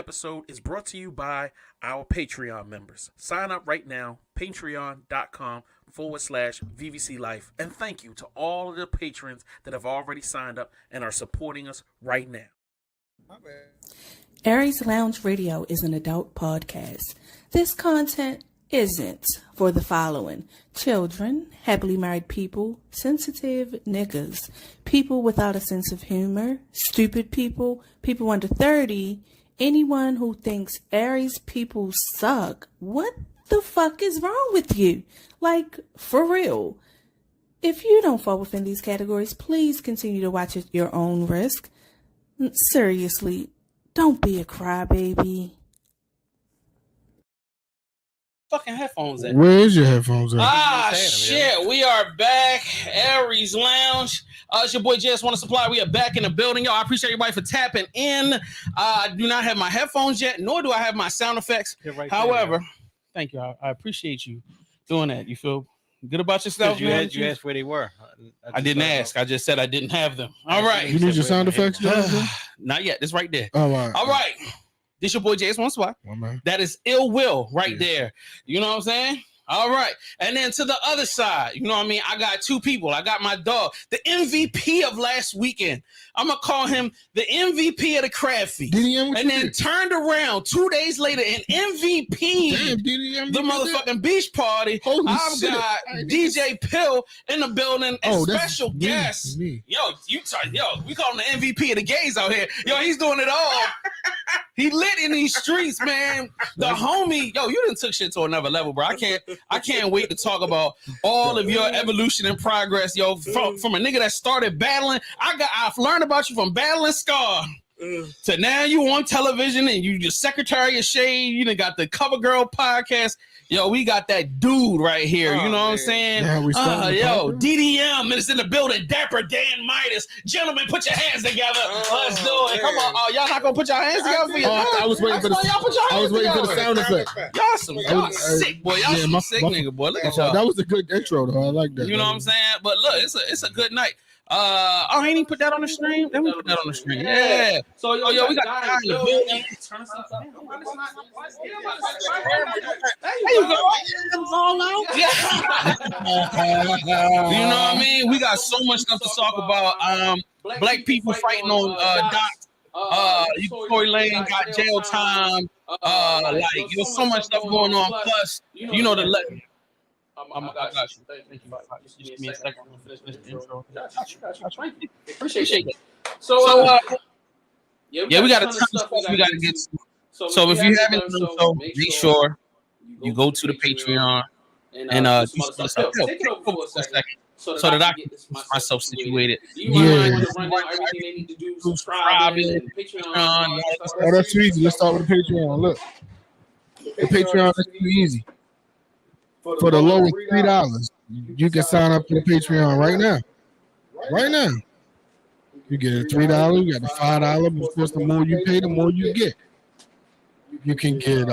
episode is brought to you by our Patreon members. Sign up right now, patreon.com/VVC Life. And thank you to all of the patrons that have already signed up and are supporting us right now. Aries Lounge Radio is an adult podcast. This content isn't for the following: children, happily married people, sensitive niggas, people without a sense of humor, stupid people, people under 30, anyone who thinks Aries people suck. What the fuck is wrong with you? Like, for real. If you don't fall within these categories, please continue to watch at your own risk. Seriously, don't be a crybaby. Fucking headphones at? Where is your headphones at? Shit. We are back. Aries Lounge. It's your boy JS Wanna Supply. We are back in the building. Yo, I appreciate everybody for tapping in. I do not have my headphones yet, nor do I have my sound effects. However, thank you. I appreciate you doing that. You feel good about yourself? You asked where they were. I didn't ask. I just said I didn't have them. All right. You need your sound effects? Not yet. It's right there. All right. All right. This your boy JS Wanna Supply. That is Ill Will right there. You know what I'm saying? All right. And then to the other side, you know what I mean? I got two people. I got my dog, the MVP of last weekend. I'm going to call him the MVP of the crab feast. DDM, and then turned around 2 days later and MVP DDM, the motherfucking beach party. I've got DJ Pill in the building and special guest. Yo, we call him the MVP of the gays out here. Yo, he's doing it all. He lit in these streets, man. The homie, yo, you done took shit to another level, bro. I can't wait to talk about all of your evolution and progress, yo. From a nigga that started battling, I've learned about you from battling Scar to now you on television and you just Secretary of Shade. You done got the Cover Girl podcast. Yo, we got that dude right here. You know what I'm saying? Yo, DDM is in the building. Dapper Dan Midas. Gentlemen, put your hands together. Let's do it. Come on. Oh, y'all not gonna put your hands together for your I was waiting for the sound effect. Y'all sick, boy. Y'all some sick nigga, boy. Look at y'all. That was a good intro, though. I like that. You know what I'm saying? But look, it's a good night. I ain't even put that on the stream. Let me put that on the stream. Yeah. So yo, we got guys in the building. Turn us up. There you go. You know what I mean? We got so much stuff to talk about. Black people fighting on Doc. Tory Lane got jail time. There's so much stuff going on. Plus, you know the. I got you. Thank you. Just give me a second. I'm gonna finish this intro. Appreciate it. So yeah, we got a ton of stuff we got to get to. So if you haven't done so, make sure you go to the Patreon and do some other stuff. Take it over for a second so that I can get myself situated. You want to run down everything they need to do, subscribe, and Patreon. Oh, that's too easy. Let's start with the Patreon. Look, the Patreon is too easy. For the lowest $3, you can sign up for the Patreon right now. Right now. You get a $3, you got the $5. Of course, the more you pay, the more you get. You can get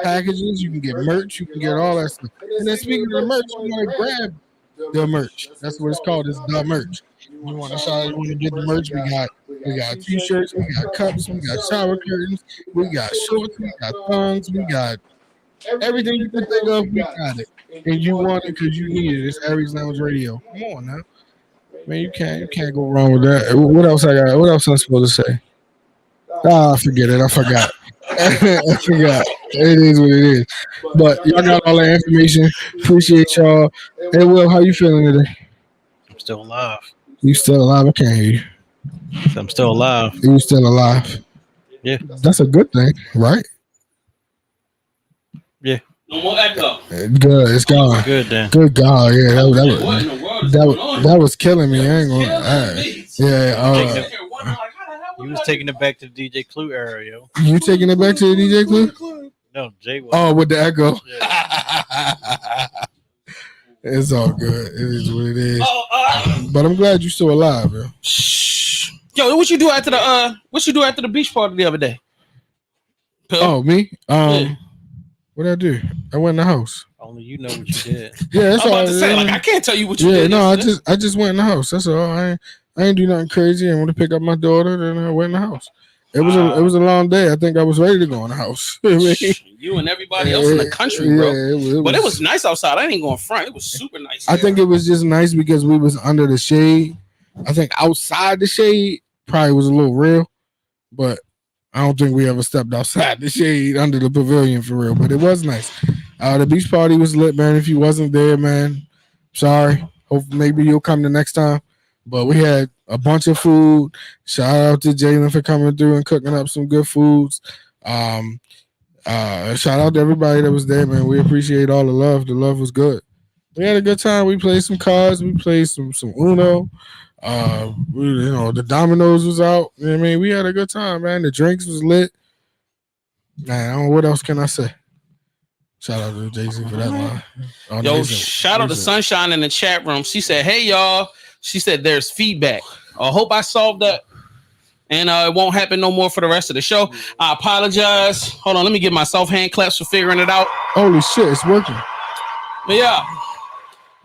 packages, you can get merch, you can get all that stuff. And then speaking of the merch, you want to grab the merch. That's what it's called. It's the merch. You want to get the merch? We got t-shirts, we got cups, we got shower curtains, we got shorts, we got thongs, we got everything you can think of, we got it. And you want it because you need it. It's Aries Lounge Radio. Come on now. Man, you can't go wrong with that. What else I got? What else I'm supposed to say? Forget it. I forgot. I forgot. It is what it is. But y'all got all that information. Appreciate y'all. Hey, Will, how you feeling today? I'm still alive. You still alive? I can't hear you. I'm still alive. You still alive? Yeah. That's a good thing, right? Yeah. No more echo. Good. It's gone. Good then. Good God. Yeah, that was killing me. I ain't gonna. You was taking it back to the DJ Clue era, yo. You taking it back to the DJ Clue? No, Jay was. Oh, with the echo. Yeah. It's all good. It is what it is. But I'm glad you're still alive, yo. Yo, what you do after the beach party the other day? Oh, me? What I do? I went in the house. Only you know what you did. Yeah, that's I'm all. about to say, I can't tell you what you did. Yeah, no, I just went in the house. That's all. I ain't do nothing crazy. I want to pick up my daughter, then I went in the house. It was a long day. I think I was ready to go in the house. You and everybody else in the country, bro. But it was nice outside. I ain't going front. It was super nice. I think it was just nice because we was under the shade. I think outside the shade probably was a little real, but I don't think we ever stepped outside the shade under the pavilion for real. But it was nice. The beach party was lit, man. If you wasn't there, man, sorry. Hope maybe you'll come the next time. But we had a bunch of food. Shout out to Jalen for coming through and cooking up some good foods. Shout out to everybody that was there, man. We appreciate all the love. The love was good. We had a good time. We played some cards. We played some Uno. The dominoes was out. You know what I mean? We had a good time, man. The drinks was lit. Man, I don't know what else can I say. Shout out to Jay-Z for that line. Yo, shout out to Sunshine in the chat room. She said, hey, y'all. She said, there's feedback. I hope I solved that. And it won't happen no more for the rest of the show. I apologize. Hold on. Let me give myself hand claps for figuring it out. Holy shit, it's working. But yeah,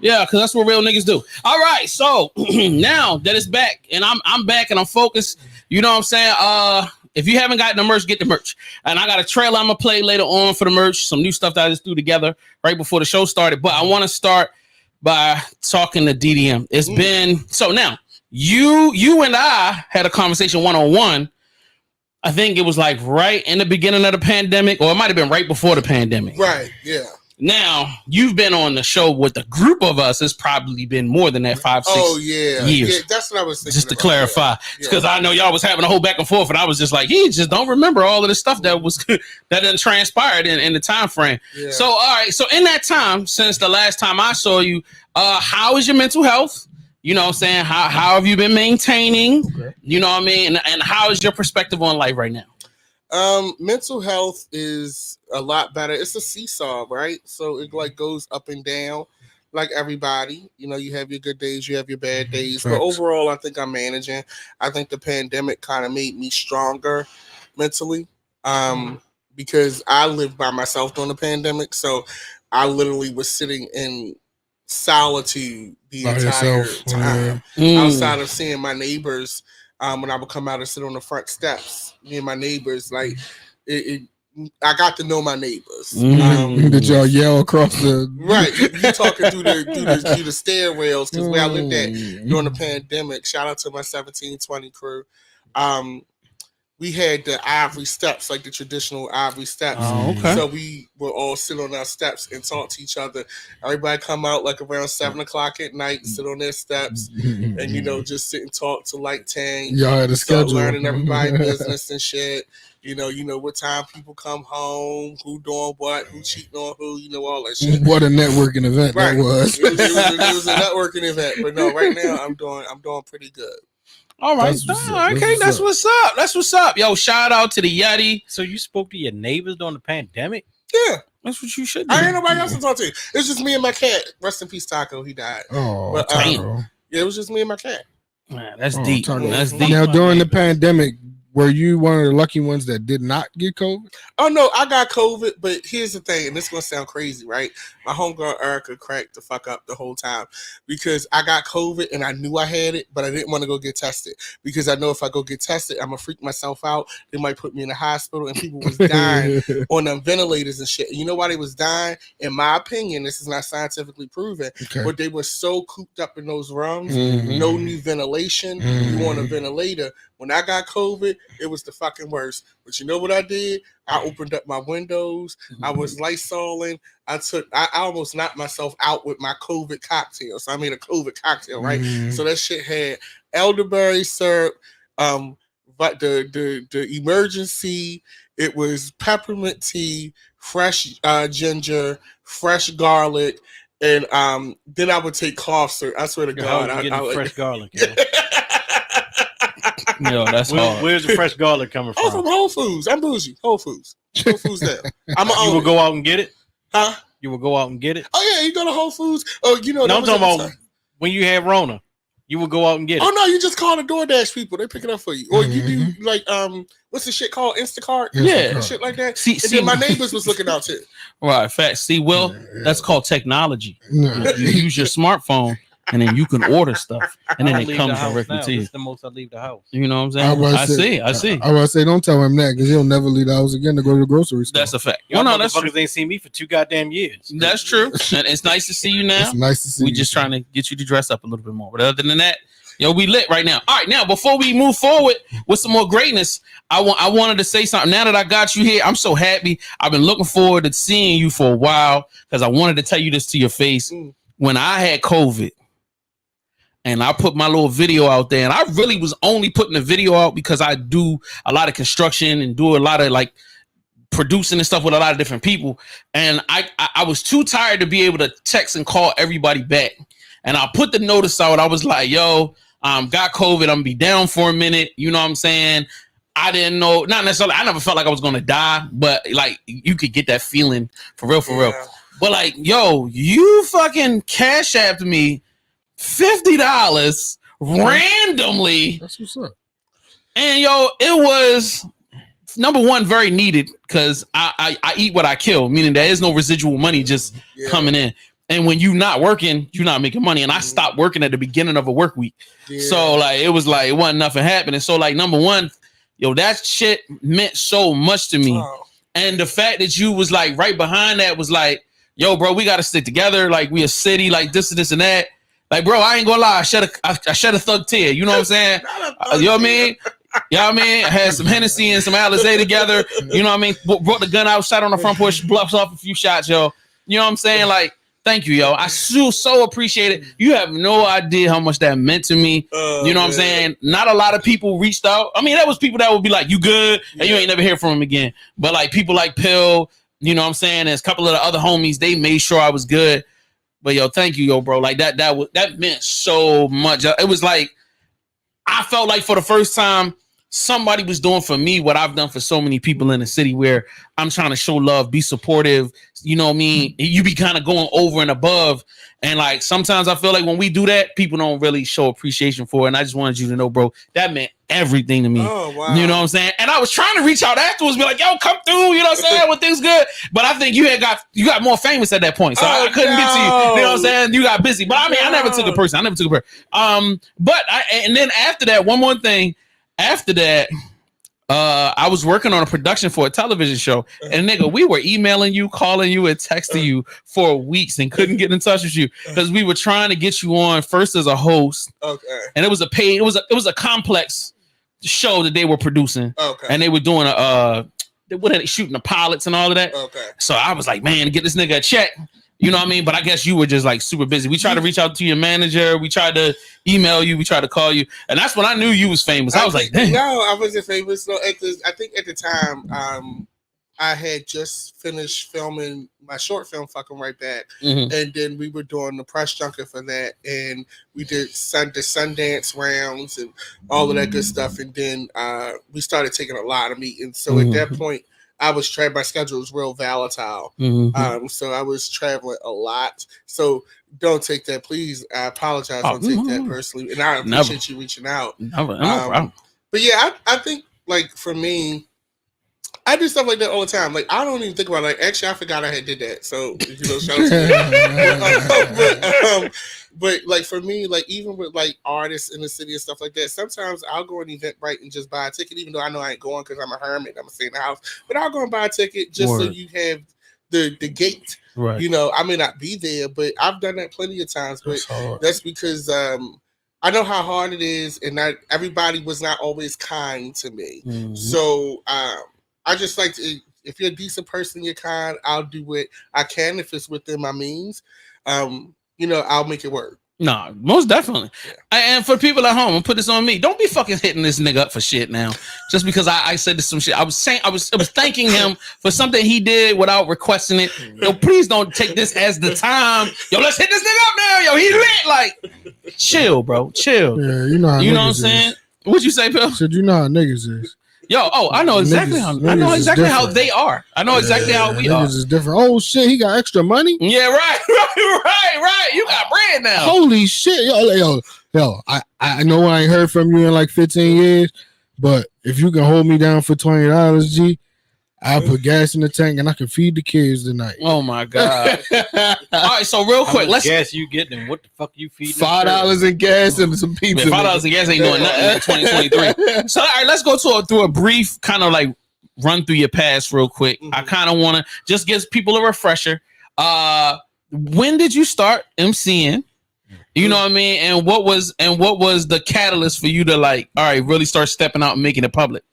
because that's what real niggas do. All right. So now that it's back and I'm back and I'm focused, you know what I'm saying? If you haven't gotten the merch, get the merch. And I got a trailer I'm going to play later on for the merch. Some new stuff that I just threw together right before the show started. But I want to start by talking to DDM. It's been so now you and I had a conversation one-on-one. I think it was like right in the beginning of the pandemic, or it might have been right before the pandemic. Right. Yeah. Now you've been on the show with a group of us. It's probably been more than that 5-6 years. Yeah, that's what I was thinking. Just to clarify, because I know y'all was having a whole back and forth, and I was just like, he just don't remember all of the stuff that was that done transpired in the time frame. Yeah. So all right, so in that time since the last time I saw you, how is your mental health? You know what I'm saying? How have you been maintaining? Okay. You know what I mean? And how is your perspective on life right now? Mental health is a lot better. It's a seesaw, right? So it like goes up and down like everybody. You know, you have your good days, you have your bad days. But overall, I think I'm managing. I think the pandemic kind of made me stronger mentally. Because I lived by myself during the pandemic. So I literally was sitting in solitude the entire time. Outside of seeing my neighbors. When I would come out and sit on the front steps, me and my neighbors, like I got to know my neighbors. Did y'all yell across the right? You talking through the stairwells because where I lived at during the pandemic. Shout out to my 1720 crew. We had the ivory steps, like the traditional ivory steps. Oh, okay. So we would all sit on our steps and talk to each other. Everybody come out like around 7:00 at night, sit on their steps, and just sit and talk till like 10. Y'all had a schedule, learning everybody's business and shit. You know what time people come home, who doing what, who cheating on who, all that shit. What a networking event that was. It was a networking event, but no, right now I'm doing pretty good. All right. That's what's up. That's what's up. Yo, shout out to the Yeti. So you spoke to your neighbors during the pandemic? Yeah. That's what you should do. I ain't nobody else to talk to. It's just me and my cat. Rest in peace, Taco. He died. Oh, but, yeah, it was just me and my cat. Man, that's deep. That's deep. Now, during the pandemic, were you one of the lucky ones that did not get COVID? Oh, no, I got COVID, but here's the thing, and this is going to sound crazy, right? My homegirl Erica cracked the fuck up the whole time because I got COVID and I knew I had it, but I didn't want to go get tested because I know if I go get tested, I'm going to freak myself out. They might put me in the hospital, and people was dying on them ventilators and shit. And you know why they was dying? In my opinion, this is not scientifically proven, but they were so cooped up in those rooms, no new ventilation, you on a ventilator. When I got COVID, it was the fucking worst. But you know what I did? I opened up my windows. I was Lysoling. I almost knocked myself out with my COVID cocktail. So I made a COVID cocktail, right? So that shit had elderberry syrup, but the emergency, it was peppermint tea, fresh ginger, fresh garlic, and then I would take cough syrup. I swear to God, I fresh garlic. Yo, that's hard. Where's the fresh garlic coming from? Oh, from Whole Foods. I'm bougie. Whole Foods there. You will go out and get it? Huh? You will go out and get it? Oh, yeah, you go to Whole Foods. Oh, No, I'm talking about when you have Rona. You will go out and get it. Oh, no, you just call the DoorDash people. They pick it up for you. Or you do, like, what's the shit called? Instacart? Yeah. Shit like that. Then my neighbors was looking out, too. Right, facts. See, Will, that's called technology. You use your smartphone and then you can order stuff, and then it comes directly directly to you. It's the most I leave the house. You know what I'm saying? I see. I was say, don't tell him that because he'll never leave the house again to go to the grocery store. That's a fact. Y'all motherfuckers ain't seen me for 2 goddamn years. That's true. And it's nice to see you now. It's nice to see we you. just trying to get you to dress up a little bit more. But other than that, yo, we lit right now. All right, now before we move forward with some more greatness, I wanted to say something. Now that I got you here, I'm so happy. I've been looking forward to seeing you for a while because I wanted to tell you this to your face. When I had COVID and I put my little video out there, and I really was only putting the video out because I do a lot of construction and do a lot of like producing and stuff with a lot of different people. And I was too tired to be able to text and call everybody back. And I put the notice out. I was like, yo, got COVID. I'm gonna be down for a minute. You know what I'm saying? I didn't know, not necessarily, I never felt like I was gonna die, but like you could get that feeling for real. But like, yo, you fucking cash apped me $50 randomly. That's what's up. And yo, it was number one, very needed because I eat what I kill, meaning there is no residual money just coming in. And when you're not working, you're not making money. And I stopped working at the beginning of a work week. Yeah. So like, it was like, it wasn't nothing happening. So like, number one, yo, that shit meant so much to me. Wow. And the fact that you was like right behind that was like, yo, bro, we got to stick together. Like we a city, like this and that. Like, bro, I ain't gonna lie. I shed a thug tear. You know what I'm saying? You know what I mean? You know what I mean? I had some Hennessy and some Alizé together. You know what I mean? Brought the gun out, shot on the front porch, bluffs off a few shots, yo. You know what I'm saying? Like, thank you, yo. I so appreciate it. You have no idea how much that meant to me. You know what I'm saying? Not a lot of people reached out. I mean, there was people that would be like, you good? And you ain't never hear from them again. But like people like Pill, you know what I'm saying? There's a couple of the other homies, they made sure I was good. But yo, thank you, yo, bro. Like that meant so much. It was like, I felt like for the first time, somebody was doing for me what I've done for so many people in the city, where I'm trying to show love, be supportive. You know what I mean? You be kind of going over and above. And like, sometimes I feel like when we do that, people don't really show appreciation for it. And I just wanted you to know, bro, that meant everything to me. Oh, wow. You know what I'm saying? And I was trying to reach out afterwards, be like, yo, come through. You know what I'm saying? When things good. But I think you got more famous at that point. So I couldn't get to you. You know what I'm saying? You got busy. But I mean, I never took it personally. But and then after that, one more thing. After that, I was working on a production for a television show, and nigga, we were emailing you, calling you, and texting you for weeks and couldn't get in touch with you because we were trying to get you on first as a host. Okay. And it was a complex show that they were producing. Okay. And they were doing shooting the pilots and all of that. Okay. So I was like, man, get this nigga a check. You know what I mean? But I guess you were just like super busy. We tried to reach out to your manager. We tried to email you. We tried to call you. And that's when I knew you was famous. I was like, damn. No, I wasn't famous. So I think at the time, I had just finished filming my short film, Fucking Right Back. Mm-hmm. And then we were doing the press junket for that. And we did the Sundance rounds and all of that good stuff. And then we started taking a lot of meetings. So at that point, I was my schedule was real volatile. Mm-hmm. So I was traveling a lot. So don't take that, please. I apologize. Don't take that personally. And I appreciate you reaching out. No problem. But yeah, I think like for me, I do stuff like that all the time. Like I don't even think about it. Like actually, I forgot I had did that. So shout out to you. But like for me, like even with like artists in the city and stuff like that, sometimes I'll go on Eventbrite and just buy a ticket, even though I know I ain't going because I'm a hermit. I'm gonna stay in the house, but I'll go and buy a ticket just so you have the gate. Right. You know, I may not be there, but I've done that plenty of times. But that's because I know how hard it is, and not everybody was not always kind to me. Mm-hmm. So I just like to. If you're a decent person, you're kind. I'll do what I can if it's within my means. You know, I'll make it work. No, most definitely. Yeah. And for people at home, I'll put this on me. Don't be fucking hitting this nigga up for shit now. Just because I said this some shit. I was thanking him for something he did without requesting it. Yo, please don't take this as the time. Yo, let's hit this nigga up now. Yo, he lit. Like, chill, bro. Chill. Yeah, you know what I'm saying? What'd you say, Bill? Said you know how niggas is. Yo, I know exactly how they are. I know exactly how we are. Niggas is different. Oh shit, he got extra money. Yeah, right. You got bread now. Holy shit, yo. I know I ain't heard from you in like 15 years, but if you can hold me down for $20, G, I put gas in the tank and I can feed the kids tonight. Oh my God! All right, so real quick, let's gas you getting and what the fuck you feeding? $5 in gas and some pizza. $5 in gas ain't doing nothing in 2023. So all right, let's go through a brief kind of like run through your past real quick. I kind of want to just give people a refresher. When did you start MCing? You know what I mean? And what was the catalyst for you to like, all right, really start stepping out and making it public?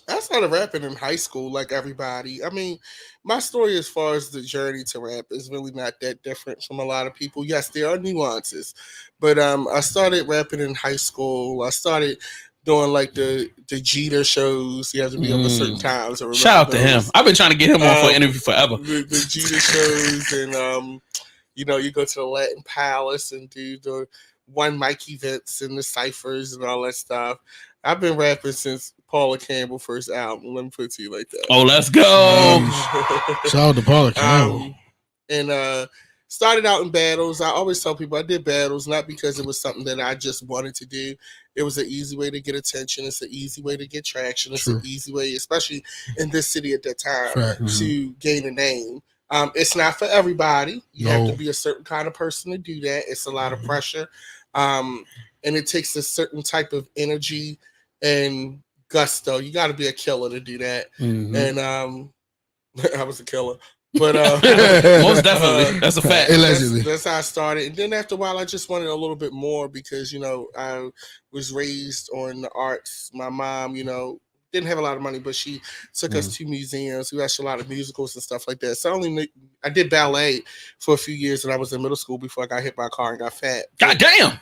I started rapping in high school like everybody. I mean, my story as far as the journey to rap is really not that different from a lot of people. Yes, there are nuances, but I started rapping in high school. I started doing like the Jeter shows. You have to be up at certain times. Shout out to him. I've been trying to get him on for an interview forever. The Jeter shows, and you know, you go to the Latin Palace and do the one mic events and the ciphers and all that stuff. I've been rapping since Paula Campbell first album. Let me put it to you like that. Oh, let's go. Shout out to Paula Campbell. And started out in battles. I always tell people I did battles not because it was something that I just wanted to do. It was an easy way to get attention. It's an easy way to get traction. It's an easy way, especially in this city at that time, to gain a name. It's not for everybody. You have to be a certain kind of person to do that. It's a lot of pressure. And it takes a certain type of energy and gusto. You got to be a killer to do that. And I was a killer. But most definitely, that's a fact. That's how I started. And then after a while, I just wanted a little bit more because, you know, I was raised on the arts. My mom, you know, didn't have a lot of money, but she took us to museums. We watched a lot of musicals and stuff like that. So I did ballet for a few years when I was in middle school before I got hit by a car and got fat. God damn.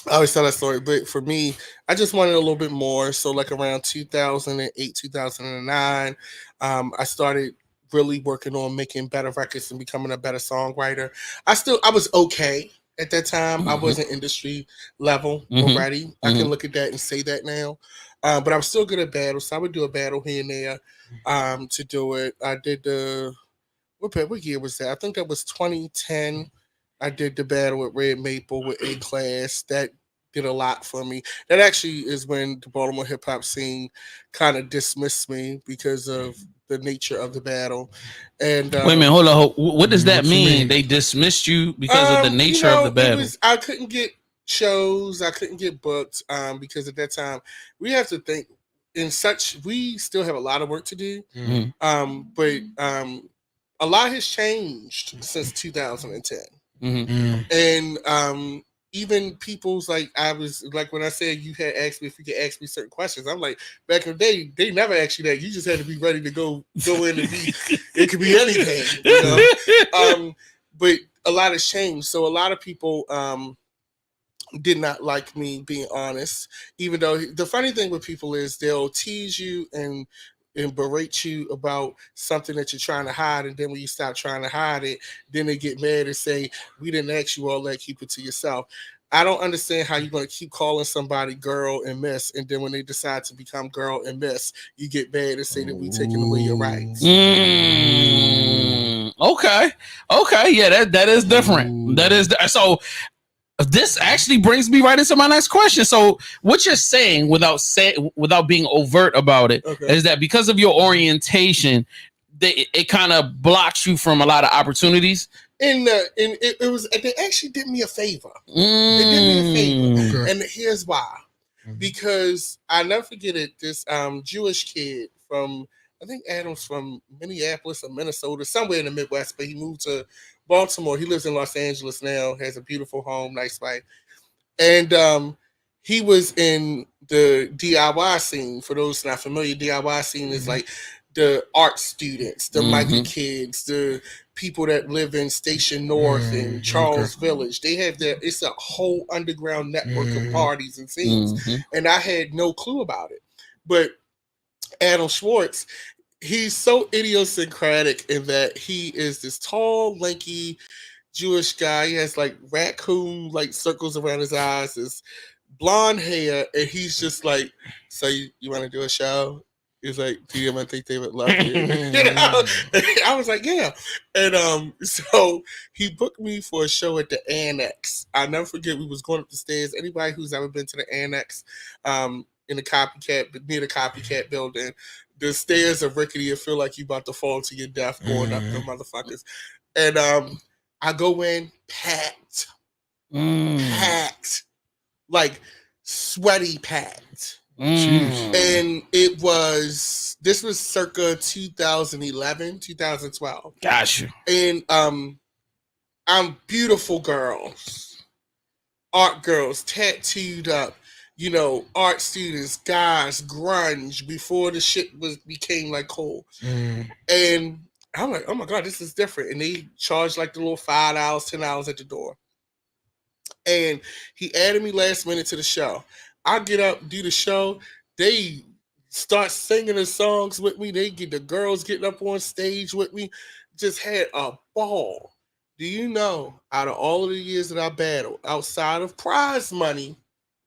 I always tell that story, but for me, I just wanted a little bit more. So like around 2008, 2009, I started really working on making better records and becoming a better songwriter. I was okay at that time. I wasn't industry level already. I can look at that and say that now. But I'm still good at battles. So I would do a battle here and there to do it. I did what year was that? I think that was 2010. I did the battle with Red Maple with A-Class. That did a lot for me. That actually is when the Baltimore hip hop scene kind of dismissed me because of the nature of the battle. And wait a minute, hold on. What does that mean? They dismissed you because of the nature of the battle? I couldn't get shows. I couldn't get booked because at that time we have to think we still have a lot of work to do. But a lot has changed since 2010. And even people's like I was like when I said you had asked me if you could ask me certain questions, I'm like back in the day they never asked you that. You just had to be ready to go in and be. It could be anything, you know. But a lot has changed, so a lot of people did not like me being honest. Even though the funny thing with people is they'll tease you and berate you about something that you're trying to hide, and then when you stop trying to hide it, then they get mad and say, we didn't ask you all that, keep it to yourself. I don't understand how you're going to keep calling somebody girl and miss, and then when they decide to become girl and miss, you get mad and say that we taking away your rights. Okay, yeah, that is different. That is so. This actually brings me right into my next question. So, what you're saying, without being overt about it, is that because of your orientation, it kind of blocks you from a lot of opportunities. And they actually did me a favor. They did me a favor, and here's why. Because I never forget it. This Jewish kid from I think Adam's from Minneapolis or Minnesota, somewhere in the Midwest, but he moved to Baltimore. He lives in Los Angeles now, has a beautiful home, nice wife. And he was in the DIY scene. For those not familiar, DIY scene is like the art students, the migrant kids, the people that live in Station North and Charles Village. They have it's a whole underground network of parties and scenes. And I had no clue about it. But Adam Schwartz, he's so idiosyncratic in that he is this tall, lanky Jewish guy. He has like raccoon like circles around his eyes, his blonde hair, and he's just like, so you want to do a show? He's like, DM, I think they would love you. You know? I was like, yeah. And so he booked me for a show at the Annex. I'll never forget, we was going up the stairs. Anybody who's ever been to the Annex, in the near the copycat building. The stairs are rickety. You feel like you about to fall to your death going up the motherfuckers. And I go in packed, like sweaty packed. And this was circa 2011, 2012. Gotcha. And I'm beautiful girls, art girls, tattooed up, art students, guys, grunge before the shit became like cool. And I'm like, oh my God, this is different. And they charge like the little $5, $10 at the door. And he added me last minute to the show. I get up, do the show. They start singing the songs with me. They get the girls getting up on stage with me. Just had a ball. Do you know, out of all of the years that I battled, outside of prize money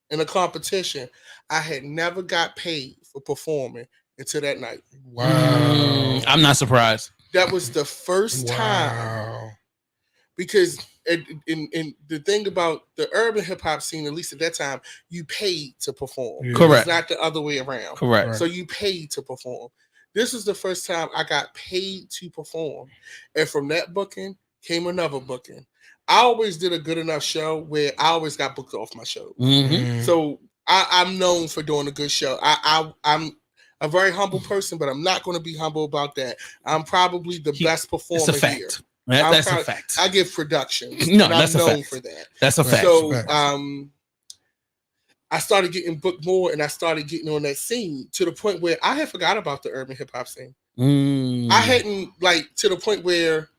in a competition, I had never got paid for performing until that night. Wow. I'm not surprised. That was the first time. Because in the thing about the urban hip hop scene, at least at that time, you paid to perform. Yeah. Correct. It's not the other way around. Correct. Right. So you paid to perform. This was the first time I got paid to perform. And from that booking came another booking. I always did a good enough show where I always got booked off my show. So I'm known for doing a good show. I'm a very humble person, but I'm not going to be humble about that. I'm probably the best performer it's a fact. here. That's a fact. I give productions. No, and that's I'm a known fact. for that. That's a fact. So I started getting booked more, and I started getting on that scene to the point where I had forgot about the urban hip hop scene. I hadn't, to the point where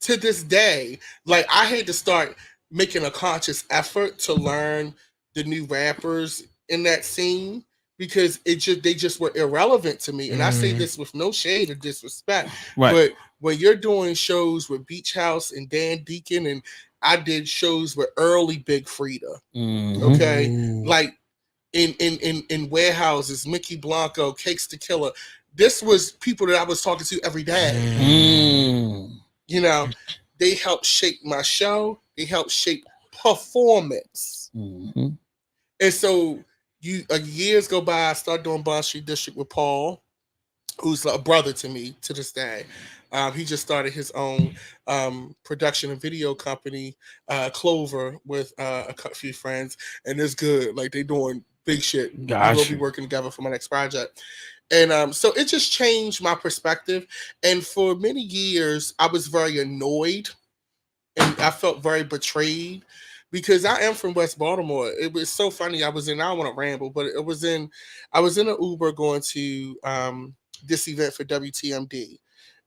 to this day, I had to start making a conscious effort to learn the new rappers in that scene because they just were irrelevant to me. And I say this with no shade or disrespect, but when you're doing shows with Beach House and Dan Deacon, and I did shows with early Big Frida, okay, in warehouses, Mickey Blanco, Cakes the Killer. This was people that I was talking to every day. They helped shape my show. They helped shape performance. And so years go by, I started doing Bond Street District with Paul, who's a brother to me to this day. He just started his own production and video company, Clover, with a few friends, and it's good. They doing big shit. Gotcha. We'll be working together for my next project. And so it just changed my perspective. And for many years, I was very annoyed and I felt very betrayed because I am from West Baltimore. It was so funny. I don't want to ramble, but I was in an Uber going to this event for WTMD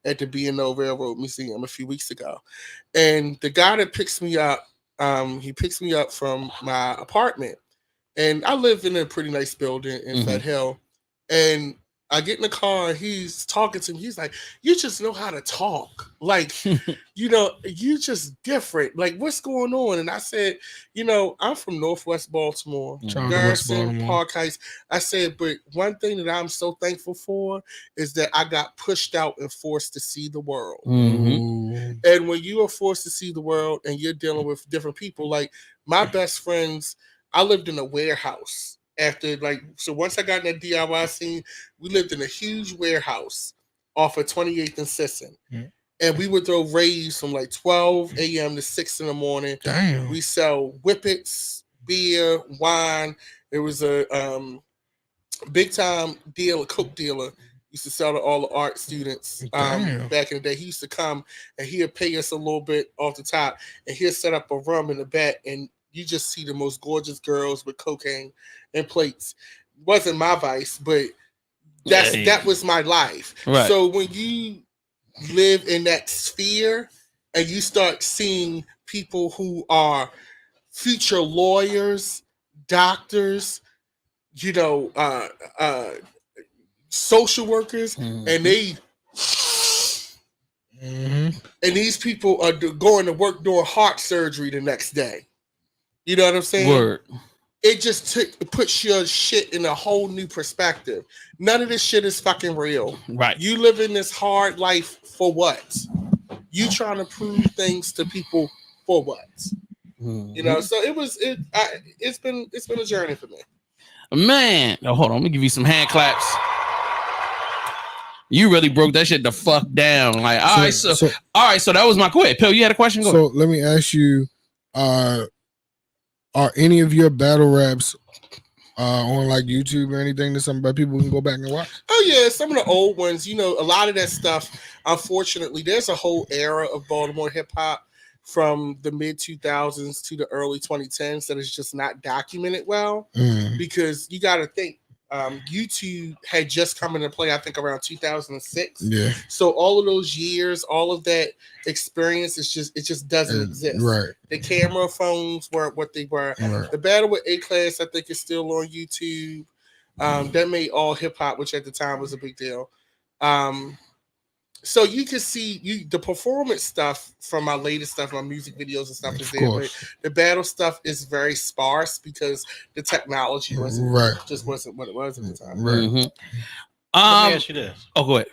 at the B&O Railroad Museum a few weeks ago. And the guy that picks me up, he picks me up from my apartment. And I live in a pretty nice building in Fed Hill. And I get in the car and he's talking to me. He's like, you just know how to talk. You just different. What's going on? And I said, I'm from Northwest Baltimore, Garrison, Park Heights. I said, but one thing that I'm so thankful for is that I got pushed out and forced to see the world. And when you are forced to see the world and you're dealing with different people, my best friends, I lived in a warehouse. So once I got in that DIY scene, we lived in a huge warehouse off of 28th and Sisson. And we would throw raves from 12 a.m. to 6 in the morning. Damn. We sell whippets, beer, wine. There was a big time dealer, Coke dealer, used to sell to all the art students back in the day. He used to come and he'd pay us a little bit off the top and he'd set up a room in the back and you just see the most gorgeous girls with cocaine and plates. Wasn't my vice, but that was my life. Right. So when you live in that sphere and you start seeing people who are future lawyers, doctors, social workers, and they and these people are going to work doing heart surgery the next day. You know what I'm saying? Word. It just puts your shit in a whole new perspective. None of this shit is fucking real. Right. You live in this hard life for what? You trying to prove things to people for what? So it's been a journey for me. Man, oh, hold on. Let me give you some hand claps. You really broke that shit the fuck down. Like, all right, so that was my quiz. Pill, you had a question? Go so ahead. Let me ask you, are any of your battle raps on like YouTube or anything that somebody people can go back and watch? Oh yeah, some of the old ones. You know, a lot of that stuff. Unfortunately, there's a whole era of Baltimore hip hop from the mid 2000s to the early 2010s that is just not documented well because you got to think. YouTube had just come into play, I think, around 2006. Yeah. So all of those years, all of that experience, it just doesn't exist. Right. The camera phones weren't what they were. Right. The battle with A-Class, I think, is still on YouTube. That made all hip hop, which at the time was a big deal. So you can see the performance stuff from my latest stuff, my music videos and stuff is there. But the battle stuff is very sparse because the technology wasn't what it was at the time. Right. Let me ask you this. Oh, go ahead.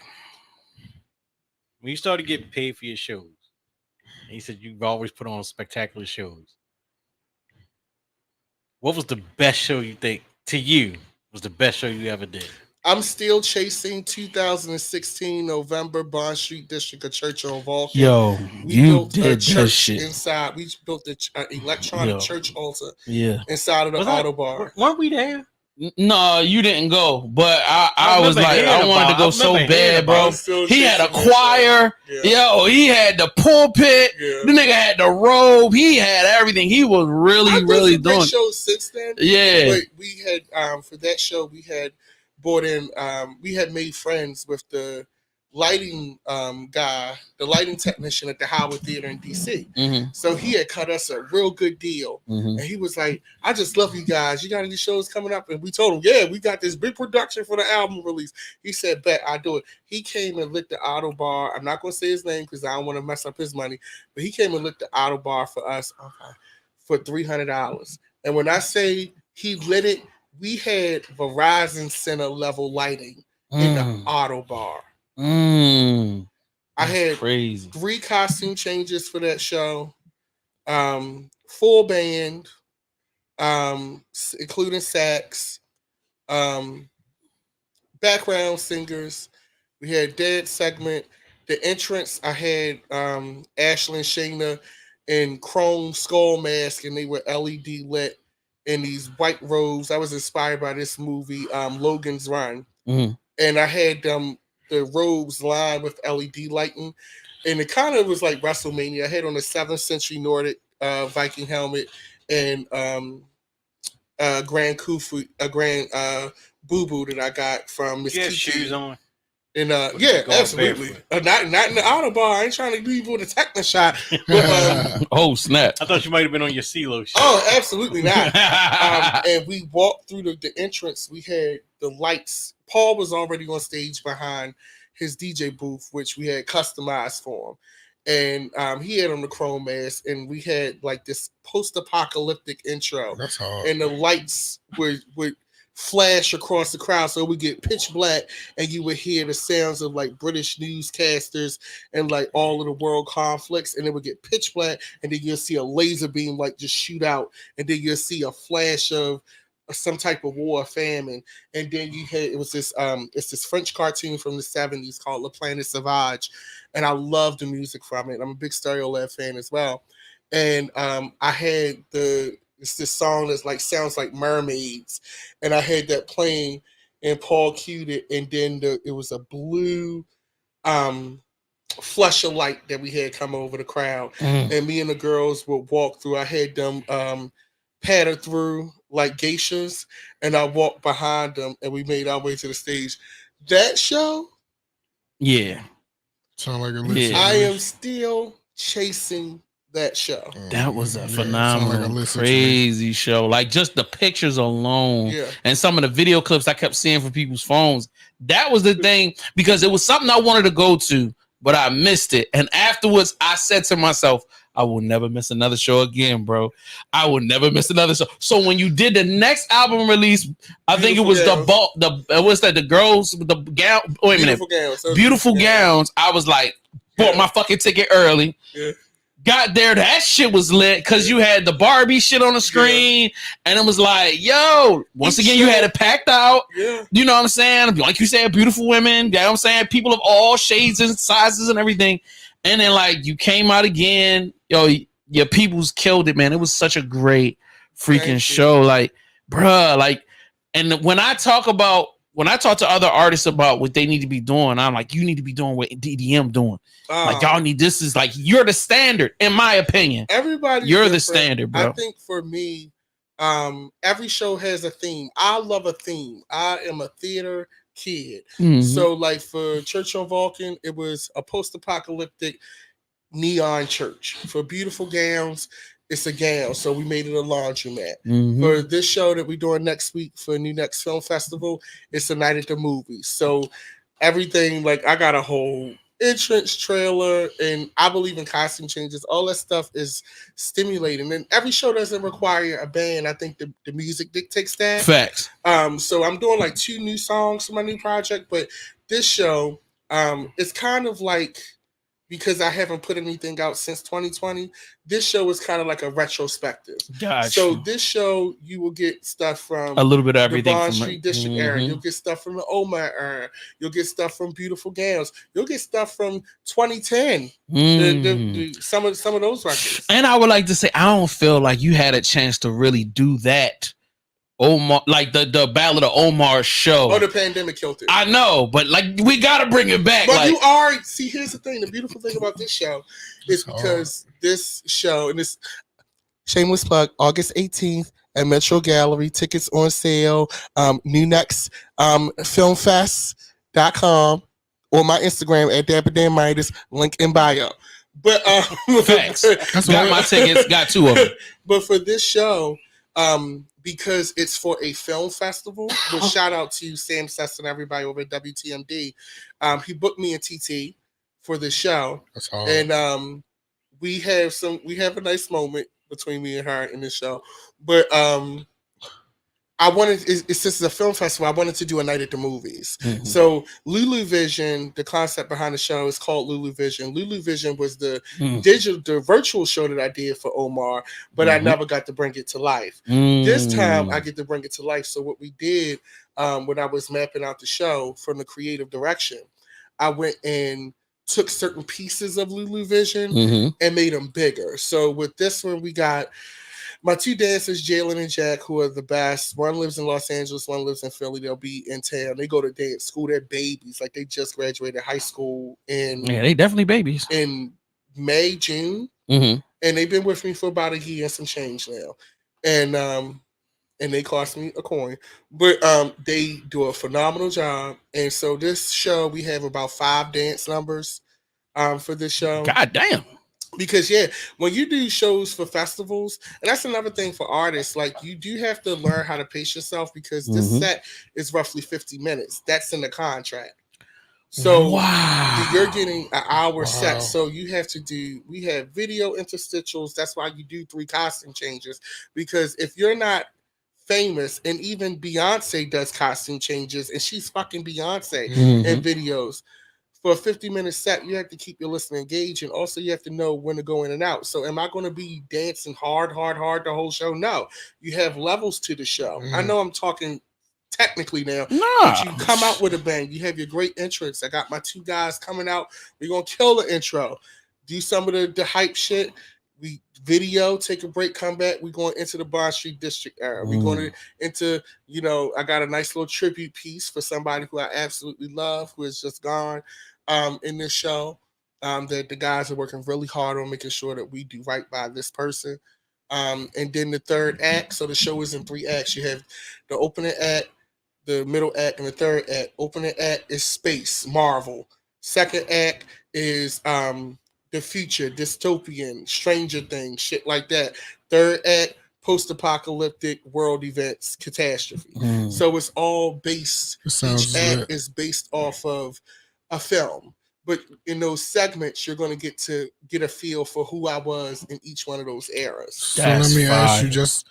When you started getting paid for your shows, and you said you've always put on spectacular shows, what was the best show you think to you was the best show you ever did? I'm still chasing 2016 November Bond Street District of Church on Vulcan. Yo, you did that shit inside. We built the electronic church altar. Yeah, inside of the auto bar. Weren't we there? No, you didn't go, but I was like, I wanted to go so bad, bro. He had a choir. Yo, he had the pulpit. The nigga had the robe. He had everything. He was really doing shows since then. Yeah, but we had for that show we had brought in. We had made friends with the lighting guy, the lighting technician at the Howard Theater in DC. So he had cut us a real good deal. And he was like, I just love you guys. You got any shows coming up? And we told him, yeah, we got this big production for the album release. He said, bet, I do it. He came and lit the auto bar. I'm not going to say his name because I don't want to mess up his money. But he came and lit the auto bar for us for $300. And when I say he lit it, we had Verizon Center level lighting in the auto bar. I had 3 costume changes for that show, full band, including sax, background singers. We had dead segment. The entrance, I had Ashley and Shayna in chrome skull mask, and they were LED lit in these white robes. I was inspired by this movie, Logan's Run, and I had the robes lined with LED lighting, and it kind of was like WrestleMania. I had on a 7th century Nordic Viking helmet and Grand Kufu, Grand Boo Boo that I got from Miss Kiki. Shoes on. And absolutely, not in the auto bar. I ain't trying to leave with a techno shot. But, oh snap! I thought you might have been on your CeeLo shit. Oh, absolutely not. And we walked through the entrance. We had the lights. Paul was already on stage behind his DJ booth, which we had customized for him. And he had on the chrome mask, and we had like this post-apocalyptic intro. That's hard. And the lights would flash across the crowd, so we get pitch black, and you would hear the sounds of like British newscasters and like all of the world conflicts, and it would get pitch black, and then you'll see a laser beam like just shoot out, and then you'll see a flash of some type of war or famine, and then you had it's this French cartoon from the 70s called La Planète Sauvage, and I love the music from it. I'm a big Stereolab fan as well, and I had it's this song that's like sounds like mermaids, and I had that playing, and Paul cued it, and then it was a blue flush of light that we had come over the crowd, and me and the girls would walk through. I had them patter through like geishas, and I walked behind them, and we made our way to the stage. That show, sound like a I am still chasing that show. That was a phenomenal, crazy show. Like just the pictures alone, and some of the video clips I kept seeing from people's phones. That was the thing, because it was something I wanted to go to, but I missed it. And afterwards, I said to myself, I will never miss another show again, bro. I will never miss another show. So when you did the next album release, I think it was the girls with the gown. Wait a minute, Beautiful Gowns. I was like, bought my fucking ticket early. got there, that shit was lit because you had the Barbie shit on the screen, and it was like, yo, once again, you had it packed out. Yeah. You know what I'm saying? Like you said, beautiful women, you know what I'm saying? People of all shades and sizes and everything. And then, like, you came out again, yo, your people's killed it, man. It was such a great freaking show. Like, bruh, like, and when I talk to other artists about what they need to be doing, I'm like, you need to be doing what DDM doing. Like, y'all need, this is like, you're the standard, in my opinion. Everybody, you're the standard, bro. I think for me, every show has a theme. I love a theme. I am a theater kid. So, like, for Church on Vulcan, it was a post-apocalyptic neon church. For Beautiful Gowns, it's a gown, so we made it a laundromat. For this show that we're doing next week for New Next Film Festival, it's a night at the movies. So everything, like, I got a whole entrance trailer, and I believe in costume changes. All that stuff is stimulating, and every show doesn't require a band. I think the music dictates that. Facts. So I'm doing like 2 new songs for my new project, but this show, it's kind of like, because I haven't put anything out since 2020, this show is kind of like a retrospective. Gotcha. So this show, you will get stuff from a little bit of everything, the Bond Street District era. You'll get stuff from the Omar era. You'll get stuff from Beautiful Gowns. You'll get stuff from 2010. Some of those records. And I would like to say, I don't feel like you had a chance to really do that. Omar, like the Ballad of Omar show. Oh, the pandemic killed it. I know, but like, we gotta bring it back. But like, you are, see, here's the thing. The beautiful thing about this show is because this show, and this shameless plug, August 18th at Metro Gallery, tickets on sale, New Next filmfest.com, or my Instagram at DapperDanMidas, link in bio. But facts. Got my tickets, got 2 of them. But for this show, because it's for a film festival, which shout out to Sam Sess and everybody over at WTMD. He booked me and TT for the show. That's hard. And we have a nice moment between me and her in this show. But I wanted, since it's a film festival, I wanted to do a night at the movies. So Lulu Vision, the concept behind the show is called Lulu Vision. Lulu Vision was the the virtual show that I did for Omar, but I never got to bring it to life. This time I get to bring it to life. So what we did when I was mapping out the show from the creative direction, I went and took certain pieces of Lulu Vision and made them bigger. So with this one, we got my 2 dancers, Jalen and Jack, who are the best. One lives in Los Angeles, one lives in Philly. They'll be in town. They go to dance school. They're babies. Like, they just graduated high school they definitely babies. In May, June. And they've been with me for about a year and some change now. And they cost me a coin. But they do a phenomenal job. And so this show, we have about 5 dance numbers for this show. God damn. Because when you do shows for festivals, and that's another thing for artists, like, you do have to learn how to pace yourself, because this set is roughly 50 minutes. That's in the contract. So you're getting an hour set. So we have video interstitials. That's why you do 3 costume changes, because if you're not famous, and even Beyonce does costume changes, and she's fucking Beyonce in videos. For a 50-minute set, you have to keep your listener engaged, and also you have to know when to go in and out. So am I going to be dancing hard the whole show? No. You have levels to the show. I know I'm talking technically now, but you come out with a bang. You have your great entrance. I got my 2 guys coming out. We're going to kill the intro. Do some of the hype shit. We video, take a break, come back. We're going into the Bond Street District era. We're going into, I got a nice little tribute piece for somebody who I absolutely love, who is just gone in this show. That the guys are working really hard on making sure that we do right by this person. And then the 3rd act. So the show is in 3 acts. You have the opening act, the middle act, and the 3rd act. Opening act is space, Marvel. 2nd act is the future, dystopian, Stranger Things, shit like that. 3rd act, post-apocalyptic world events, catastrophe. So it's all based, each act is based off of a film. But in those segments, you're going to get a feel for who I was in each one of those eras. So let me ask you, just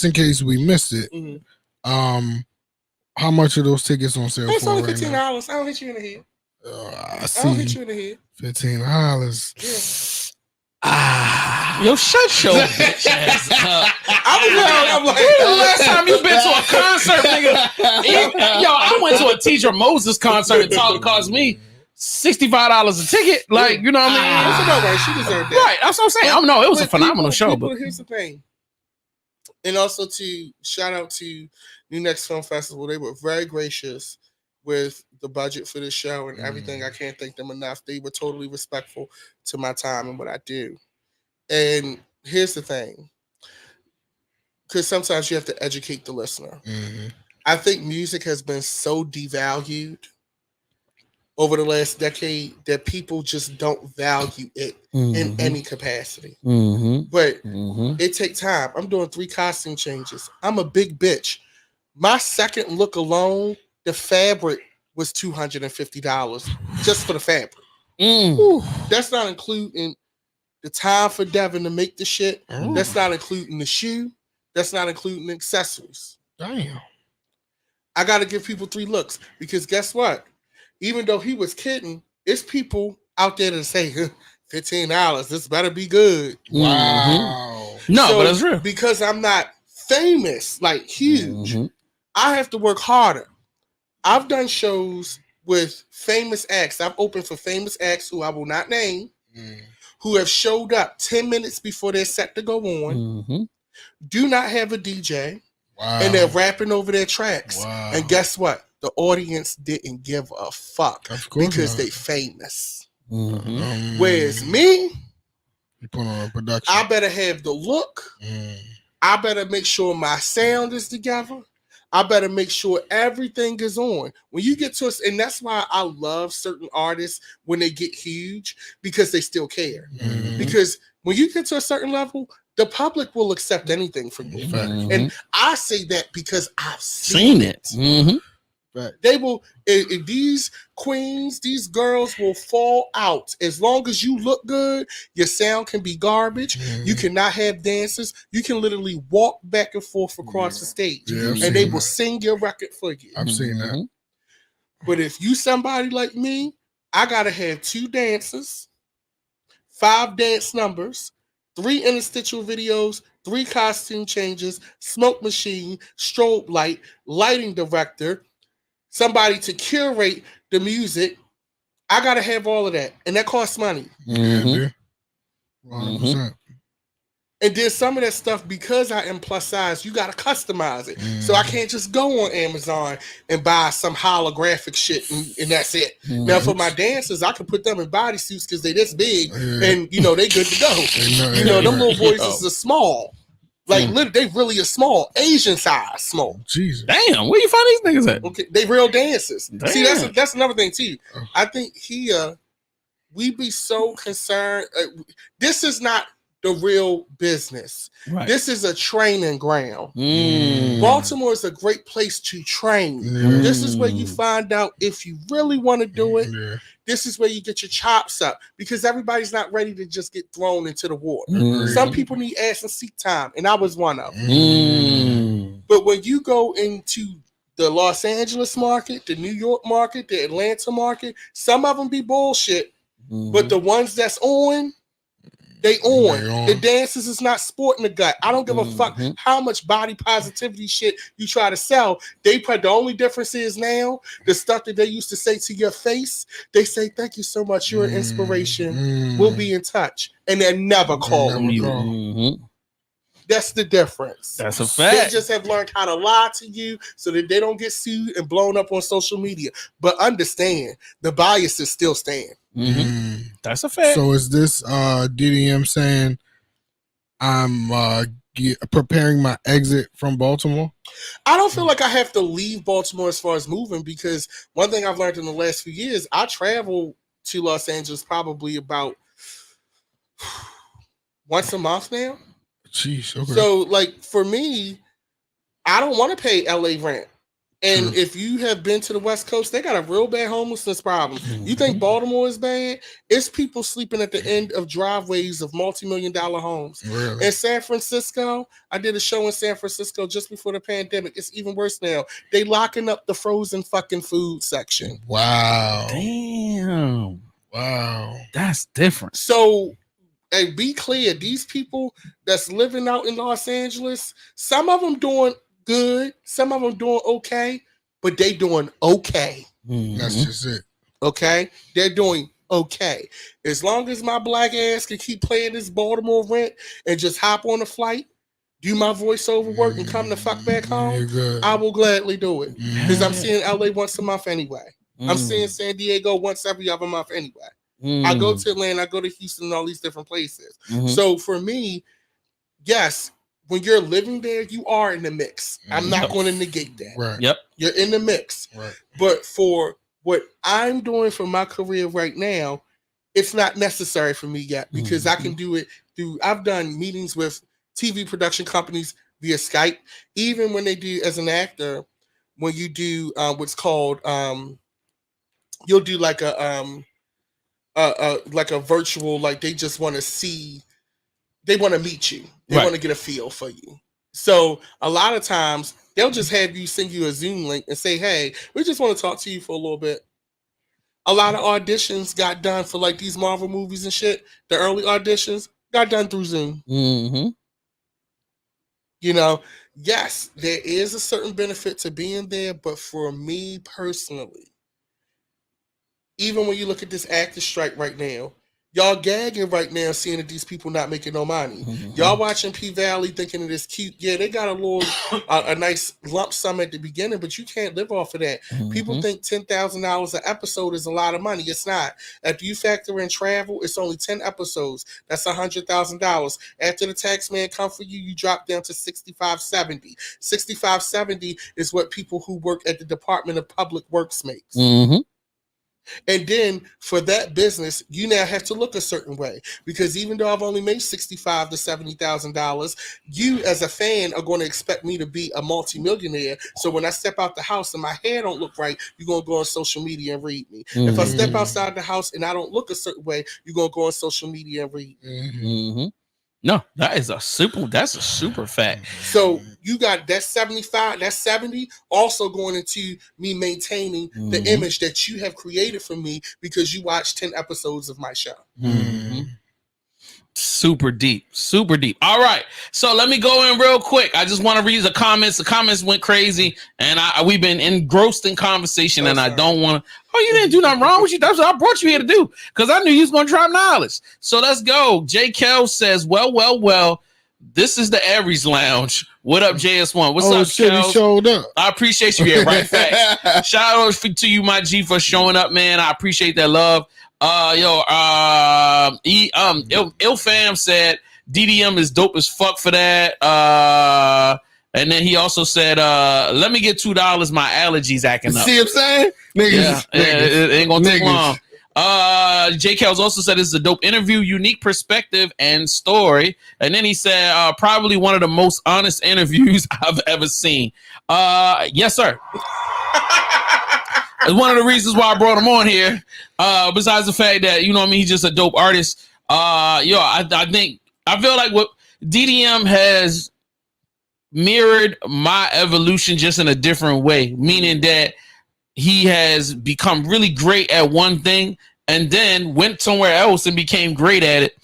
in case we missed it, how much are those tickets on sale? It's only $15. I don't hit you in the head. I see. I'll hit you in the head. $15. Yeah. Yo, shut your bitch ass up. I'm like, when the last time you been to a concert, nigga? Yo, I went to a Teacher Moses concert and it cost me $65 a ticket. Like, you know what I mean? That's about right. She deserved that. Right, that's what I'm saying. No, it was a phenomenal show. But here's the thing. And also to shout out to New Next Film Festival. They were very gracious with the budget for this show and everything. I can't thank them enough. They were totally respectful to my time and what I do. And here's the thing. Because sometimes you have to educate the listener. I think music has been so devalued over the last decade that people just don't value it in any capacity. But it takes time. I'm doing 3 costume changes. I'm a big bitch. My second look alone, the fabric was $250 just for the fabric. Ooh, that's not including the time for Devin to make the shit. That's not including the shoe. That's not including the accessories. Damn. I got to give people 3 looks because guess what? Even though he was kidding, it's people out there that say $15. This better be good. Wow. No, but that's real. Because I'm not famous, like huge, I have to work harder. I've done shows with famous acts. I've opened for famous acts who I will not name, who have showed up 10 minutes before they're set to go on, do not have a DJ, and they're rapping over their tracks. And guess what? The audience didn't give a fuck because they famous. Whereas me, you put on a production. I better have the look. I better make sure my sound is together. I better make sure everything is on. When you get to us, and that's why I love certain artists when they get huge because they still care. Because when you get to a certain level, the public will accept anything from you. And I say that because I've seen it. They will, these queens, these girls will fall out. As long as you look good, your sound can be garbage. You cannot have dancers. You can literally walk back and forth across the stage. And they will sing your record for you. I've seen that. But if you somebody like me, I got to have 2 dancers, 5 dance numbers, 3 interstitial videos, 3 costume changes, smoke machine, strobe light, lighting director, somebody to curate the music. I gotta have all of that, and that costs money. 100%. And then some of that stuff, because I am plus size, you gotta customize it. So I can't just go on Amazon and buy some holographic shit and that's it. Now for my dancers, I can put them in bodysuits because they this big and you know they good to go. Them little boys is small. Like they really are small, Asian size small. Jesus, damn, where you find these niggas at? Okay, they real dancers. Damn. See, that's another thing too. I think we be so concerned. This is not the real business. Right. This is a training ground. Baltimore is a great place to train. This is where you find out if you really want to do it. This is where you get your chops up because everybody's not ready to just get thrown into the water. Some people need ass and seat time, and I was one of them. But when you go into the Los Angeles market, the New York market, the Atlanta market, some of them be bullshit, but the ones that's on, they on. The dancers is not sporting the gut. I don't give a fuck how much body positivity shit you try to sell. They put the only difference is now the stuff that they used to say to your face. They say, "Thank you so much. You're an inspiration. We'll be in touch," and they're never calling you. That's the difference. That's a fact. They just have learned how to lie to you so that they don't get sued and blown up on social media. But understand, the biases still stand. That's a fact. So is this DDM saying I'm preparing my exit from Baltimore? I don't feel like I have to leave Baltimore as far as moving because one thing I've learned in the last few years, I travel to Los Angeles probably about once a month now. Jeez, okay. So, like, for me, I don't want to pay LA rent. And if you have been to the West Coast, they got a real bad homelessness problem. You think Baltimore is bad? It's people sleeping at the end of driveways of multi-million-dollar homes. Really? In San Francisco, I did a show in San Francisco just before the pandemic. It's even worse now. They locking up the frozen fucking food section. Wow. Damn. Wow. That's different. So Hey, be clear. These people that's living out in Los Angeles, some of them doing good, some of them doing okay, but they doing okay. Mm-hmm. That's just it. Okay? They're doing okay. As long as my black ass can keep playing this Baltimore rent and just hop on a flight, do my voiceover work and come the fuck back home, I will gladly do it. Because I'm seeing LA once a month anyway. I'm seeing San Diego once every other month anyway. I go to Atlanta, I go to Houston, and all these different places. So for me, yes, when you're living there, you are in the mix. I'm not going to negate that. Right. Yep. You're in the mix. Right. But for what I'm doing for my career right now, it's not necessary for me yet because I can do it through, I've done meetings with TV production companies via Skype. Even when they do, as an actor, when you do what's called, you'll do like a virtual, like they just want to see, they want to meet you. They want to get a feel for you. So a lot of times they'll just have you send you a Zoom link and say, hey, we just want to talk to you for a little bit. A lot of auditions got done for like these Marvel movies and shit. The early auditions got done through Zoom. Mm-hmm. You know, yes, there is a certain benefit to being there, but for me personally, even when you look at this actor strike right now, y'all gagging right now seeing that these people not making no money. Y'all watching P-Valley thinking it is cute. Yeah, they got a little, a nice lump sum at the beginning, but you can't live off of that. People think $10,000 an episode is a lot of money. It's not. After you factor in travel, it's only 10 episodes. That's $100,000. After the tax man come for you, you drop down to $65.70. $65.70 is what people who work at the Department of Public Works makes. And then for that business, you now have to look a certain way because even though I've only made $65,000 to $70,000, you as a fan are going to expect me to be a multimillionaire. So when I step out the house and my hair don't look right, you're going to go on social media and read me. If I step outside the house and I don't look a certain way, you're going to go on social media and read me. No, that's a super fact. So you got that 75, that 70 also going into me maintaining the image that you have created for me because you watched 10 episodes of my show. Super deep. All right. So let me go in real quick. I just want to read the comments. The comments went crazy and we've been engrossed in conversation and I don't want to. Oh, you didn't do nothing wrong with you. That's what I brought you here to do because I knew you was going to drop knowledge. So let's go. J. Kel says, well, this is the Aries Lounge. What up, JS1? What's up, shit, he showed up. I appreciate you. Yeah, right. Facts. Shout out to you, my G, for showing up, man. I appreciate that love. Ilfam said DDM is dope as fuck for that. And then he also said, let me get $2. My allergies acting up. See what I'm saying? Niggas. It ain't gonna take long. J. Kel's also said it's a dope interview, unique perspective and story. And then he said, probably one of the most honest interviews I've ever seen. Yes, sir. It's one of the reasons why I brought him on here. Besides the fact that, you know what I mean, he's just a dope artist. I feel like what DDM has mirrored my evolution just in a different way, meaning that he has become really great at one thing and then went somewhere else and became great at it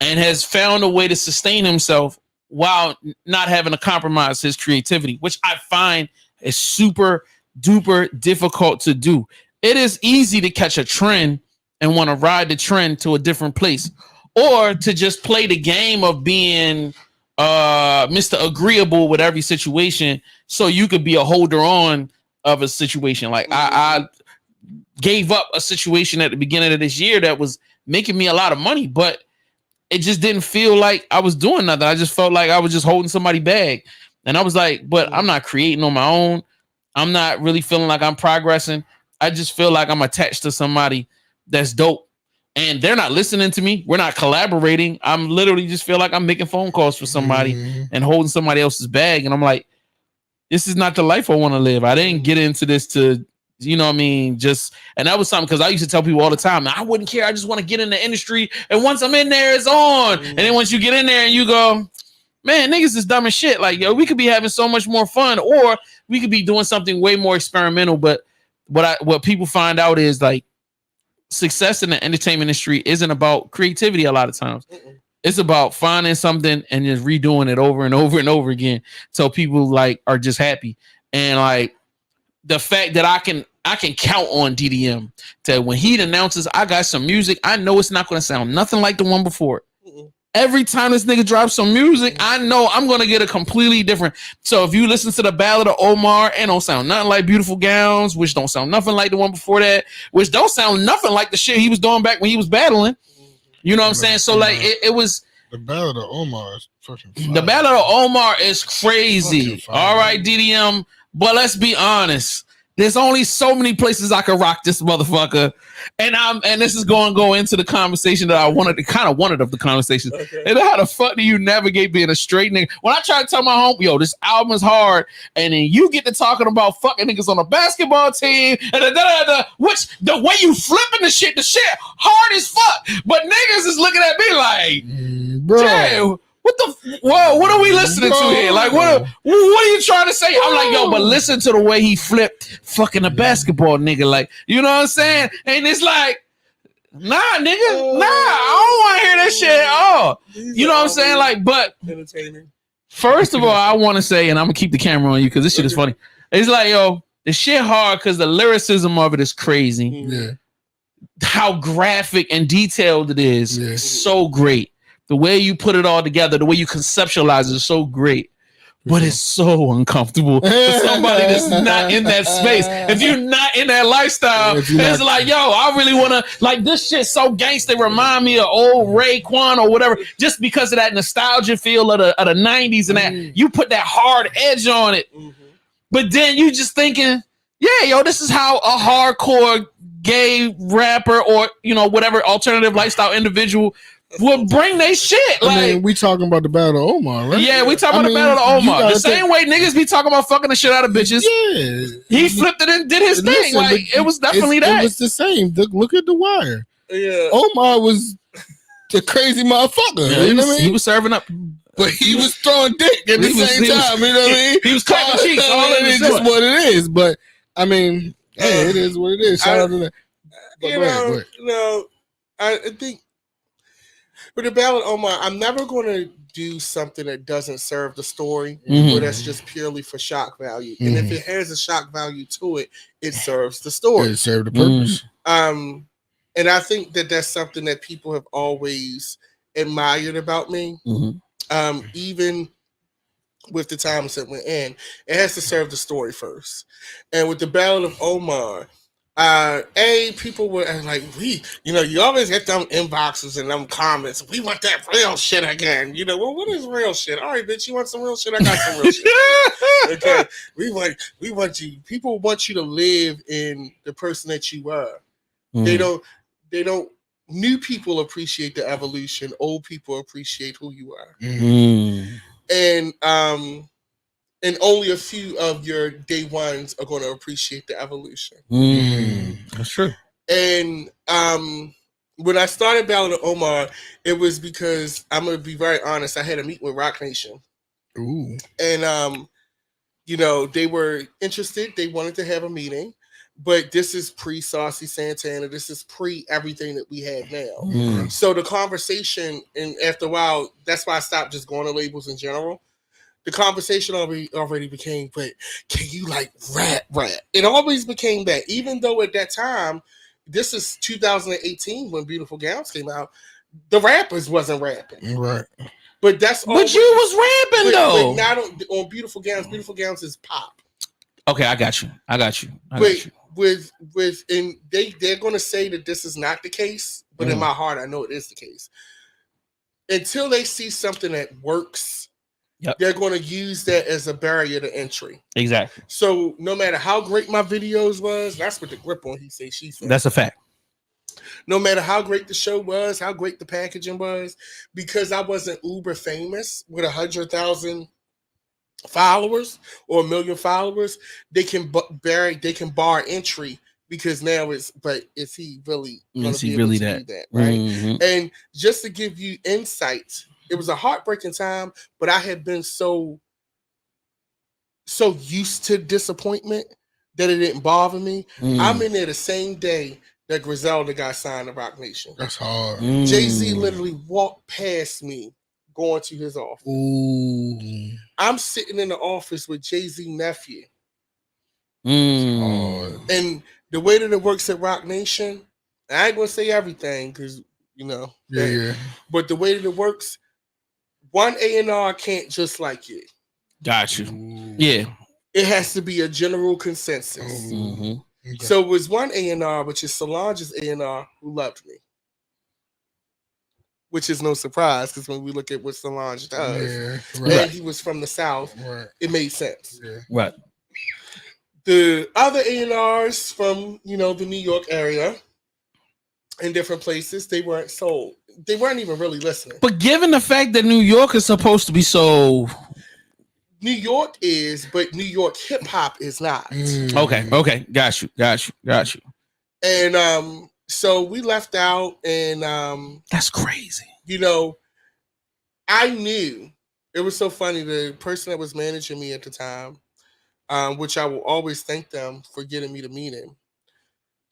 and has found a way to sustain himself while not having to compromise his creativity, which I find is super duper difficult to do. It is easy to catch a trend and want to ride the trend to a different place or to just play the game of being Mr. Agreeable with every situation so you could be a holder on of a situation. Like I gave up a situation at the beginning of this year that was making me a lot of money, but it just didn't feel like I was doing nothing. I just felt like I was just holding somebody's bag. And I was like, but I'm not creating on my own. I'm not really feeling like I'm progressing. I just feel like I'm attached to somebody that's dope. And they're not listening to me. We're not collaborating. I'm literally just feel like I'm making phone calls for somebody and holding somebody else's bag. And I'm like, this is not the life I want to live. I didn't get into this to, you know what I mean? And that was something because I used to tell people all the time, I wouldn't care. I just want to get in the industry. And once I'm in there, it's on. And then once you get in there and you go, man, niggas is dumb as shit. Like, yo, we could be having so much more fun or we could be doing something way more experimental. But what people find out is like success in the entertainment industry isn't about creativity a lot of times. It's about finding something and just redoing it over and over and over again so people like are just happy. And like the fact that I can count on DDM that when he announces I got some music, I know it's not going to sound nothing like the one before. Every time this nigga drops some music, I know I'm going to get a completely different. So if you listen to the Ballad of Omar, it don't sound nothing like Beautiful Gowns, which don't sound nothing like the one before that, which don't sound nothing like the shit he was doing back when he was battling. You know what I'm saying? So like it was. The Ballad of Omar is fucking fire. The Ballad of Omar is crazy. All right, DDM. But let's be honest. There's only so many places I could rock this motherfucker, and this is going to go into the conversation that I wanted of the conversation. Okay. And how the fuck do you navigate being a straight nigga? When I try to tell my home, yo, this album is hard, and then you get to talking about fucking niggas on a basketball team, and which the way you flipping the shit hard as fuck, but niggas is looking at me like, bro. Jay, what are we listening to here? Like, what are you trying to say? I'm like, yo, but listen to the way he flipped fucking a basketball nigga. Like, you know what I'm saying? And it's like, nah, nigga, I don't want to hear that shit at all. You know what I'm saying? Like, but first of all, I want to say, and I'm going to keep the camera on you because this shit is funny. It's like, yo, the shit hard because the lyricism of it is crazy. Yeah. How graphic and detailed it is so great. The way you put it all together, the way you conceptualize it is so great, but it's so uncomfortable for somebody that's not in that space. If you're not in that lifestyle, it's like, yo, I really want to, like, this shit so gangster, remind me of old Raekwon or whatever, just because of that nostalgia feel of the 90s and that you put that hard edge on it. But then you just thinking, yeah, yo, this is how a hardcore gay rapper or, you know, whatever alternative lifestyle individual will bring they shit. Like, I mean, we talking about the Battle of Omar, right? Yeah, we talking about the Battle of Omar. The same way niggas be talking about fucking the shit out of bitches. Yeah, he flipped it and did his thing. Like, it was definitely that. It was the same. Look at The Wire. Yeah, Omar was the crazy motherfucker. Yeah, you know what I mean? He was serving up, but he was throwing dick at the same time. You know what I mean? He was cracking cheeks. It's just what it is. But I mean, hey, it is what it is. Shout out to that. I think. With the Ballad of Omar, I'm never going to do something that doesn't serve the story, or that's just purely for shock value. And if it has a shock value to it, it serves the story. It serves the purpose. And I think that that's something that people have always admired about me. Even with the times that we're in, it has to serve the story first. And with the Ballad of Omar, people were like, you always get them inboxes and them comments. We want that real shit again. You know, well, what is real shit? All right, bitch, you want some real shit? I got some real shit. Okay, we want you. People want you to live in the person that you are. They don't. New people appreciate the evolution. Old people appreciate who you are. And only a few of your day ones are going to appreciate the evolution. That's true. And when I started Ballad of Omar, it was because, I'm going to be very honest, I had a meet with Rock Nation. Ooh. And, they were interested. They wanted to have a meeting. But this is pre-Saucy Santana. This is pre-everything that we have now. So the conversation, and after a while, that's why I stopped just going to labels in general. The conversation already became, but can you like rap? It always became that, even though at that time, this is 2018 when Beautiful Gowns came out, the rappers wasn't rapping. Right. But that's always, but you was rapping though. But not on Beautiful Gowns. Beautiful Gowns is pop. Okay, I got you. And they're gonna say that this is not the case, but in my heart, I know it is the case. Until they see something that works. Yep. They're going to use that as a barrier to entry. Exactly. So no matter how great my videos was, that's what the grip on he say, she said. That's a fact. No matter how great the show was, how great the packaging was, because I wasn't uber famous with 100,000 followers or 1 million followers, they can bar entry because now is he really going to be able to do that, right? And just to give you insight. It was a heartbreaking time, but I had been so used to disappointment that it didn't bother me. I'm in there the same day that Griselda got signed to Rock Nation. That's hard. Jay-Z literally walked past me going to his office. Ooh. I'm sitting in the office with Jay-Z nephew. And the way that it works at Rock Nation, I ain't gonna say everything because but the way that it works, one A&R can't just like it. Got you. Ooh. Yeah. It has to be a general consensus. Okay. So it was one A&R, which is Solange's A&R, who loved me. Which is no surprise because when we look at what Solange does, and he was from the South, it made sense. Yeah. Right. The other A&Rs from the New York area and different places, they weren't sold. They weren't even really listening. But given the fact that New York is supposed to be so, New York is, but New York hip hop is not. Okay, got you. And so we left out, and that's crazy. I knew it was so funny. The person that was managing me at the time, which I will always thank them for getting me to meet him.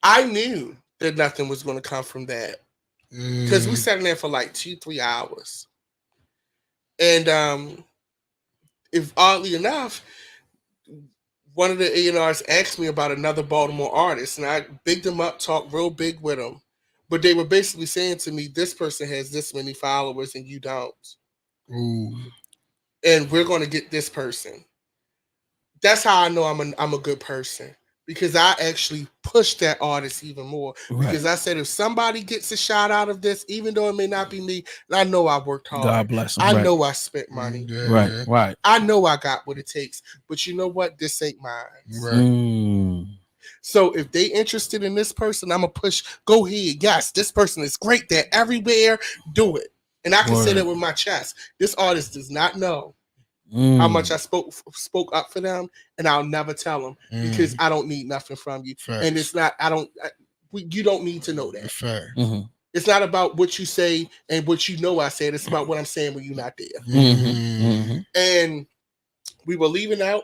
I knew that nothing was going to come from that because we sat in there for like 2-3 hours. And if oddly enough, one of the A&Rs asked me about another Baltimore artist, and I bigged him up, talked real big with him. But they were basically saying to me, this person has this many followers and you don't. Ooh. And we're going to get this person. That's how I know I'm a good person, because I actually pushed that artist even more. Right. Because I said, if somebody gets a shot out of this, even though it may not be me, and I know I worked hard. God bless him. I know I spent money. Right. I know I got what it takes. But you know what? This ain't mine. Right. So if they interested in this person, I'm going to push. Go ahead. Yes, this person is great. They're everywhere. Do it. And I can say that with my chest. This artist does not know how much I spoke up for them, and I'll never tell them because I don't need nothing from you. Facts. And it's not, you don't need to know that. It's not about what you say and what you know I said. It's about what I'm saying when you're not there. And we were leaving out.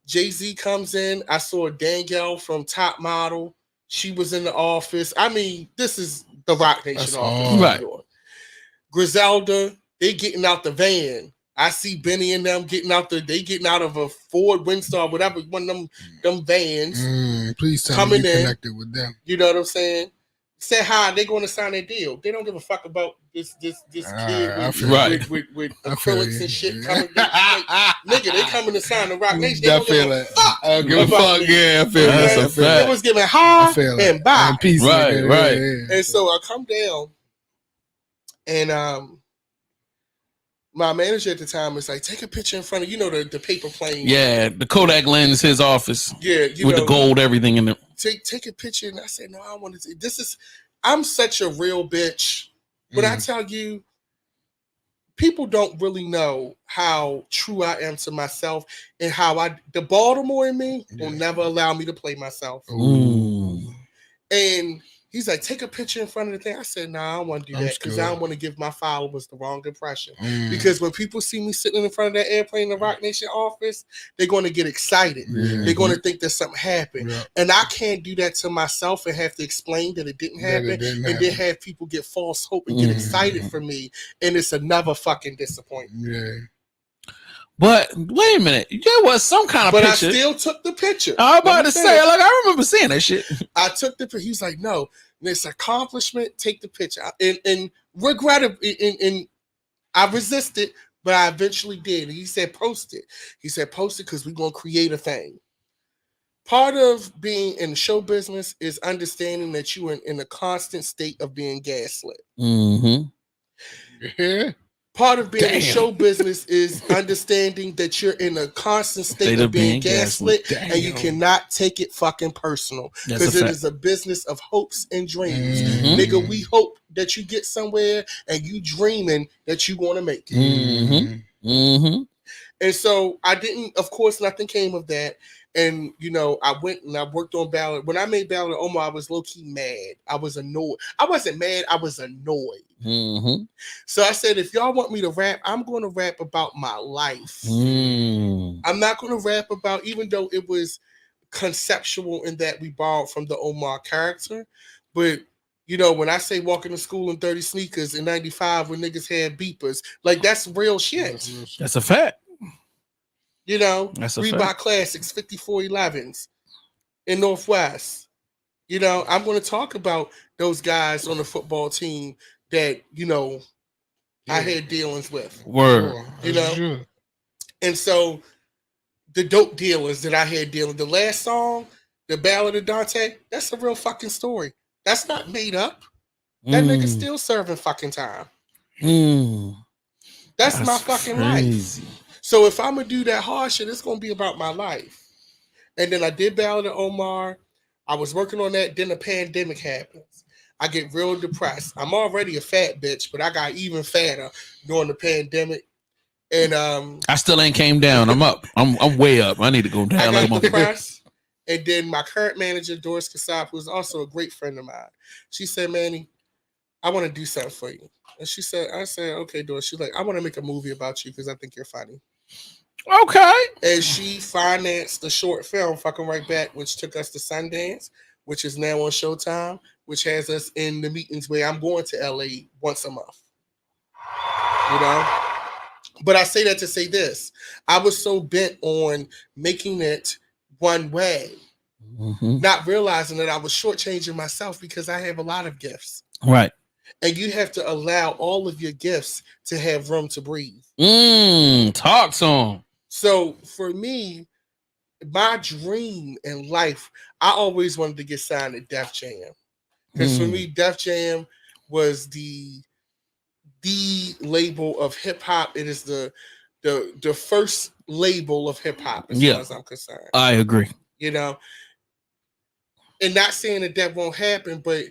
Jay-Z comes in. I saw Danielle from Top Model. She was in the office. I mean, this is the Rock Nation office. Right. Griselda, they getting out the van. I see Benny and them getting out of a Ford Windstar, whatever, one of them vans. Please tell me you connected with them. You know what I'm saying? Say hi. They're going to sign their deal. They don't give a fuck about this kid with acrylics and shit coming. Nigga, they coming to sign the Rock Nation. They don't give a fuck. I don't give a fuck. Yeah, I feel that. It was giving hi and bye. And peace. Right. And so I come down, and my manager at the time was like, take a picture in front of, the paper plane. Yeah, the Kodak lens, his office. Yeah, with the gold, everything in it. Take a picture. And I said, no, I want to. I'm such a real bitch. But I tell you, people don't really know how true I am to myself and how the Baltimore in me will never allow me to play myself. And he's like, take a picture in front of the thing. I said, nah, I don't want to do that because I don't want to give my followers the wrong impression. Because when people see me sitting in front of that airplane in the Rock Nation office, they're going to get excited. They're going to think that something happened. And I can't do that to myself and have to explain that it didn't happen. And then have people get false hope and get excited for me. And it's another fucking disappointment. But wait a minute, there was some kind of picture. But I still took the picture. I was about to say, I remember seeing that shit. I took the picture. He was like, no, this accomplishment, take the picture. And regrettably, and I resisted, but I eventually did. And he said, post it. He said, post it because we're going to create a thing. Part of being in the show business is understanding that you are in a constant state of being gaslit. Part of being in show business is understanding that you're in a constant state of being gaslit, and you cannot take it fucking personal because it is a business of hopes and dreams. Nigga, we hope that you get somewhere and you dreaming that you want to make it. And so I didn't, of course, nothing came of that. And, I went and I worked on Ballad. When I made Ballad of Omar, I was low-key mad. I was annoyed. I wasn't mad. I was annoyed. So I said, if y'all want me to rap, I'm going to rap about my life. I'm not going to rap about, even though it was conceptual in that we borrowed from the Omar character, But you know, when I say walking to school in 30 sneakers in 95 when niggas had beepers, like that's real shit. That's a fact. You know, That's a Reebok fact. Classics 5411s in Northwest. You know, I'm going to talk about those guys on the football team that, you know, I had dealings with. Word. You know? And so the dope dealers that I had dealing, the last song, The Ballad of Dante, that's a real fucking story. That's not made up. That nigga still serving fucking time. That's my fucking crazy. life. So if I'm gonna do that hard shit, it's gonna be about my life. And then I did Ballad of Omar. I was working on that. Then the pandemic happens. I get real depressed. I'm already a fat bitch, but I got even fatter during the pandemic. And I still ain't came down. I'm up. I'm way up. I need to go down. I got depressed. And then my current manager, Doris Kasab, who's also a great friend of mine, she said, Manny, I want to do something for you. And I said, okay, Doris. She's like, I want to make a movie about you because I think you're funny. Okay. And she financed the short film, Fucking Right Back, which took us to Sundance, which is now on Showtime, which has us in the meetings where I'm going to LA once a month. You know? But I say that to say this. I was so bent on making it one way, not realizing that I was shortchanging myself because I have a lot of gifts. Right. And you have to allow all of your gifts to have room to breathe. Talk to him. So for me, my dream in life, I always wanted to get signed to Def Jam. Because for me, Def Jam was the label of hip hop. It is the first label of hip hop as far as I'm concerned. I agree. You know, and not saying that won't happen, but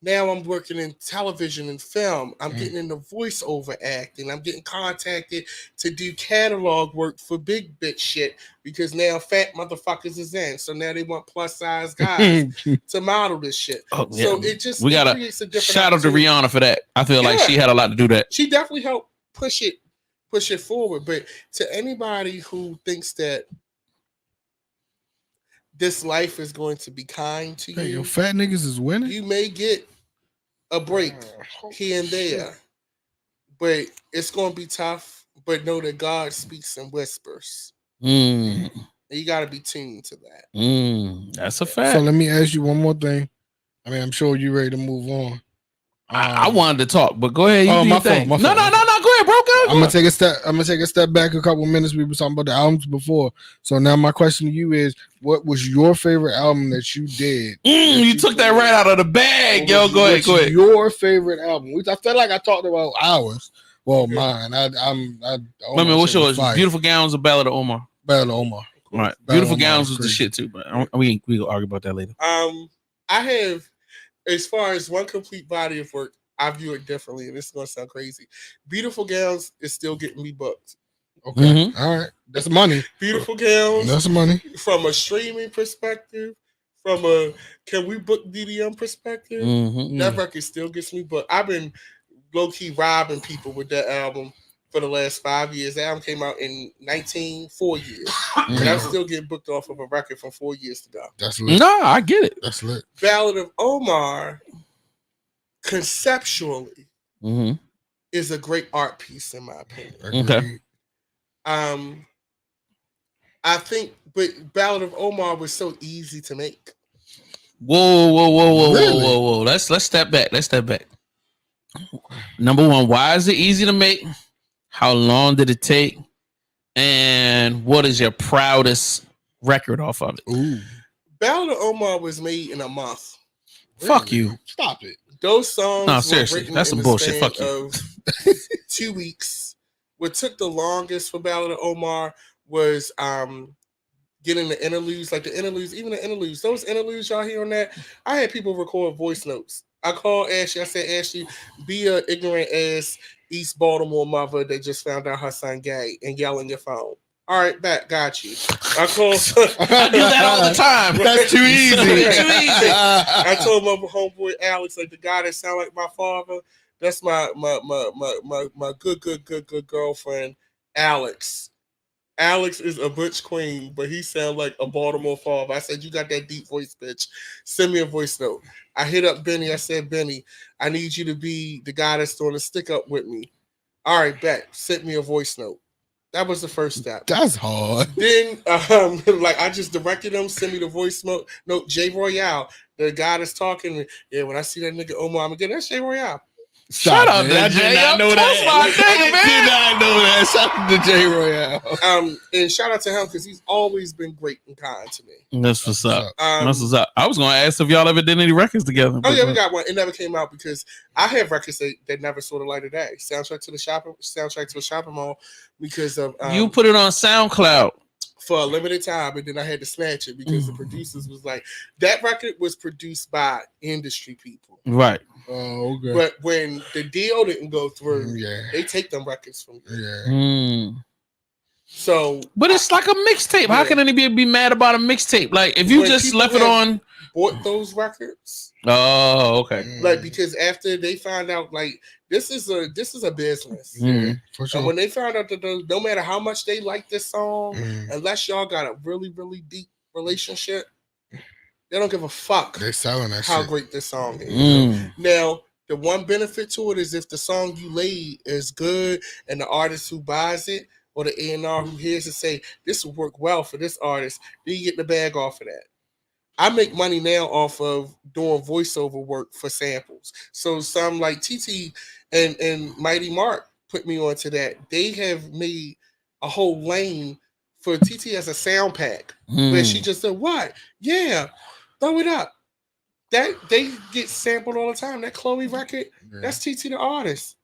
now I'm working in television and film. I'm getting into voiceover acting. I'm getting contacted to do catalog work for big bitch shit because now fat motherfuckers is in. So now they want plus size guys to model this shit. So it just creates a different shout out to Rihanna for that. I feel like she had a lot to do that. She definitely helped push it forward. But to anybody who thinks that this life is going to be kind to you, your fat niggas is winning. You may get a break here and there, but it's going to be tough. But know that God speaks in whispers. And you got to be tuned to that. That's a fact. So let me ask you one more thing. I mean, I'm sure you're ready to move on. I wanted to talk, but go ahead. My fault. No. Go ahead, bro. I'm gonna take a step back a couple minutes. We were talking about the albums before, so now my question to you is: what was your favorite album that you did? You took that right out of the bag, yo. Go ahead. Your favorite album? I feel like I talked about ours. Well, mine. What's yours? Fire. Beautiful Gowns or Ballad of Omar? Ballad of Omar. All right. Beautiful Gowns was the shit too, but we will argue about that later. I have, as far as one complete body of work, I view it differently, and this is gonna sound crazy. Beautiful Gowns is still getting me booked. Okay, all right, that's money. Beautiful Gowns, that's money. From a streaming perspective, from a can we book DDM perspective, that record still gets me booked. I've been low key robbing people with that album for the last 5 years. The album came out in 4 years, and I'm still getting booked off of a record from 4 years ago. That's lit. No, I get it. That's lit. Ballad of Omar, conceptually, is a great art piece in my opinion. Okay. I think, but Ballad of Omar was so easy to make. Whoa. Let's step back. Number one, why is it easy to make? How long did it take? And what is your proudest record off of it? Ooh. Ballad of Omar was made in a month. Fuck you. Stop it. Those songs no, seriously, that's some bullshit. Fuck you. 2 weeks. What took the longest for Ballad of Omar was getting the interludes, like the interludes, even the interludes. Those interludes y'all hear on that, I had people record voice notes. I called Ashley. I said, Ashley, be a ignorant ass East Baltimore mother that just found out her son gay and yell on your phone. All right, got you. I called. I do that all the time. That's too easy. I told my homeboy Alex, like the guy that sound like my father. That's my good girlfriend, Alex. Alex is a butch queen, but he sound like a Baltimore father. I said, you got that deep voice, bitch. Send me a voice note. I hit up Benny. I said, Benny, I need you to be the guy that's doing the stick up with me. All right, bet. Sent me a voice note. That was the first step. That's hard. Then, like, I just directed him, send me the voice note. No, Jay Royale, the guy that's talking. Yeah, when I see that nigga Omar, I'm gonna get that's Jay Royale. Shout out to I Jay. did not know That's my that. nigga, man. Did not know that. Shout out to Jay Royale. And shout out to him because he's always been great and kind to me. That's what's up. That's what's up. I was gonna ask if y'all ever did any records together. Oh yeah, we got one. It never came out because I have records that never saw the light of day. Soundtrack to a shopping mall because of you put it on SoundCloud for a limited time, and then I had to snatch it because the producers was like, that record was produced by industry people. Right. Oh, okay. But when the deal didn't go through, they take them records from you. Yeah. So, but it's like a mixtape. How can anybody be mad about a mixtape? Like if you just left it on, bought those records. Oh, okay. Like because after they find out, like this is a business. For sure. And when they found out that no matter how much they like this song, unless y'all got a really really deep relationship, they don't give a fuck. They're selling that how shit. great this song is. Now, the one benefit to it is if the song you laid is good and the artist who buys it or the A&R who hears it say, this will work well for this artist, then you get the bag off of that. I make money now off of doing voiceover work for samples. So some like TT and Mighty Mark put me onto that. They have made a whole lane for TT as a sound pack where she just said, what? Yeah. Throw it up. That they get sampled all the time. That Chloe record, that's TT the artist.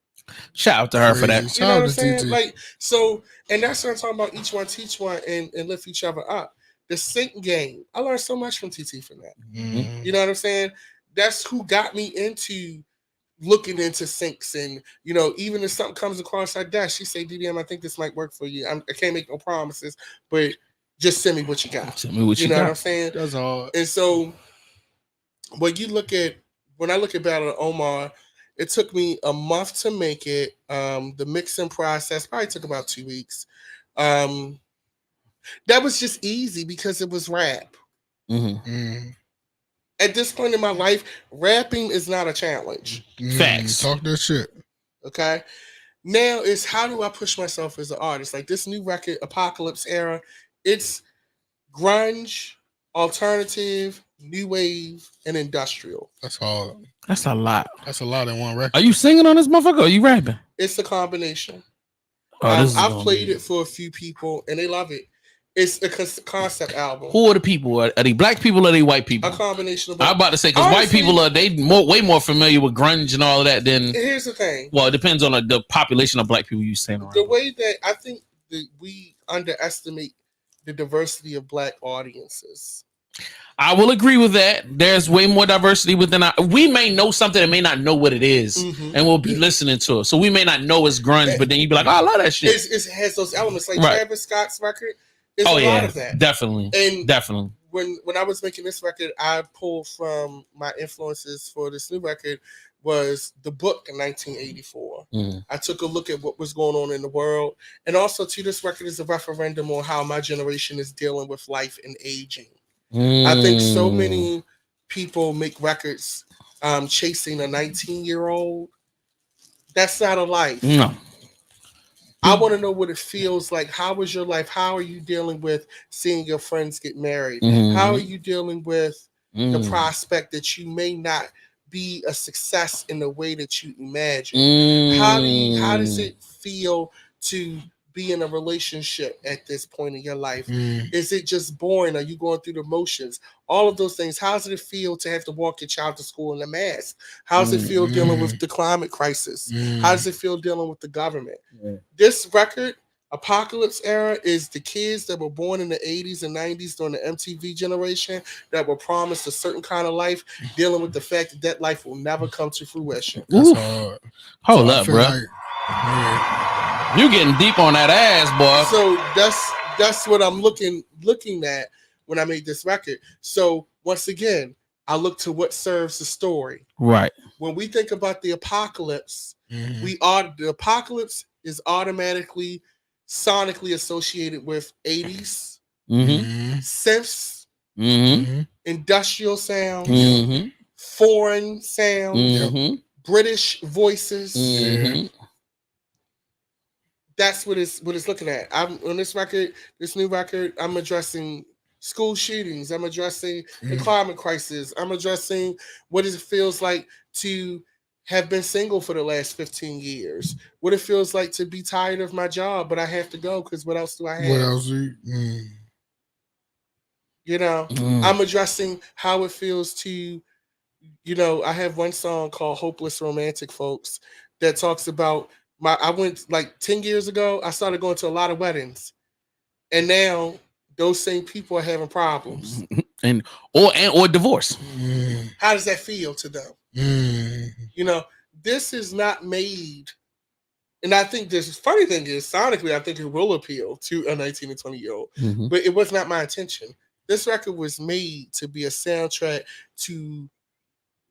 Shout out to her for that. You know what I'm saying? TT. Like so, and that's what I'm talking about. Each one teach one and lift each other up. The sync game. I learned so much from TT from that. You know what I'm saying? That's who got me into looking into syncs, and you know, even if something comes across like that, she say, DDM, I think this might work for you. I can't make no promises, but just send me what you got. Send me what you know got. What I'm saying? That's hard. And so when I look at Battle of Omar, it took me a month to make it. The mixing process probably took about 2 weeks. That was just easy because it was rap. At this point in my life, rapping is not a challenge. Facts. Talk that shit. Okay. Now it's how do I push myself as an artist? Like this new record, Apocalypse Era, it's grunge, alternative, new wave, and industrial. That's hard. That's a lot. That's a lot in one record. Are you singing on this motherfucker or are you rapping? It's a combination. I've played it for a few people and they love it. It's a concept album. Who are the people? Are they black people or are they white people? A combination of both. I'm about to say because white people are way more familiar with grunge and all of that than. Here's the thing. Well, it depends on the population of black people you saying around. The way that I think that we underestimate the diversity of black audiences. I will agree with that. There's way more diversity within we may know something and may not know what it is, and we'll be listening to it. So we may not know it's grunge, but then you'd be like, oh, I love that shit. It has those elements like Travis Scott's record. There's a lot of that. Definitely. And definitely. When I was making this record, I pulled from my influences for this new record was the book in 1984. I took a look at what was going on in the world. And also, too, this record is a referendum on how my generation is dealing with life and aging. I think so many people make records chasing a 19-year-old. That's not a life. No. I want to know what it feels like. How was your life? How are you dealing with seeing your friends get married? How are you dealing with the prospect that you may not be a success in the way that you imagine? How does it feel to be in a relationship at this point in your life? Is it just boring? Are you going through the motions? All of those things. How does it feel to have to walk your child to school in a mask? How does it feel dealing with the climate crisis? How does it feel dealing with the government? This record, Apocalypse Era, is the kids that were born in the 80s and 90s during the MTV generation that were promised a certain kind of life, dealing with the fact that that life will never come to fruition. That's hard. Hold up, bro. You getting deep on that ass, boy. So that's what I'm looking at when I made this record. So once again, I look to what serves the story. Right. When we think about the apocalypse, the apocalypse is automatically sonically associated with 80s, synths, industrial sounds, foreign sounds, British voices. That's what it's looking at. I'm on this new record. I'm addressing school shootings. I'm addressing the climate crisis. I'm addressing what it feels like to have been single for the last 15 years. What it feels like to be tired of my job, but I have to go because what else do I have? What else? I'm addressing how it feels to, I have one song called Hopeless Romantic, folks, that talks about I went like 10 years ago, I started going to a lot of weddings. And now those same people are having problems. or divorce. How does that feel to them? This is not made. And I think this funny thing is, sonically, I think it will appeal to a 19 and 20-year-old. But it was not my intention. This record was made to be a soundtrack to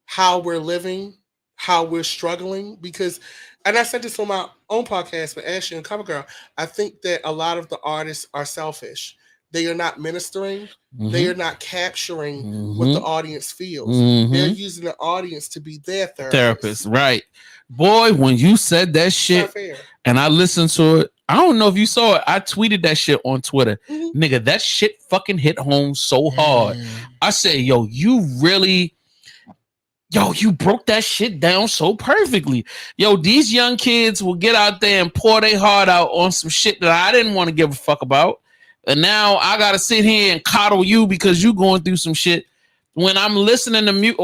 how we're living, how we're struggling. Because, and I said this on my own podcast with Ashley and CoverGirl, I think that a lot of the artists are selfish. They are not ministering. They are not capturing what the audience feels. They're using the audience to be their therapist. Right. Boy, when you said that shit and I listened to it, I don't know if you saw it. I tweeted that shit on Twitter. Nigga, that shit fucking hit home so hard. I say, you broke that shit down so perfectly. These young kids will get out there and pour their heart out on some shit that I didn't want to give a fuck about. And now I got to sit here and coddle you because you going through some shit. When I'm listening to music,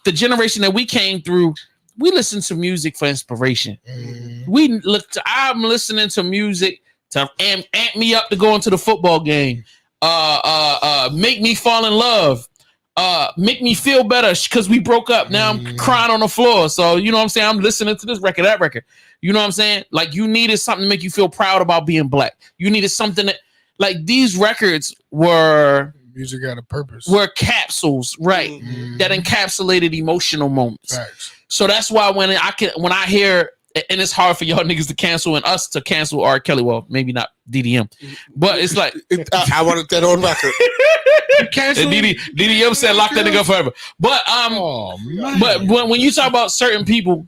the generation that we came through, we listen to music for inspiration. I'm listening to music to amp me up to go into the football game. Make me fall in love. Make me feel better because we broke up. Now I'm crying on the floor. So, you know what I'm saying? I'm listening to this record, that record. You know what I'm saying? Like, you needed something to make you feel proud about being black. You needed something that, like, these records were... Music had a purpose. Were capsules, right? That encapsulated emotional moments. Facts. So that's why when I hear, and it's hard for y'all niggas to cancel and us to cancel R. Kelly. Well, maybe not DDM, but it's like I wanted that on record. DDM said lock that nigga forever. But but when you talk about certain people,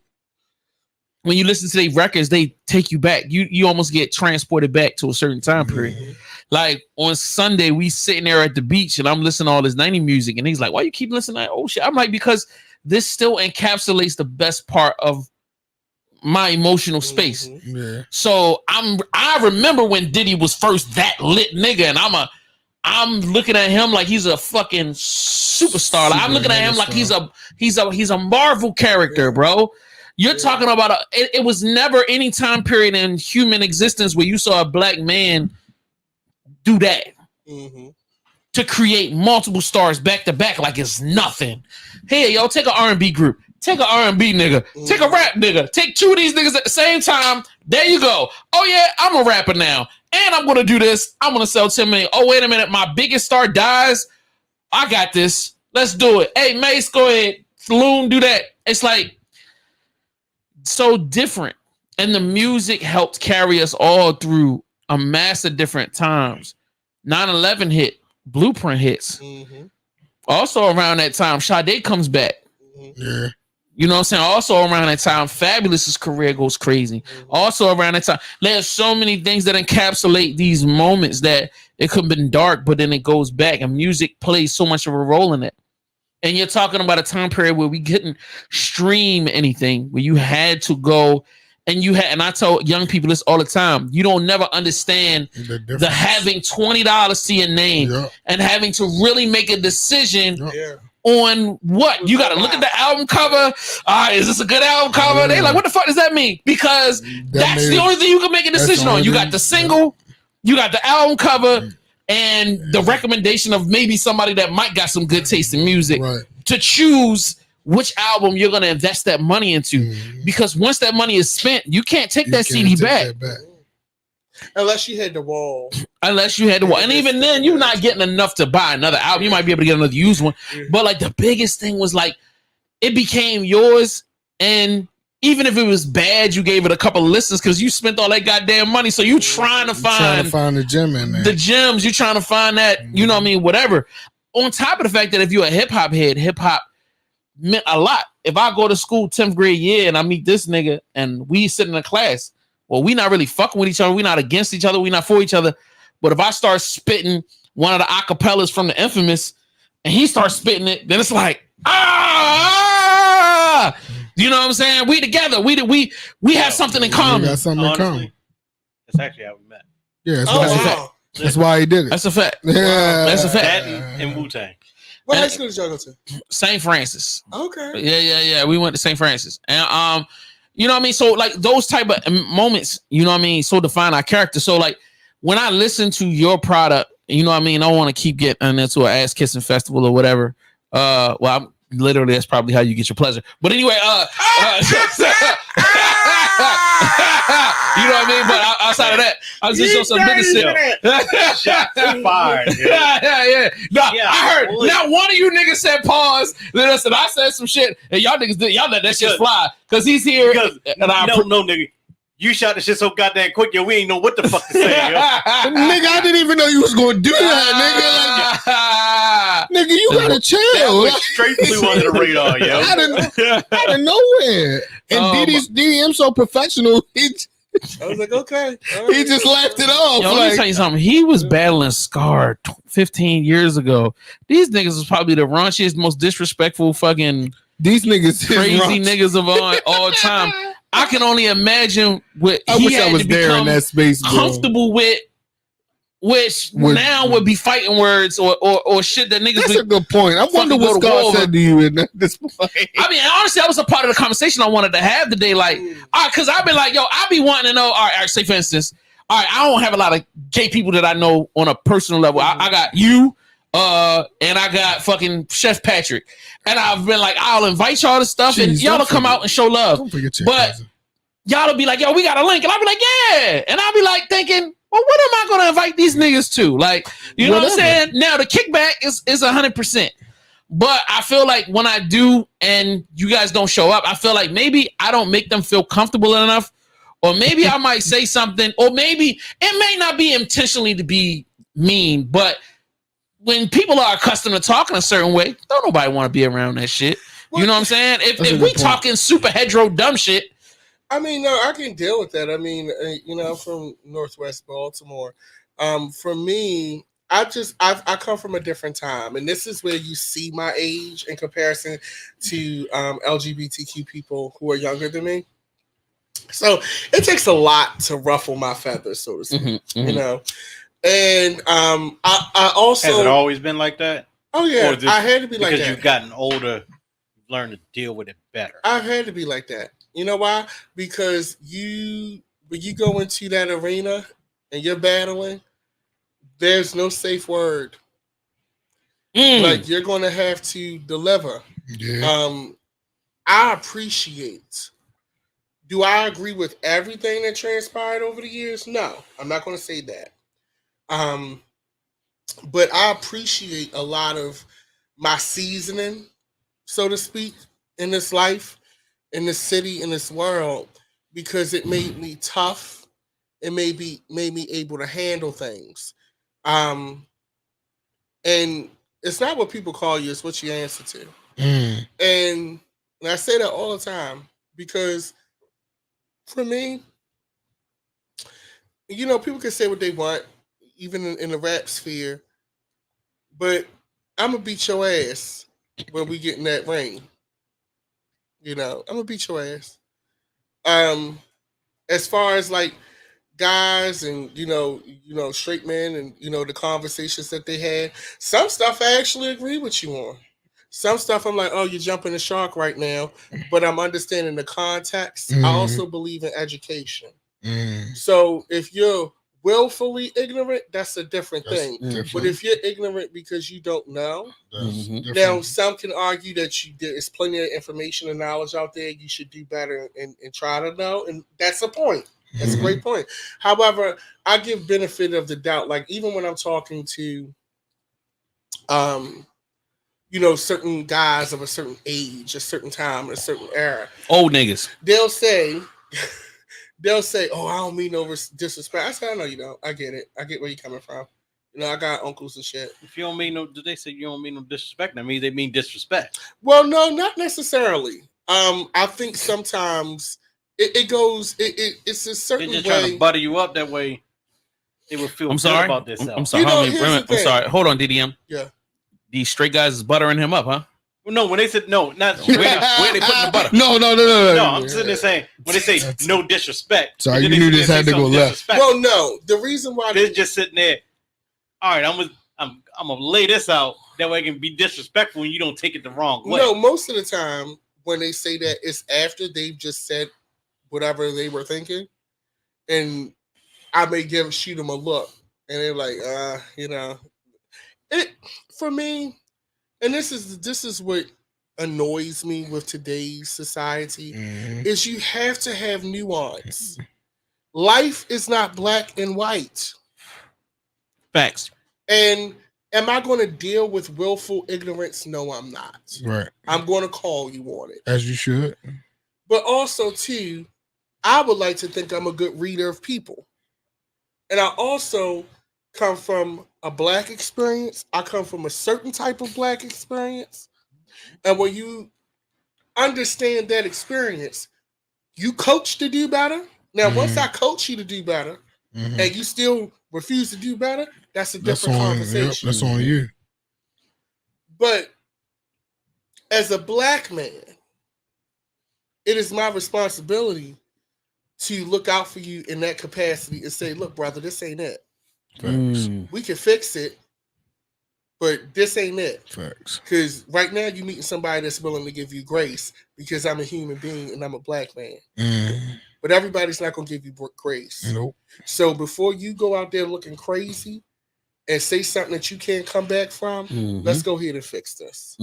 when you listen to their records, they take you back. You almost get transported back to a certain time period. Like on Sunday, we sitting there at the beach and I'm listening to all this 90s music, and he's like, "Why you keep listening to that old shit?" I'm like, because this still encapsulates the best part of my emotional space. So I remember when Diddy was first that lit nigga, and I'm looking at him like he's a fucking superstar. Like, I'm looking at him like he's a Marvel character, bro. You're talking about it was never any time period in human existence where you saw a black man do that to create multiple stars back to back like it's nothing. Hey, yo, take an R&B group. Take an R&B nigga. Take a rap nigga. Take two of these niggas at the same time. There you go. Oh, yeah, I'm a rapper now. And I'm going to do this. I'm going to sell 10 million. Oh, wait a minute. My biggest star dies. I got this. Let's do it. Hey, Mace, go ahead. Loon, do that. It's like so different. And the music helped carry us all through a mass of different times. 9/11 hit. Blueprint hits. Also around that time, Sade comes back. Yeah. You know what I'm saying? Also around that time, Fabulous's career goes crazy. Also around that time, there's so many things that encapsulate these moments that it could have been dark, but then it goes back, and music plays so much of a role in it. And you're talking about a time period where we couldn't stream anything, where you had to go and I tell young people this all the time, you don't never understand the having $20 to your name and having to really make a decision on what you got to look at the album cover. Is this a good album cover? They like, what the fuck does that mean? Because that's the only thing you can make a decision on. You got the single, you got the album cover, and the recommendation of maybe somebody that might got some good taste in music to choose which album you're going to invest that money into. Because once that money is spent, you can't take that CD back. Unless you had the wall. And even then, you're not getting enough to buy another album. You might be able to get another used one. But like the biggest thing was like, it became yours and even if it was bad, you gave it a couple of listens because you spent all that goddamn money. So you trying to find the gem in there. The gems. You trying to find that, you know what I mean? Whatever. On top of the fact that if you're a hip hop head, hip hop meant a lot. If I go to school 10th grade year and I meet this nigga and we sit in a class, well, we not really fucking with each other. We not against each other. We not for each other. But if I start spitting one of the acapellas from the Infamous and he starts spitting it, then it's like, you know what I'm saying? We together. We have something in common. We got something in common. That's actually how we met. Yeah, that's why he did it. That's a fact. Yeah. That's a fact. That and Wu-Tang. What high school did y'all go to? St. Francis. Okay. Yeah. We went to St. Francis. And you know what I mean? So like those type of moments, you know what I mean, so define our character. So like when I listen to your product, you know what I mean, I don't want to keep getting into an ass kissing festival or whatever. Well, I'm literally that's probably how you get your pleasure. But anyway, you know what I mean? But outside of that, I was just on some nigga shit. Shots fired. Yeah. No, I heard not one of you niggas said pause. Then I said some shit, and y'all niggas did. Y'all let that shit fly because he's here. And no, nigga. You shot the shit so goddamn quick, yo. We ain't know what the fuck to say, yo. Nigga, I didn't even know you was gonna do that, nigga. Like, nigga, you gotta chill. That straight flew under the radar, yo. Out of nowhere. And DDM so professional. I was like, okay. He just left it off. Yo, let me tell you something. He was battling Scar 15 years ago. These niggas was probably the raunchiest, most disrespectful fucking these niggas crazy niggas of all time. I can only imagine what I wish I was there in that space, bro. Comfortable with, which now would be fighting words or shit that niggas. That's a good point. I wonder what Scar said to you at this point. I mean, honestly, that was a part of the conversation I wanted to have today. Like, because I've been like, yo, I be wanting to know. All right, say for instance, all right, I don't have a lot of gay people that I know on a personal level. I got you. And I got fucking Chef Patrick, and I've been like, I'll invite y'all to stuff, and y'all will come out and show love. But y'all will be like, yo, we got a link, and I'll be like, yeah, and I'll be like thinking, well, what am I gonna invite these niggas to? Like, you know what I'm saying? Now the kickback is 100%, but I feel like when I do, and you guys don't show up, I feel like maybe I don't make them feel comfortable enough, or maybe I might say something, or maybe it may not be intentionally to be mean, but when people are accustomed to talking a certain way, don't nobody want to be around that shit. You know what I'm saying? If we talking super hetero dumb shit. I mean, no, I can deal with that. I mean, you know, I'm from Northwest Baltimore. For me, I come from a different time. And this is where you see my age in comparison to LGBTQ people who are younger than me. So it takes a lot to ruffle my feathers, so to speak, you know. And I also has it always been like that? Oh yeah, I had to be like that because you've gotten older, you've learned to deal with it better. I've had to be like that. You know why? Because when you go into that arena and you're battling, there's no safe word. Like you're going to have to deliver. Yeah. I appreciate. Do I agree with everything that transpired over the years? No, I'm not going to say that. But I appreciate a lot of my seasoning, so to speak, in this life, in this city, in this world, because it made me tough. It made me able to handle things. And it's not what people call you, it's what you answer to. And I say that all the time because for me, you know, people can say what they want, even in the rap sphere, but I'm gonna beat your ass when we get in that ring. You know, I'm gonna beat your ass. As far as like guys and you know, straight men and you know the conversations that they had, some stuff I actually agree with you on. Some stuff I'm like, oh, you're jumping the shark right now, but I'm understanding the context. I also believe in education. So if you're willfully ignorant, that's a different thing. But if you're ignorant because you don't know, now some can argue that there's plenty of information and knowledge out there. You should do better and try to know, and that's a point. That's a great point. However, I give benefit of the doubt. Like even when I'm talking to, certain guys of a certain age, a certain time, a certain era. Old niggas. They'll say, "Oh, I don't mean no disrespect." I said, "I know you don't. I get it. I get where you're coming from. I got uncles and shit." If you don't mean no, did they say you don't mean no disrespect? That means they mean disrespect. Well, no, not necessarily. I think sometimes it goes. It's a certain They're just way. trying to butter you up that way. They would feel I'm sorry about this. I'm sorry. I'm sorry. Hold on, DDM. Yeah. These straight guys is buttering him up, huh? Well, no, when they said no, not where they putting the butter? No. No, I'm sitting there saying when they say no disrespect. Sorry, you knew this had to go left. Well, no, the reason why they're just sitting there. All right, I'm gonna lay this out that way I can be disrespectful and you don't take it the wrong way. No, most of the time when they say that, it's after they've just said whatever they were thinking, and I may shoot them a look, and they're like, it for me. And this is what annoys me with today's society is you have to have nuance. Life is not black and white. Facts. And am I going to deal with willful ignorance? No, I'm not. Right. I'm going to call you on it. As you should. But also, too, I would like to think I'm a good reader of people. And I also come from a black experience. I come from a certain type of black experience. And when you understand that experience, you coach to do better. Now, once I coach you to do better and you still refuse to do better, that's a different conversation. Yep, that's on you. But as a black man, it is my responsibility to look out for you in that capacity and say, look, brother, this ain't it. Facts. We can fix it, but this ain't it. Facts. Because right now you're meeting somebody that's willing to give you grace because I'm a human being and I'm a black man. But everybody's not going to give you grace. Nope. So before you go out there looking crazy and say something that you can't come back from, let's go ahead and fix this.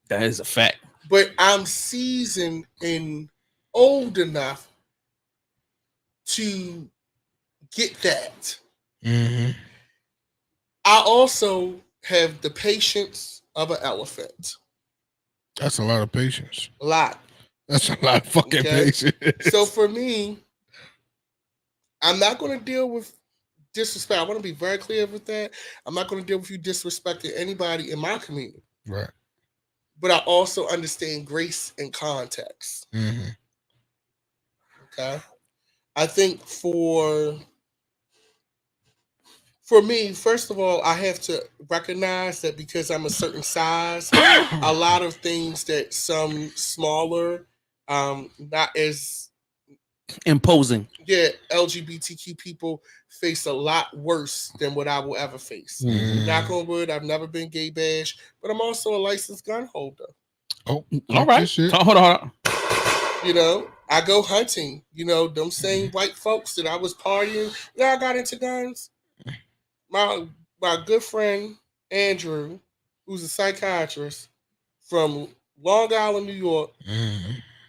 That is a fact. But I'm seasoned and old enough to get that. I also have the patience of an elephant. That's a lot of patience. A lot. That's a lot of fucking patience. So for me, I'm not going to deal with disrespect. I want to be very clear with that. I'm not going to deal with you disrespecting anybody in my community. Right. But I also understand grace and context. Okay. I think for me, first of all, I have to recognize that because I'm a certain size, a lot of things that some smaller, not as imposing, LGBTQ people face a lot worse than what I will ever face. Knock on wood, I've never been gay bashed, but I'm also a licensed gun holder. Oh, all right. Hold on. I go hunting. Them same white folks that I was partying. I got into guns. My good friend Andrew, who's a psychiatrist from Long Island, New York,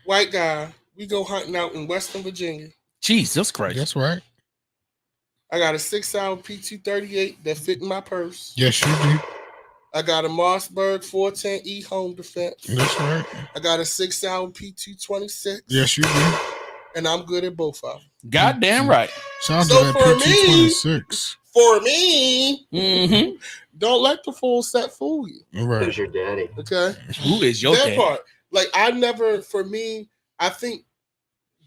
white guy. We go hunting out in Western Virginia. Jesus Christ. That's right. I got a 6-hour P238 that fit in my purse. Yes, you do. I got a Mossberg 410E home defense. That's right. I got a 6-hour P226. Yes, you do. And I'm good at both of them. Goddamn right. Sounds like P226. For me, don't let the full set fool you. Right. Who's your daddy? Okay. Who is your daddy? Part. Like I think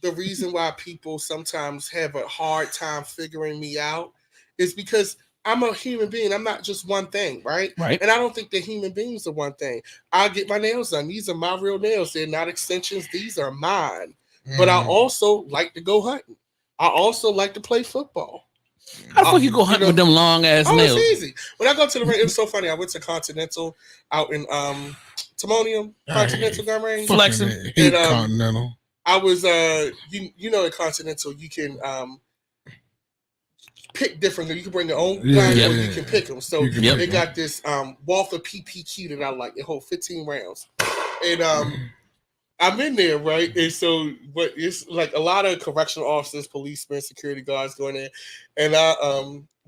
the reason why people sometimes have a hard time figuring me out is because I'm a human being. I'm not just one thing, right? Right. And I don't think that human beings are one thing. I get my nails done. These are my real nails. They're not extensions. These are mine. But I also like to go hunting. I also like to play football. How the fuck you go hunting with them long ass nails? It's easy. When I go to the range, it was so funny. I went to Continental out in Timonium, Continental gun range. Flexing. And, Continental. I was at Continental, you can pick different. You can bring your own guns or you can pick them. So they got this Walther PPQ that I like. It holds 15 rounds. And I'm in there, right? And so, but it's like a lot of correctional officers, policemen, security guards going in, and I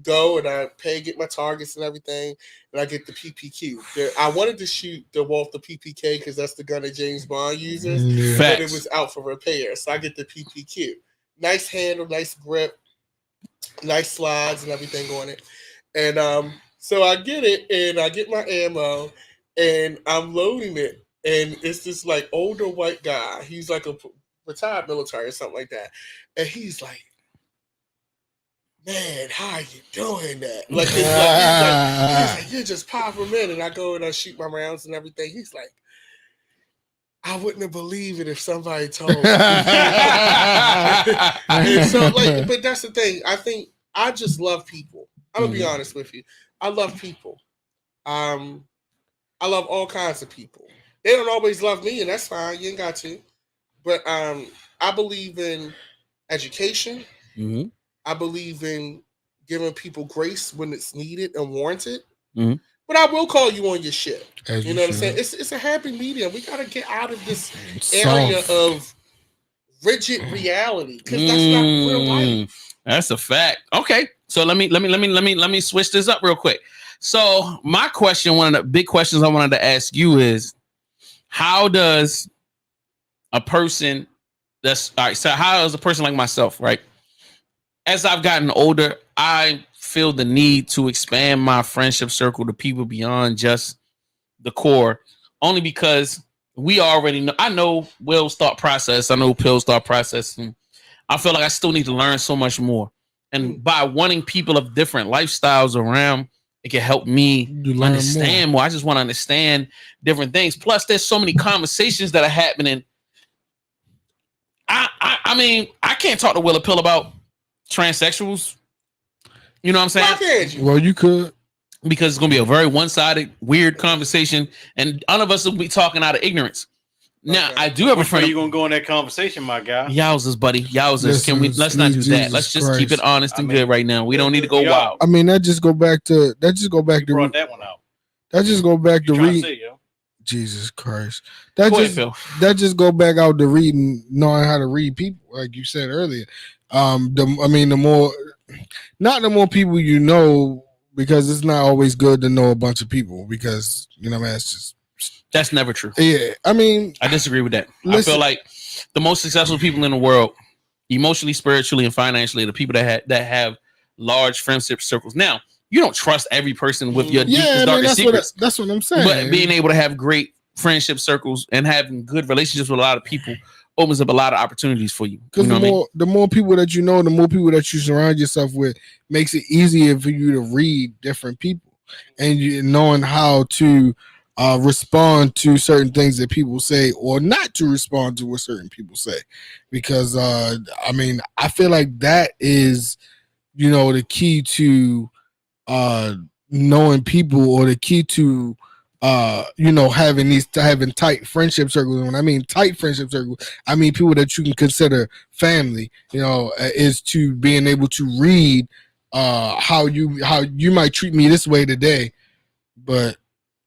go and I get my targets and everything, and I get the PPQ. I wanted to shoot the Walther PPK because that's the gun that James Bond uses, but it was out for repair, so I get the PPQ. Nice handle, nice grip, nice slides and everything on it, and so I get it and I get my ammo and I'm loading it. And it's this like older white guy. He's like a retired military or something like that. And he's like, man, how are you doing that? Like, he's like, you just pop him in. And I go and I shoot my rounds and everything. He's like, I wouldn't have believed it if somebody told me. And so, like, but that's the thing. I think I just love people. I'm gonna be honest with you. I love people. I love all kinds of people. They don't always love me, and that's fine. You ain't got to. But I believe in education. Mm-hmm. I believe in giving people grace when it's needed and warranted. Mm-hmm. But I will call you on your shit. You know what I'm saying? It's a happy medium. We got to get out of this area of rigid reality because that's not real life. That's a fact. Okay, so let me switch this up real quick. So my question, one of the big questions I wanted to ask you is, how does a person that's all right? So how does a person like myself, right? As I've gotten older, I feel the need to expand my friendship circle to people beyond just the core, only because we already know. I know Will's thought process. I know Pill's thought process, and I feel like I still need to learn so much more. And by wanting people of different lifestyles around, it can help me understand more. I just want to understand different things. Plus, there's so many conversations that are happening. I mean, I can't talk to Will or Pill about transsexuals. You know what I'm saying? Well, you could. Because it's going to be a very one-sided, weird conversation, and none of us will be talking out of ignorance. Now, I do have a friend. Are you going to go in that conversation, my guy? Yowzers, buddy. Yowzers. Let's not do that. Let's just keep it honest and good right now. We don't need to go wild. I mean, that just go back to brought that one out. That just go back to read. Jesus Christ. That just go back out to reading, knowing how to read people, like you said earlier. The more people you know, because it's not always good to know a bunch of people, because man, it's just. That's never true. Yeah, I mean, I disagree with that. I feel like the most successful people in the world, emotionally, spiritually, and financially, are the people that have large friendship circles. Now, you don't trust every person with your deepest, darkest secrets. That's what I'm saying. But being able to have great friendship circles and having good relationships with a lot of people opens up a lot of opportunities for you. Because the more people that you know, the more people that you surround yourself with, makes it easier for you to read different people and knowing how to respond to certain things that people say, or not to respond to what certain people say, because I feel like that is the key to knowing people, or the key to having tight friendship circles. When I mean tight friendship circles, I mean people that you can consider family. Is to being able to read how you might treat me this way today, but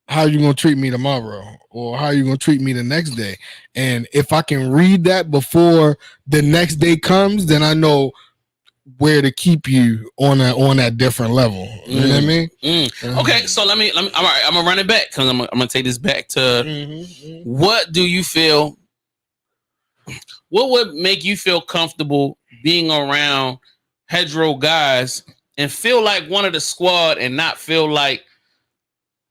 how you gonna treat me tomorrow, or how you gonna treat me the next day. And if I can read that before the next day comes, then I know where to keep you on that different level. You know what I mean? Okay, so let me. All right, I'm gonna run it back, because I'm gonna take this back to what do you feel? What would make you feel comfortable being around hetero guys and feel like one of the squad, and not feel like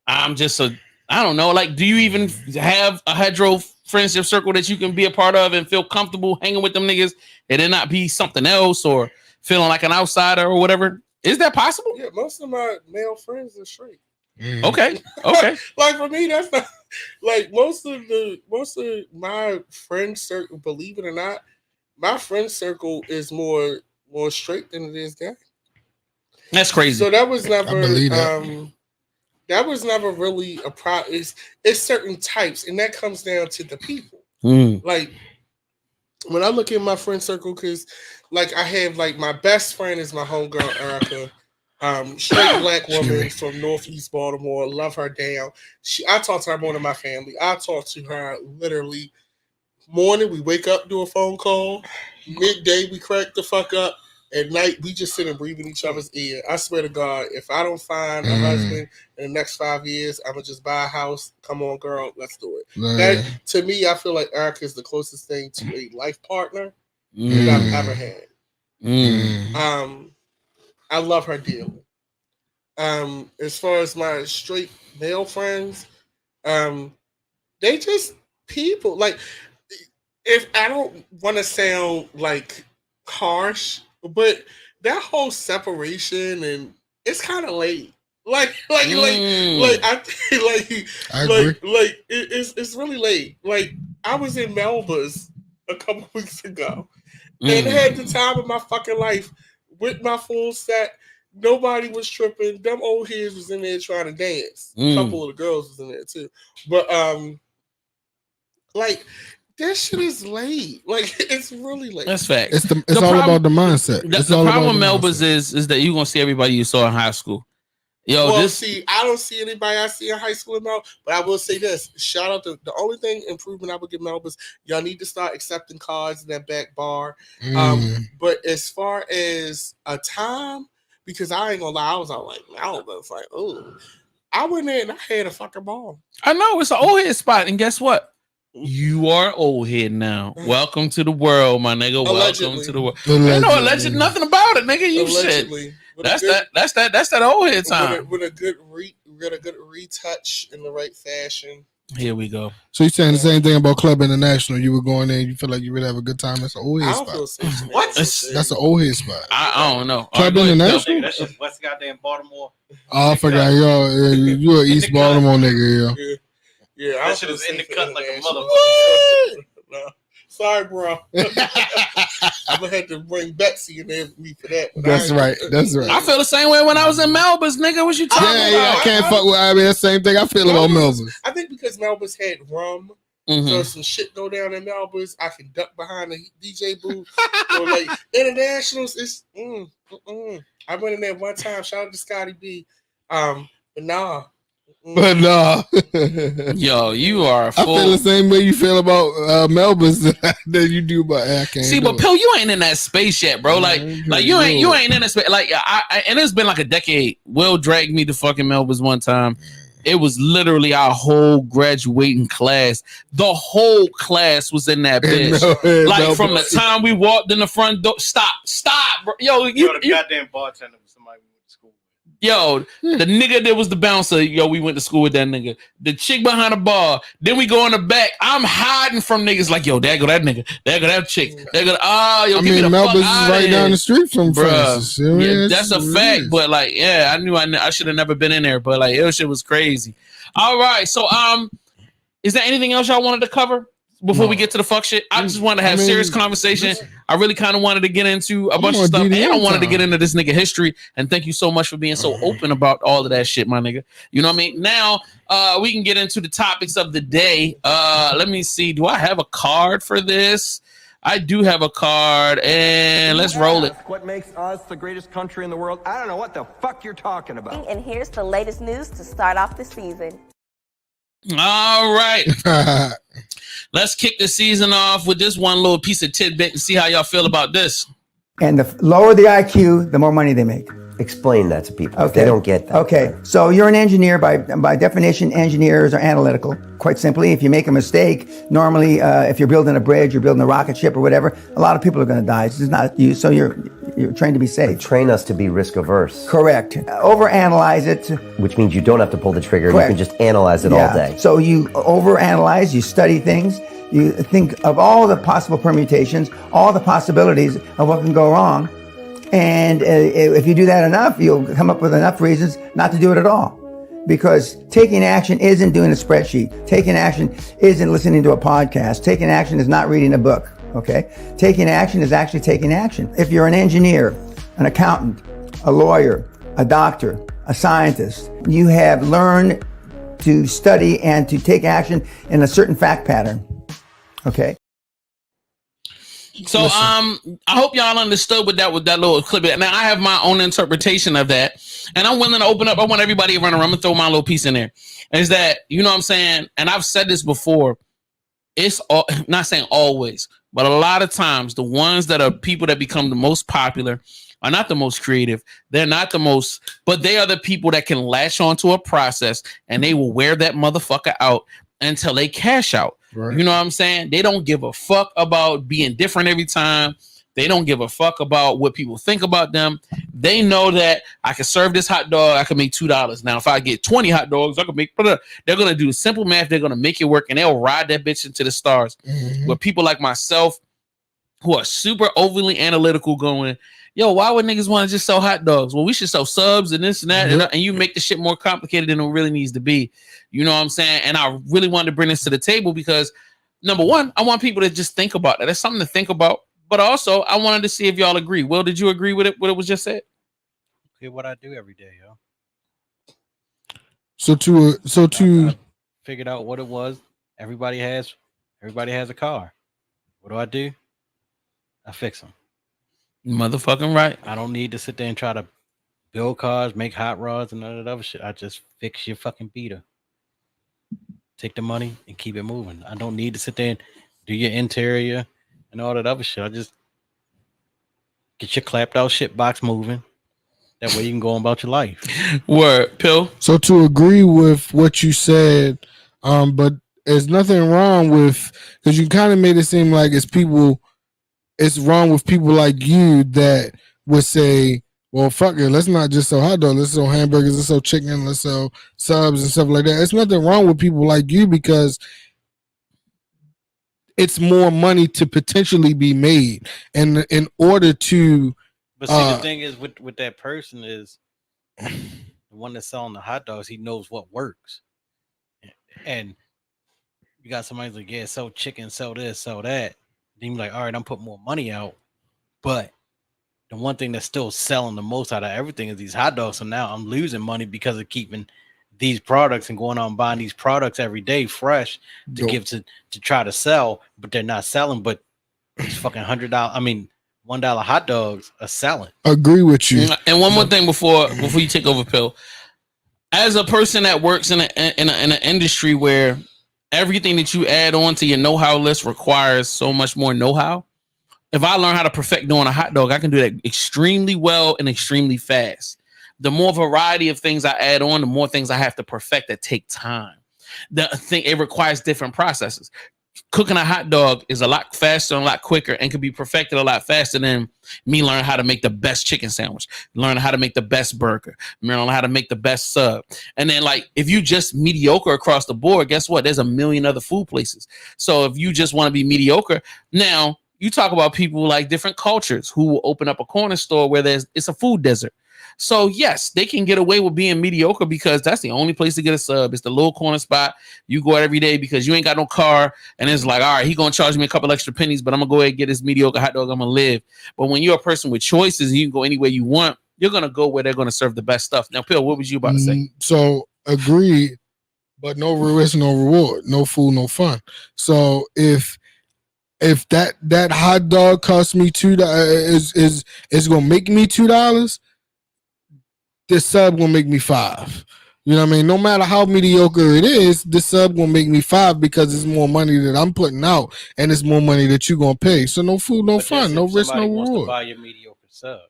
I'm just I don't know. Like, do you even have a hetero friendship circle that you can be a part of and feel comfortable hanging with them niggas, and then not be something else, or feeling like an outsider or whatever? Is that possible? Yeah, most of my male friends are straight. Okay. Like for me, that's not like most of my friend circle. Believe it or not, my friend circle is more straight than it is gay. That's crazy. So that was never. That was never really a problem. It's certain types, and that comes down to the people. Like when I look at my friend circle, because like I have like my best friend is my homegirl Erica, straight black woman from Northeast Baltimore. Love her down. I talk to her more than my family. I talk to her literally Morning, we wake up, do a phone call. Midday, we crack the fuck up. At night, we just sit and breathe in each other's ear. I swear to God, if I don't find a husband in the next 5 years, I'm going to just buy a house. Come on, girl, let's do it. That, to me, I feel like Erica is the closest thing to a life partner that I've ever had. I love her dearly. As far as my straight male friends, they just people. Like, if I don't want to sound like harsh, but that whole separation and it's kind of late. It's really late. Like, I was in Melba's a couple weeks ago and had the time of my fucking life with my full set. Nobody was tripping. Them old heads was in there trying to dance. A couple of the girls was in there too. But like, that shit is late. Like, it's really late. That's facts. It's all about the mindset. The problem with Melba's is that you're gonna see everybody you saw in high school. Yo, I don't see anybody I see in high school in Melba, but I will say this. Shout out to the only improvement I would give Melba's, y'all need to start accepting cards in that back bar. But as far as a time, because I ain't gonna lie, I was all like Melba. It's like, oh, I went in and I had a fucking ball. I know it's an old head spot, and guess what? You are old head now. Welcome to the world, my nigga. Allegedly. Welcome to the world. Ain't no alleged nothing about it, nigga. You Allegedly. shit. That's that old head time. With a good retouch in the right fashion. Here we go. So you're saying the same thing about Club International? You were going there and you feel like you really have a good time. That's an old head spot. What? That's an old head spot. I don't know. Club International? That's just West goddamn Baltimore. Oh, I forgot. You're an East Baltimore nigga, yo. Yeah, that shit is in the cut like a motherfucker. No. Sorry, bro. I'm gonna have to bring Betsy in there with me for that. That's right. I feel the same way when I was in Melba's, nigga. What you talking about? Yeah, I can't fuck with. I mean, the same thing I feel about Melba's. I think because Melba's had rum, so some shit go down in Melba's, I can duck behind the DJ booth. Or like internationals, it's I went in there one time. Shout out to Scotty B. But nah. But nah. Yo, you are full. I feel the same way you feel about Melba's that you do about I can't. See, but Pill, you ain't in that space yet, bro. Like you ain't in that space. Like I and it's been like a decade. Will dragged me to fucking Melba's one time. It was literally our whole graduating class. The whole class was in that bitch. From the time we walked in the front door. Stop, bro. Yo, you the goddamn bartender with somebody we went to school with. Yo, the nigga that was the bouncer, yo, we went to school with that nigga. The chick behind the bar. Then we go in the back. I'm hiding from niggas like, yo, there go that nigga. There go that chick. There go, yo, give me the Melba's fuck out is right down the street from Francis. Yeah, that's a fact. But like, yeah, I knew I should have never been in there. But like, it shit was crazy. All right, so is there anything else y'all wanted to cover before we get to the fuck shit? I just wanted to have serious conversation. I really kind of wanted to get into a bunch of stuff. DDM and I wanted to get into this nigga history. And thank you so much for being so open about all of that shit, my nigga. You know what I mean? Now we can get into the topics of the day. Let me see. Do I have a card for this? I do have a card, and let's roll it. What makes us the greatest country in the world? I don't know what the fuck you're talking about. And here's the latest news to start off the season. All right. Let's kick the season off with this one little piece of tidbit and see how y'all feel about this. And the lower the IQ, the more money they make. Explain that to people. Okay. They don't get that. Okay. So you're an engineer. By definition, engineers are analytical. Quite simply, if you make a mistake, normally if you're building a bridge, you're building a rocket ship or whatever, a lot of people are going to die. It's not you. So you're trained to be safe. They train us to be risk averse. Correct. Overanalyze it. Which means you don't have to pull the trigger. Correct. You can just analyze it all day. So you overanalyze, you study things, you think of all the possible permutations, all the possibilities of what can go wrong. And if you do that enough, you'll come up with enough reasons not to do it at all. Because taking action isn't doing a spreadsheet. Taking action isn't listening to a podcast. Taking action is not reading a book, okay? Taking action is actually taking action. If you're an engineer, an accountant, a lawyer, a doctor, a scientist, you have learned to study and to take action in a certain fact pattern, okay? So I hope y'all understood with that little clip. Now I have my own interpretation of that, and I'm willing to open up. I want everybody to run around. I'm gonna throw my little piece in there. Is that, you know what I'm saying? And I've said this before. it's all, not saying always, but a lot of times the ones that are people that become the most popular are not the most creative. They're not the most, but they are the people that can latch onto a process and they will wear that motherfucker out until they cash out. Right. You know what I'm saying? They don't give a fuck about being different every time. They don't give a fuck about what people think about them. They know that I can serve this hot dog. I can make $2. Now, if I get 20 hot dogs, I can make. They're going to do simple math. They're going to make it work, and they'll ride that bitch into the stars. Mm-hmm. With people like myself who are super overly analytical going, yo, why would niggas want to just sell hot dogs? Well, we should sell subs and this and that. Mm-hmm. And you make the shit more complicated than it really needs to be. You know what I'm saying? And I really wanted to bring this to the table because, number one, I want people to just think about that. That's something to think about. But also, I wanted to see if y'all agree. Will, did you agree with it? What it was just said? Okay, what I do every day, yo. I figured out what it was. Everybody has a car. What do? I fix them. Motherfucking right. I don't need to sit there and try to build cars, make hot rods, and none of that other shit. I just fix your fucking beater. Take the money and keep it moving. I don't need to sit there and do your interior and all that other shit. I just get your clapped out shit box moving. That way you can go on about your life. Word, Pill. So to agree with what you said, but there's nothing wrong with, because you kind of made it seem like it's wrong with people like you that would say, well, fuck it, let's not just sell hot dogs, let's sell hamburgers, let's sell chicken, let's sell subs and stuff like that. There's nothing wrong with people like you because it's more money to potentially be made, and in order to. But see, the thing is with that person is the one that's selling the hot dogs. He knows what works, and you got somebody like, yeah, sell chicken, sell this, sell that. Then you're like, all right, I'm putting more money out, but the one thing that's still selling the most out of everything is these hot dogs. So now I'm losing money because of keeping these products and going out and buying these products every day fresh to give to try to sell, but they're not selling. But these fucking $100 hot dogs are selling. Agree with you. And one more thing before you take over, Pill. As a person that works in an industry where everything that you add on to your know-how list requires so much more know-how, if I learn how to perfect doing a hot dog, I can do that extremely well and extremely fast. The more variety of things I add on, the more things I have to perfect that take time. It requires different processes. Cooking a hot dog is a lot faster and a lot quicker and can be perfected a lot faster than me learning how to make the best chicken sandwich, learning how to make the best burger, learning how to make the best sub. And then, like, if you just mediocre across the board, guess what? There's a million other food places. So if you just want to be mediocre, now you talk about people like different cultures who will open up a corner store where it's a food desert. So yes, they can get away with being mediocre because that's the only place to get a sub. It's the little corner spot. You go out every day because you ain't got no car. And it's like, all right, he going to charge me a couple extra pennies, but I'm going to go ahead and get this mediocre hot dog. I'm going to live. But when you're a person with choices and you can go anywhere you want, you're going to go where they're going to serve the best stuff. Now, Pill, what was you about to say? So agreed, but no risk, no reward, no food, no fun. So if that hot dog costs me $2, is going to make me $2, this sub will make me $5. You know what I mean? No matter how mediocre it is, this sub will make me $5 because it's more money that I'm putting out and it's more money that you're going to pay. So no food, no fun, no risk, no reward. Wants to buy your mediocre sub.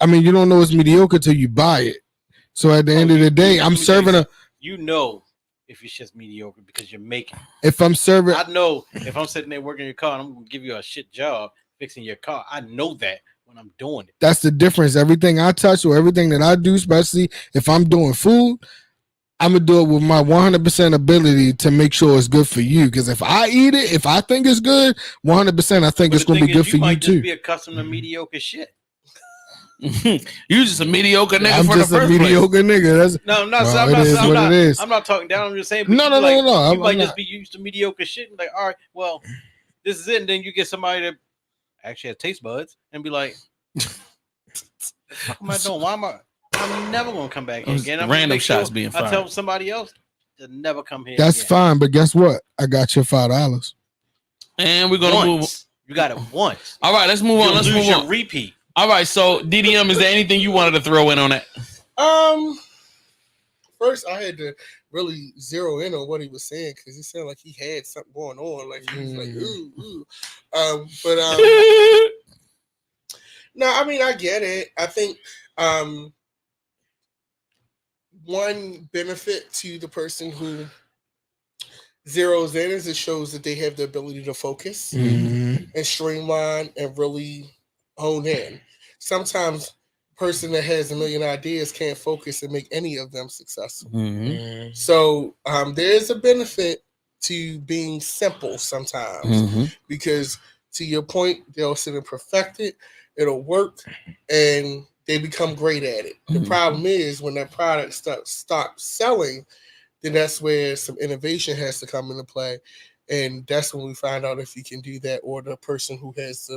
I mean, you don't know it's mediocre till you buy it. So at the end of the day, I'm serving You know if it's just mediocre because you're making it. If I'm serving. I know if I'm sitting there working your car and I'm going to give you a shit job fixing your car. I know that when I'm doing it. That's the difference. Everything I touch or everything that I do, especially if I'm doing food, I'm going to do it with my 100% ability to make sure it's good for you. Because if I eat it, if I think it's good, 100% I think it's going to be good for you too. You might just be accustomed to mediocre shit. You just a mediocre nigga. I'm just a mediocre nigga. No, I'm not talking down. I'm just saying. No. You might just be used to mediocre shit and like, all right, well, this is it. And then you get somebody that actually has taste buds and be like, what am I doing? I'm never gonna come back here again. Random shots being fired. I tell somebody else to never come here. That's again. fine, but guess what? I got your $5. And we're gonna move. You got it once. All right, let's move on. Let's move on. Repeat. All right, so DDM, is there anything you wanted to throw in on that? First, I had to really zero in on what he was saying because he sounded like he had something going on. Like he was like, ooh. No, I mean, I get it. I think one benefit to the person who zeroes in is it shows that they have the ability to focus and streamline and really hone in. Sometimes person that has a million ideas can't focus and make any of them successful. So there is a benefit to being simple sometimes because to your point, they'll sit and perfect it, it'll work, and they become great at it. The problem is when that product stops selling, then that's where some innovation has to come into play. And that's when we find out if you can do that or the person who has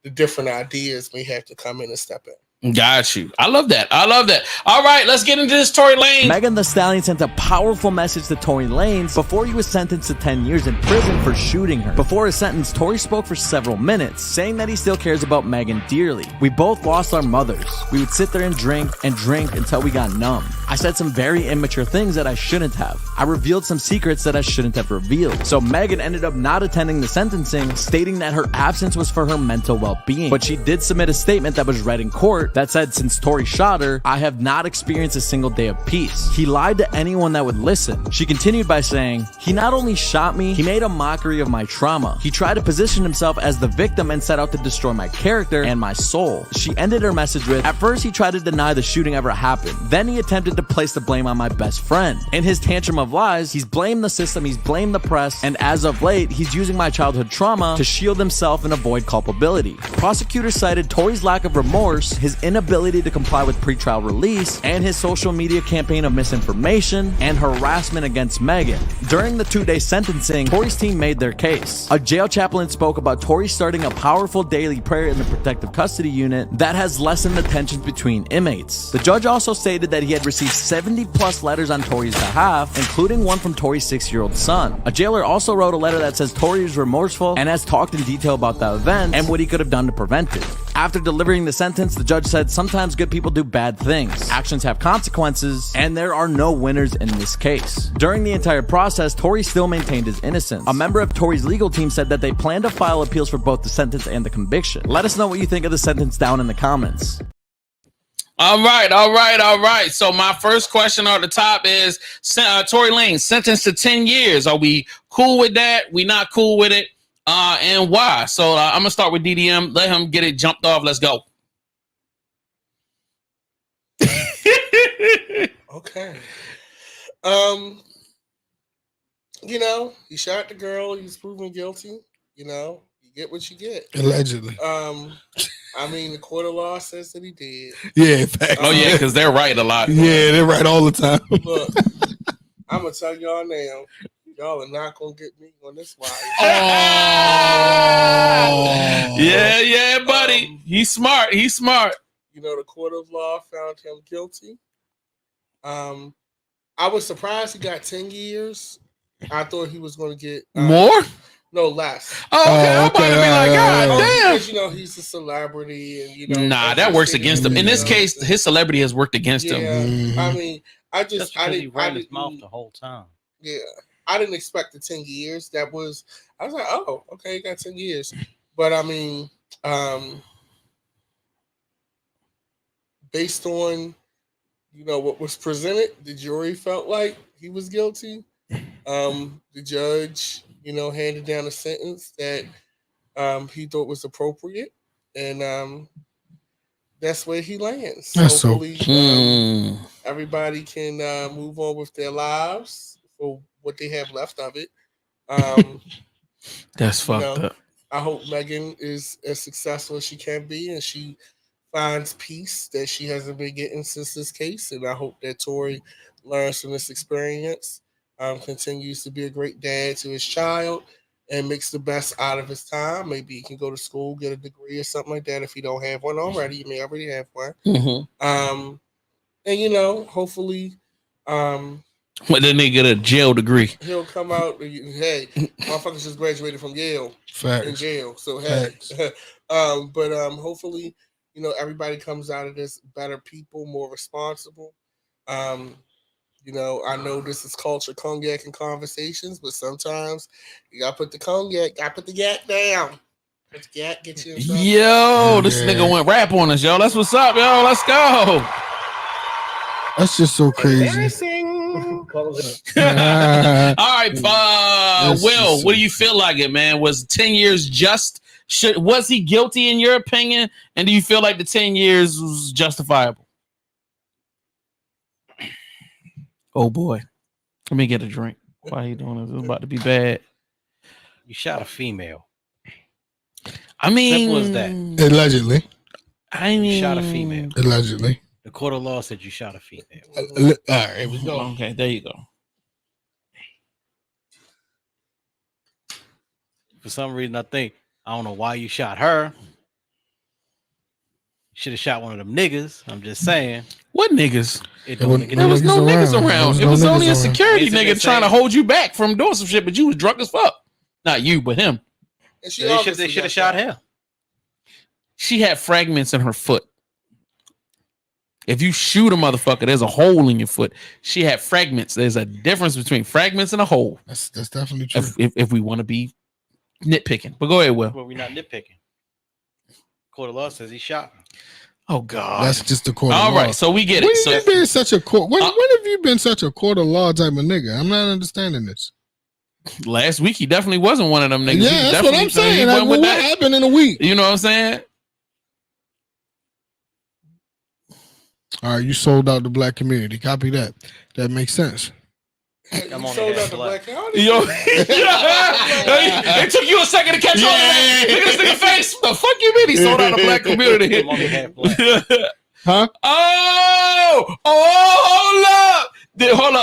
the different ideas may have to come in and step in. Got you. I love that. All right, let's get into this Tory Lanez. Megan Thee Stallion sent a powerful message to Tory Lanez before he was sentenced to 10 years in prison for shooting her. Before his sentence, Tory spoke for several minutes, saying that he still cares about Megan dearly. We both lost our mothers. We would sit there and drink until we got numb. I said some very immature things that I shouldn't have. I revealed some secrets that I shouldn't have revealed. So Megan ended up not attending the sentencing, stating that her absence was for her mental well-being. But she did submit a statement that was read in court that said since Tory shot her, I have not experienced a single day of peace. He lied to anyone that would listen. She continued by saying, he not only shot me, he made a mockery of my trauma. He tried to position himself as the victim and set out to destroy my character and my soul. She ended her message with, at first he tried to deny the shooting ever happened. Then he attempted to place the blame on my best friend. In his tantrum of lies, he's blamed the system, he's blamed the press, and as of late, he's using my childhood trauma to shield himself and avoid culpability. Prosecutors cited Tory's lack of remorse, his inability to comply with pretrial release, and his social media campaign of misinformation and harassment against Megan. During the 2-day sentencing, Tory's team made their case. A jail chaplain spoke about Tory starting a powerful daily prayer in the protective custody unit that has lessened the tensions between inmates. The judge also stated that he had received 70+ letters on Tory's behalf, including one from Tory's 6-year-old son. A jailer also wrote a letter that says Tory is remorseful and has talked in detail about the event and what he could have done to prevent it. After delivering the sentence, the judge said sometimes good people do bad things. Actions have consequences, and there are no winners in this case. During the entire process, Tory still maintained his innocence. A member of Tory's legal team said that they plan to file appeals for both the sentence and the conviction. Let us know what you think of the sentence down in the comments. All right. So my first question on the top is Tory Lanez sentenced to 10 years. Are we cool with that? We not cool with it? And why? So I'm gonna start with DDM. Let him get it jumped off. Let's go. Okay. He shot the girl. He's proven guilty. You get what you get. Allegedly. I mean, the court of law says that he did. Yeah, facts. Yeah, because they're right a lot. Yeah, they're right all the time. Look, I'm gonna tell y'all now. Y'all are not gonna get me on this wire. Oh, yeah, buddy. He's smart. The court of law found him guilty. I was surprised he got 10 years. I thought he was going to get more. No, less. Oh, okay. I'm about to be like, God damn. Because, he's a celebrity, and that works against him. In this case, his celebrity has worked against him. I mean, I didn't. He ran his mouth the whole time. Yeah, I didn't expect the 10 years. I was like, oh, okay, he got 10 years. But I mean, based on what was presented, the jury felt like he was guilty. The judge, handed down a sentence that he thought was appropriate, and that's where he lands. Hopefully, everybody can move on with their lives for what they have left of it. That's fucked up. I hope Megan is as successful as she can be, and she finds peace that she hasn't been getting since this case. And I hope that Tory learns from this experience, continues to be a great dad to his child, and makes the best out of his time. Maybe he can go to school, get a degree or something like that. If he don't have one already, he may already have one. And hopefully, when then they get a jail degree, he'll come out. Hey, motherfuckers just graduated from Yale. Facts. In jail. So hey, but hopefully, everybody comes out of this better people, more responsible. You know, I know this is culture, cognac, and conversations, but sometimes you gotta put the cognac, gotta put the yak down. Put the yak, get you in trouble. Yo, this nigga went rap on us, yo. That's what's up, yo. Let's go. That's just so crazy. All right, Will, what do you feel like it, man? Was 10 years just? Was he guilty in your opinion? And do you feel like the 10 years was justifiable? Oh boy, let me get a drink. Why are you doing this? It's about to be bad. You shot a female. I mean, simple as that. Allegedly. I mean, you shot a female. Allegedly. The court of law said you shot a female. All right, here we go. Okay, there you go. For some reason, I don't know why you shot her. Should have shot one of them niggas. I'm just saying. What niggas? There was no niggas around. It was only a security nigga trying to hold you back from doing some shit, but you was drunk as fuck. Not you, but him. And they should have shot him. She had fragments in her foot. If you shoot a motherfucker, there's a hole in your foot. She had fragments. There's a difference between fragments and a hole. That's definitely true. If we want to be nitpicking. But go ahead, Will. Well, we're not nitpicking. Court of law says he shot her. Oh God, that's just the court. All of law. right, so we get when it. When have you been such a court? When have you been such a court of law type of nigga? I'm not understanding this. Last week he definitely wasn't one of them niggas. Yeah, that's what I'm saying. Like, what happened in a week? You know what I'm saying? All right, you sold out the black community. Copy that. That makes sense. I'm on sold out the black community. Yo, it took you a second to catch on to that. Look at this nigga face. The fuck you mean he sold out the black community? Huh?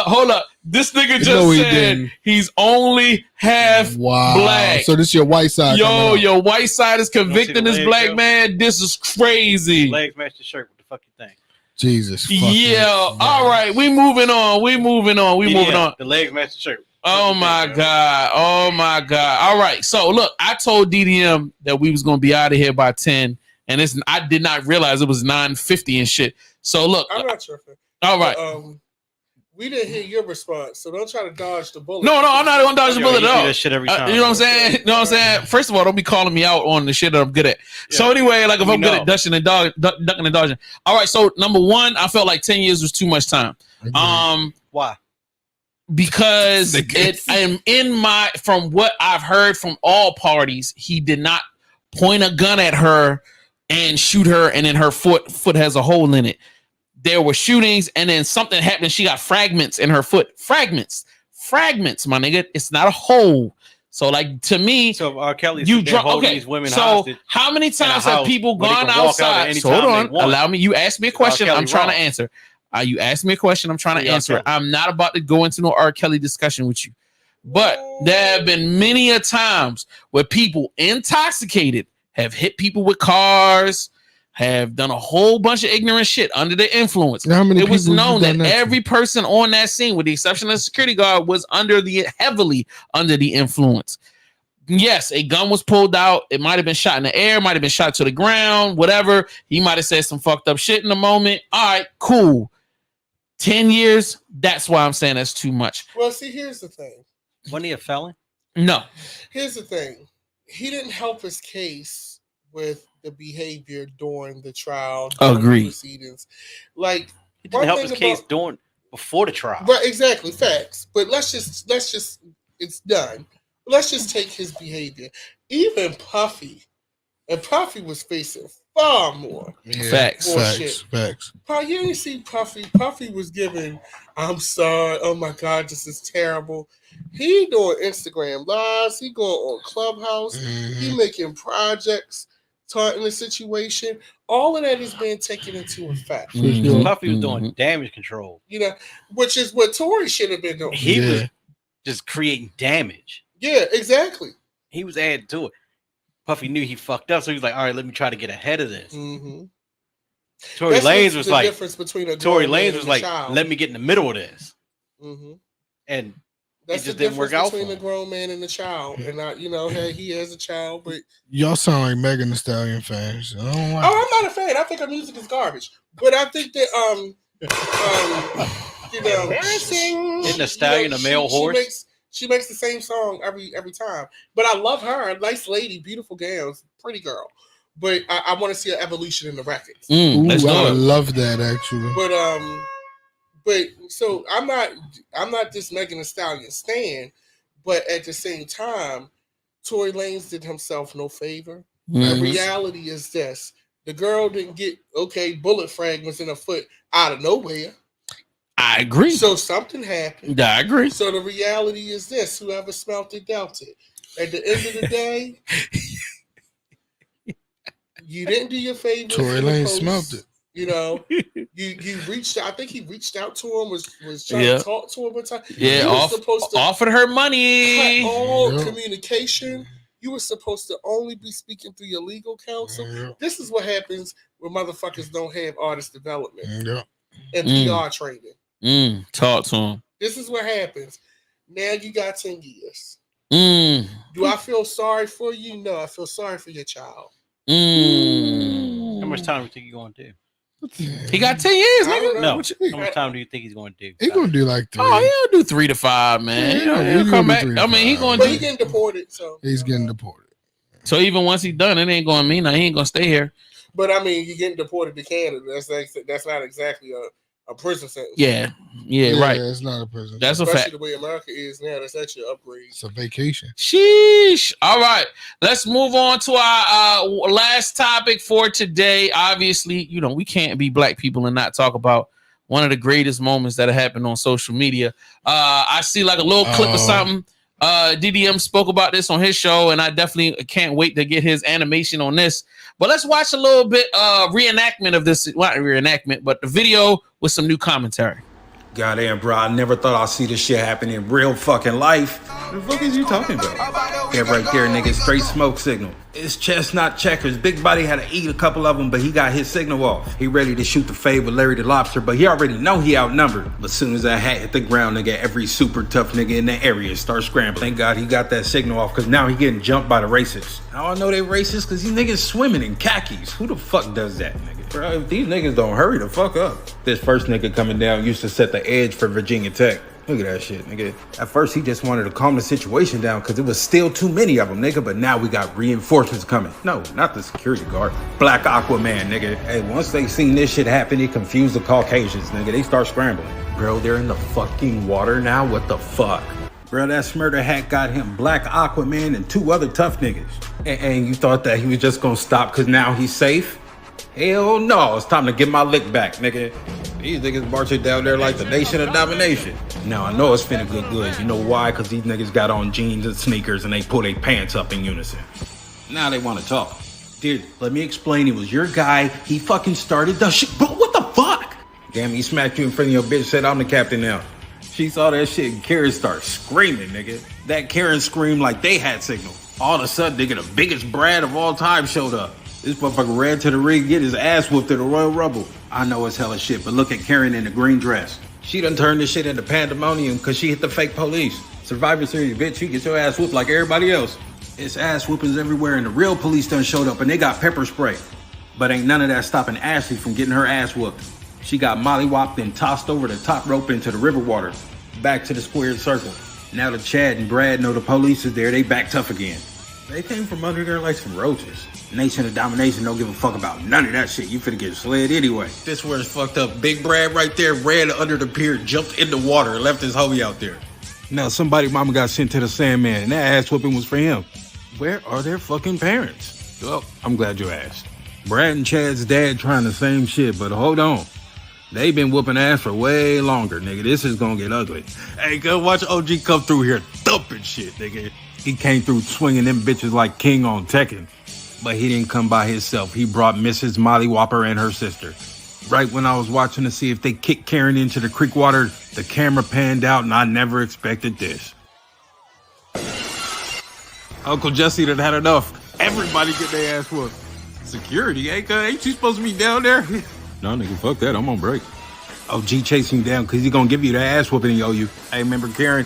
Hold up. This nigga just said he's only half black. So this your white side. Yo, your white side is convicting this black man. This is crazy. Legs match the shirt. What the fuck you think? Jesus. Yeah. All right. We moving on. Moving on. The legs match the shirt. Oh my God. All right. So look, I told DDM that we was gonna be out of here by 10, and I did not realize it was 9:50 and shit. So look, I'm not tripping. All right. We didn't hear your response, so don't try to dodge the bullet. No, I'm not gonna dodge the bullet at all. That shit every time. You know what I'm saying? You know what I'm saying? First of all, don't be calling me out on the shit that I'm good at. Yeah. So anyway, like if I'm good at ducking and dodging. All right. So number one, I felt like 10 years was too much time. Why? Because from what I've heard from all parties, he did not point a gun at her and shoot her, and then her foot has a hole in it. There were shootings, and then something happened. She got fragments in her foot. Fragments, my nigga. It's not a hole. So, like, to me, so R. Kelly's these women hostage. How many times have people gone outside? So hold on, allow me. You asked me a question. I'm trying to answer. You asked me a question. I'm trying to answer it. I'm not about to go into no R. Kelly discussion with you, but there have been many a times where people intoxicated have hit people with cars, have done a whole bunch of ignorant shit under the influence. It was known that every person on that scene, with the exception of the security guard, was heavily under the influence. Yes, a gun was pulled out. It might have been shot in the air, might have been shot to the ground, whatever. He might have said some fucked up shit in the moment. All right, cool. 10 years, that's why I'm saying that's too much. Well, see, here's the thing. Wasn't he a felon? No. Here's the thing. He didn't help his case with the behavior during the trial. Agreed. Proceedings. Like, he didn't help his case before the trial. Right, exactly. Facts. But let's just it's done. Let's just take his behavior. Even Puffy, and Puffy was facing far more. Yeah, facts. You didn't see Puffy. Puffy was giving, I'm sorry. Oh my God, this is terrible. He doing Instagram lives. He going on Clubhouse. He making projects, talking the situation. All of that is being taken into effect. Puffy was doing damage control. You know, which is what Tory should have been doing. He was just creating damage. Yeah, exactly. He was adding to it. Puffy knew he fucked up, so he was like, all right, let me try to get ahead of this. Tory Lanez was like, let me get in the middle of this. And that's it just the didn't work out between a grown man and a child. And hey, he has a child, but y'all sound like Megan Thee Stallion fans. I'm not a fan. I think her music is garbage. But I think that Embarrassing. Isn't the stallion a male horse? She makes the same song every time. But I love her. Nice lady, beautiful gals, pretty girl. But I want to see an evolution in the records. I love that actually. But so I'm not just Megan Thee Stallion stan, but at the same time, Tory Lanez did himself no favor. The reality is this: the girl didn't get bullet fragments in her foot out of nowhere. I agree. So something happened. I agree. So the reality is this: whoever smelt it, dealt it. At the end of the day, you didn't do your favor. Tory Lanez smelt it. You know, you reached out. I think he reached out to him, was trying to talk to him one time. Yeah, offered her money. Cut all communication. You were supposed to only be speaking through your legal counsel. This is what happens when motherfuckers don't have artist development and PR training. Talk to him. This is what happens. Now you got 10 years. Do I feel sorry for you? No, I feel sorry for your child. How much time do you think you're going to do? He got 10 years, nigga. No. How much time do you think he's going to do? He's going to do like 3. Oh, he'll do 3 to 5, man. He'll come back. I mean, he's getting deported. So he's getting deported. So even once he's done, it ain't going to mean that he ain't going to stay here. But I mean, you're getting deported to Canada. That's not exactly a prison sentence. Yeah, right. Yeah, it's not a prison. That's Especially a fact. the way America is now, that's actually an upgrade. It's a vacation. Sheesh. All right, let's move on to our last topic for today. Obviously, we can't be black people and not talk about one of the greatest moments that happened on social media. I see like a little clip of something. DDM spoke about this on his show, and I definitely can't wait to get his animation on this. But let's watch a little bit reenactment of this. Not reenactment, but the video with some new commentary. Goddamn, bro, I never thought I'd see this shit happen in real fucking life. What the fuck is you talking about? Yeah, right there, nigga, straight smoke signal. It's chestnut checkers. Big Body had to eat a couple of them, but he got his signal off. He ready to shoot the fade with Larry the Lobster, but he already know he outnumbered. But as soon as that hat hit the ground, nigga, every super tough nigga in the area start scrambling. Thank God he got that signal off, because now he getting jumped by the racists. How I know they racist? Because these niggas swimming in khakis. Who the fuck does that, nigga? Bro, if these niggas don't hurry the fuck up. This first nigga coming down used to set the edge for Virginia Tech. Look at that shit, nigga. At first, he just wanted to calm the situation down because it was still too many of them, nigga. But now we got reinforcements coming. No, not the security guard. Black Aquaman, nigga. Hey, once they seen this shit happen, it confused the Caucasians, nigga. They start scrambling. Bro, they're in the fucking water now? What the fuck? Bro, that Smurder hat got him Black Aquaman and 2 other tough niggas. And you thought that he was just gonna stop because now he's safe? Hell no, it's time to get my lick back, nigga. These niggas marching down there like the nation of domination. Now, I know it's finna get good. You know why? Because these niggas got on jeans and sneakers and they pull their pants up in unison. Now they want to talk. Dude, let me explain. It was your guy. He fucking started the shit. Bro, what the fuck? Damn, he smacked you in front of your bitch, said I'm the captain now. She saw that shit and Karen started screaming, nigga. That Karen screamed like they had signal. All of a sudden, nigga, the biggest Brad of all time showed up. This motherfucker ran to the ring, get his ass whooped at the Royal Rumble. I know it's hella shit, but look at Karen in the green dress. She done turned this shit into pandemonium because she hit the fake police. Survivor Series, bitch, you get your ass whooped like everybody else. It's ass whoopings everywhere, and the real police done showed up, and they got pepper spray. But ain't none of that stopping Ashley from getting her ass whooped. She got mollywopped and tossed over the top rope into the river water. Back to the squared circle. Now that Chad and Brad know the police is there, they back tough again. They came from under there like some roaches. Nation of Domination don't give a fuck about none of that shit. You finna get slid anyway. This where it's fucked up. Big Brad right there ran under the pier, jumped in the water, and left his homie out there. Now somebody mama got sent to the Sandman, and that ass whooping was for him. Where are their fucking parents? Well, I'm glad you asked. Brad and Chad's dad trying the same shit, but hold on. They been whooping ass for way longer, nigga. This is gonna get ugly. Hey, go watch OG come through here thumping shit, nigga. He came through swinging them bitches like King on Tekken. But he didn't come by himself. He brought Mrs. Molly Whopper and her sister. Right when I was watching to see if they kicked Karen into the creek water, the camera panned out and I never expected this. Uncle Jesse done had enough. Everybody get their ass whooped. Security, ain't you supposed to be down there? No, nigga, fuck that. I'm on break. OG chasing him down because he gonna give you the ass whooping he owe you. Hey, remember Karen?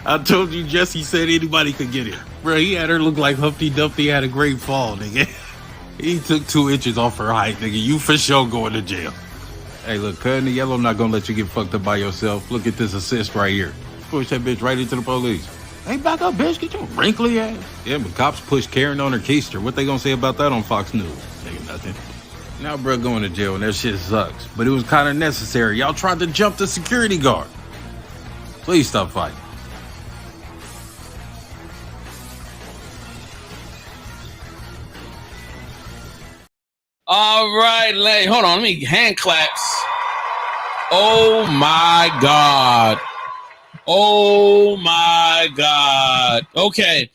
I told you Jesse said anybody could get it. Bro, he had her look like Humpty Dumpty had a great fall, nigga. He took 2 inches off her height, nigga. You for sure going to jail. Hey, look, cutting the yellow not gonna let you get fucked up by yourself. Look at this assist right here. Push that bitch right into the police. Hey, back up, bitch. Get your wrinkly ass. Yeah, but cops pushed Karen on her keister. What they gonna say about that on Fox News? Ain't nothing. Now, bro, going to jail and that shit sucks. But it was kind of necessary. Y'all tried to jump the security guard. Please stop fighting. All right, hold on. Let me hand claps. Oh my God. Oh my God. Okay.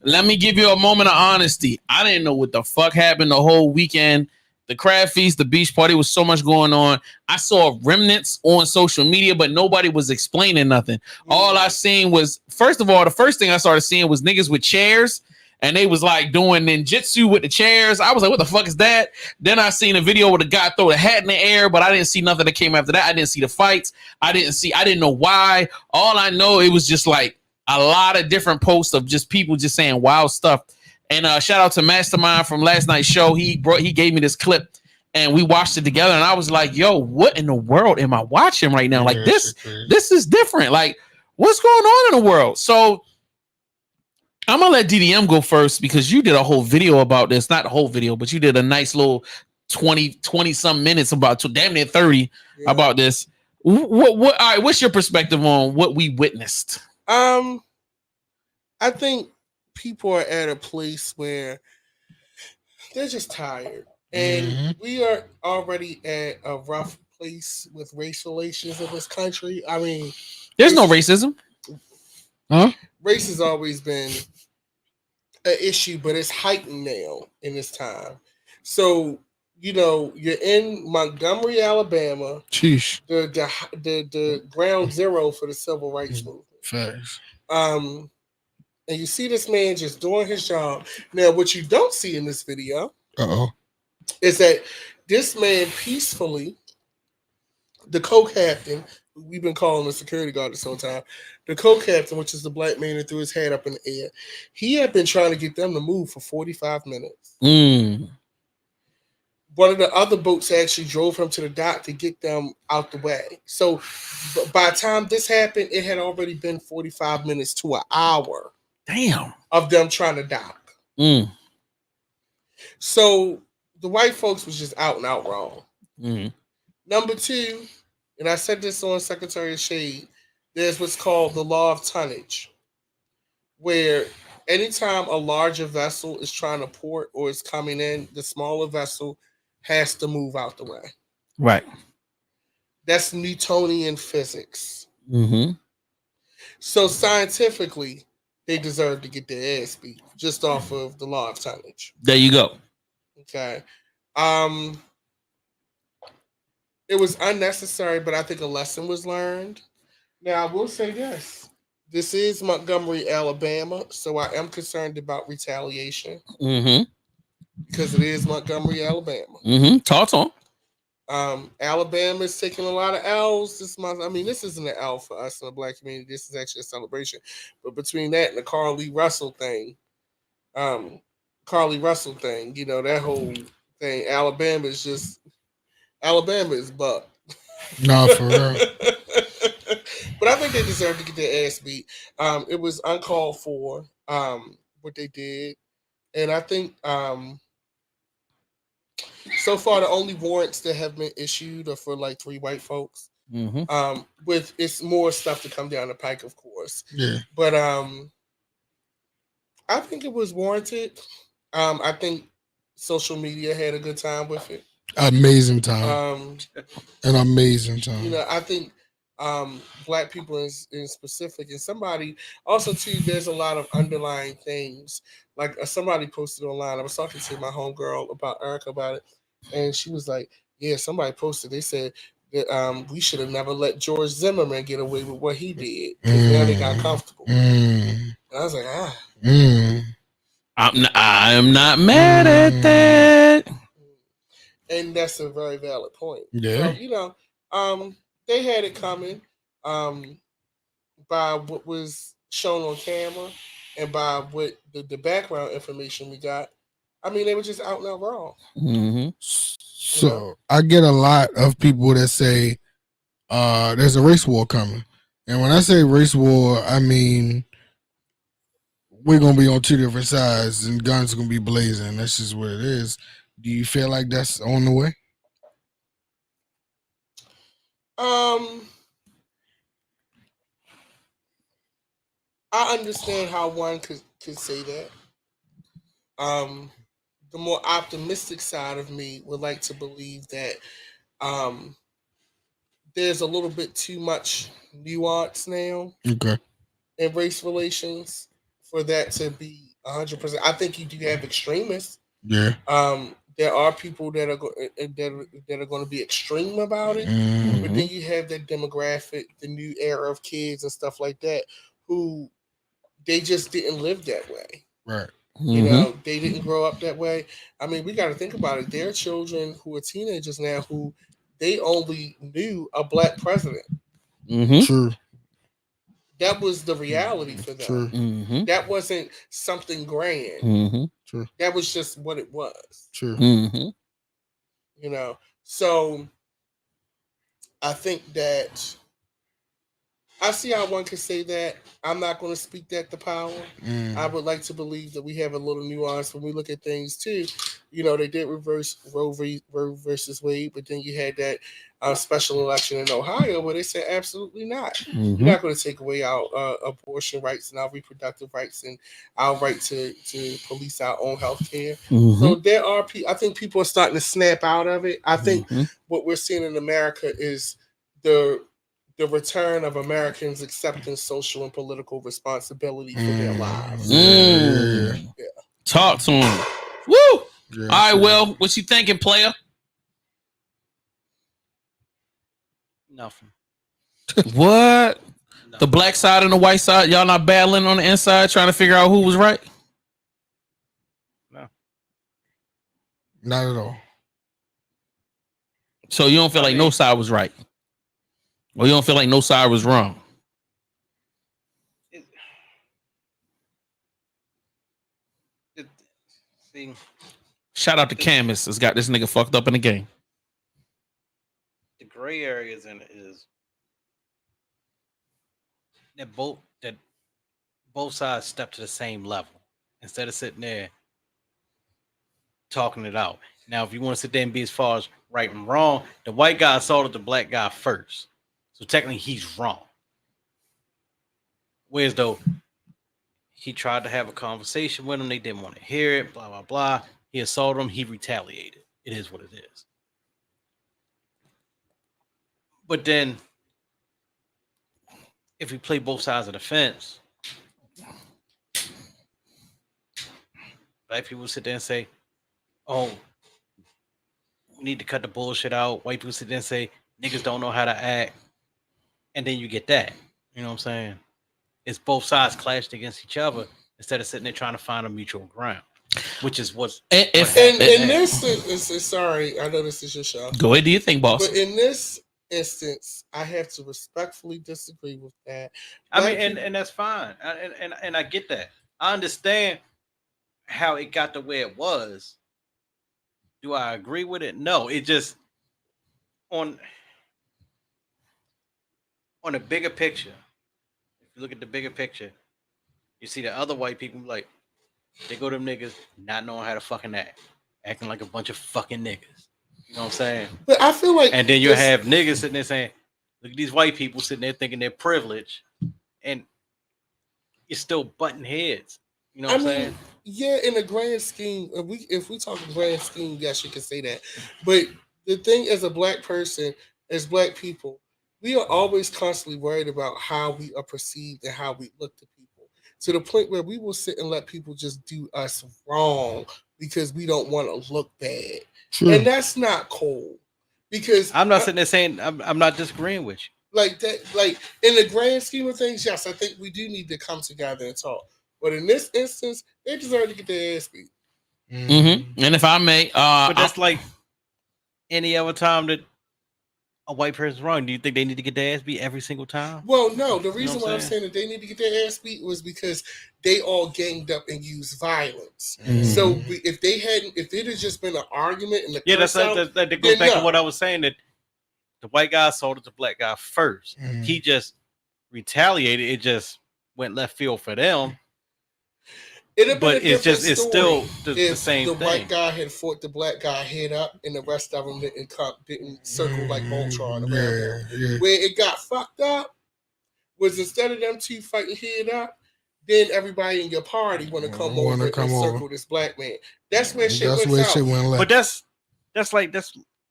Let me give you a moment of honesty. I didn't know what the fuck happened the whole weekend. The crab feast, the beach party, was so much going on. I saw remnants on social media, but nobody was explaining nothing. All I seen was, first of all, the first thing I started seeing was niggas with chairs, and they was like doing ninjutsu with the chairs. I was like, what the fuck is that? Then I seen a video where the guy throw a hat in the air, but I didn't see nothing that came after that. I didn't see the fights. I didn't know why. All I know, it was just like a lot of different posts of just people just saying wild stuff. And shout out to Mastermind from last night's show. He gave me this clip and we watched it together. And I was like, yo, what in the world am I watching right now? Like this is different. Like, what's going on in the world? So I'm going to let DDM go first because you did a whole video about this. Not the whole video, but you did a nice little 20 some minutes about damn near 30 about this. What all right, what's your perspective on what we witnessed? I think people are at a place where they're just tired. And we are already at a rough place with race relations in this country. I mean, there's no racism. Huh? Race has always been an issue, but it's heightened now in this time. So, you know, you're in Montgomery, Alabama. Sheesh. The ground zero for the civil rights movement. Facts. And you see this man just doing his job. Now, what you don't see in this video is that this man peacefully, the co-captain, we've been calling the security guard this whole time, the co-captain, which is the black man that threw his head up in the air, he had been trying to get them to move for 45 minutes. One of the other boats actually drove him to the dock to get them out the way. So by the time this happened, it had already been 45 minutes to an hour. Damn. Of them trying to dock. So the white folks was just out and out wrong. Number two, and I said this on Secretary of Shade, there's what's called the law of tonnage, where anytime a larger vessel is trying to port or is coming in, the smaller vessel has to move out the way. Right. That's Newtonian physics. So scientifically, they deserve to get their ass beat just off of the law of tonnage. There you go. Okay. It was unnecessary, but I think a lesson was learned. Now, I will say this. This is Montgomery, Alabama, so I am concerned about retaliation. Because it is Montgomery, Alabama. Talk to him. Alabama is taking a lot of L's this month. I mean, this isn't an L for us in the black community. This is actually a celebration. But between that and the Carly Russell thing, you know, that whole thing, Alabama is buck. No, for real. But I think they deserve to get their ass beat. It was uncalled for, what they did. And I think so far the only warrants that have been issued are for like 3 white folks. With it's more stuff to come down the pike, of course. Yeah. But I think it was warranted. I think social media had a good time with it. Amazing time. An amazing time. You know, I think black people in specific, and somebody also too, there's a lot of underlying things. Like somebody posted online, I was talking to my homegirl about Erica about it, and she was like, yeah, somebody posted, they said that we should have never let George Zimmerman get away with what he did, because now they got comfortable. And I was like, I'm not mad at that. And that's a very valid point. Yeah. So, you know, they had it coming by what was shown on camera and by what the background information we got. I mean, they were just out and out wrong. So I get a lot of people that say there's a race war coming. And when I say race war, I mean we're gonna be on two different sides and guns are gonna be blazing. That's just what it is. Do you feel like that's on the way? I understand how one could say that. The more optimistic side of me would like to believe that there's a little bit too much nuance now in race relations for that to be 100%. I think you do have extremists. Yeah. There are people that are going to be extreme about it, but then you have that demographic, the new era of kids and stuff like that, who they just didn't live that way. Right. You know, they didn't grow up that way. I mean, we got to think about it. There are children who are teenagers now who they only knew a black president. True. That was the reality for them. True. That wasn't something grand. True. That was just what it was. True. You know, so I think that I see how one could say that. I'm not going to speak that to power. I would like to believe that we have a little nuance when we look at things too. You know, they did reverse Roe versus Wade, but then you had that special election in Ohio where they said absolutely not. You're not going to take away our abortion rights and our reproductive rights and our right to police our own health care. So there are I think people are starting to snap out of it. I think what we're seeing in America is the return of Americans accepting social and political responsibility for their lives. Yeah. Talk to him. Woo! Yeah, all right, well, what you thinking, player? Nothing. What? No. The black side and the white side, y'all not battling on the inside trying to figure out who was right? No. Not at all. So you don't feel like no side was right? Or you don't feel like no side was wrong? See, shout out to Camus has got this nigga fucked up in the game. The gray areas in it is that both sides step to the same level instead of sitting there talking it out. Now, if you want to sit there and be as far as right and wrong, the white guy assaulted the black guy first. So technically he's wrong. Whereas though he tried to have a conversation with him, they didn't want to hear it, blah, blah, blah. He assaulted him, he retaliated. It is what it is. But then if we play both sides of the fence, black people sit there and say, oh, we need to cut the bullshit out. White people sit there and say, niggas don't know how to act. And then you get that. You know what I'm saying? It's both sides clashed against each other instead of sitting there trying to find a mutual ground, which is what's. In this instance, sorry, I know this is your show. Go ahead, do you think, boss? But in this instance, I have to respectfully disagree with that. I mean, and that's fine. And I get that. I understand how it got to where it was. Do I agree with it? No. It just on a bigger picture. If you look at the bigger picture, you see the other white people like they go to them niggas not knowing how to fucking act, acting like a bunch of fucking niggas. You know what I'm saying? But I feel like, and then you have niggas sitting there saying, "Look at these white people sitting there thinking they're privileged," and you're still butting heads. You know what I'm saying? Yeah, in the grand scheme, if we talk grand scheme, yes, you can say that. But the thing as a black person, as black people, we are always constantly worried about how we are perceived and how we look to people, to the point where we will sit and let people just do us wrong because we don't want to look bad. True. And that's not cool. Because I'm not sitting there saying I'm not disagreeing with you. Like that, like in the grand scheme of things, yes, I think we do need to come together and talk. But in this instance, they deserve to get their ass beat. And if I may, but that's like any other time that a white person's wrong, do you think they need to get their ass beat every single time? Well, no. The reason why I'm saying that they need to get their ass beat was because they all ganged up and used violence. Mm-hmm. So if it had just been an argument and that goes back to what I was saying, that the white guy assaulted the black guy first. Mm-hmm. He just retaliated. It just went left field for them. But it's still the same thing. The white guy had fought the black guy head up, and the rest of them didn't circle like Voltron around them. Yeah. Where it got fucked up was instead of them two fighting head up, then everybody in your party want to come over and circle this black man. That's where shit went left. But that's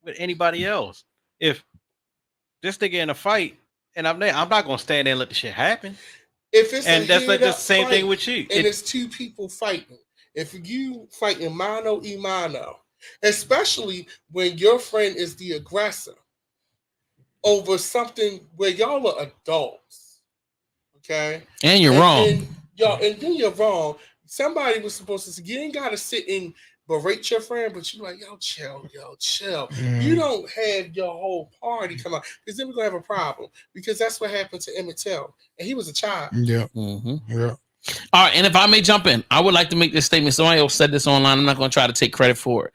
with anybody else. If this nigga in a fight, and I'm not gonna stand there and let the shit happen. If it's that's like the same thing with you, and it's two people fighting. If you fighting mano y mano, especially when your friend is the aggressor over something where y'all are adults, okay, and you're wrong, and then you're wrong. Somebody was supposed to say, you ain't gotta sit and berate your friend, but you like, yo, chill. You don't have your whole party come out, because then we're gonna have a problem, because that's what happened to Emmett Till, and he was a child. Yeah. Mm-hmm. Yeah. All right, and if I may jump in, I would like to make this statement. Somebody else said this online. I'm not going to try to take credit for it.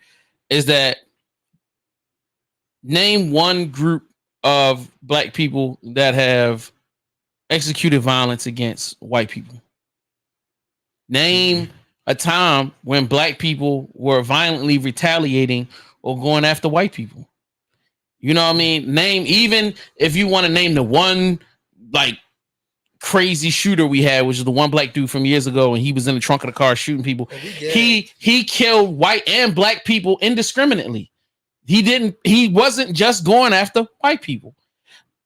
Is that name one group of black people that have executed violence against white people. Name a time when black people were violently retaliating or going after white people. You know what I mean? Name, even if you want to name the one like crazy shooter we had, which is the one black dude from years ago, and he was in the trunk of the car shooting people. He killed white and black people indiscriminately. He wasn't just going after white people.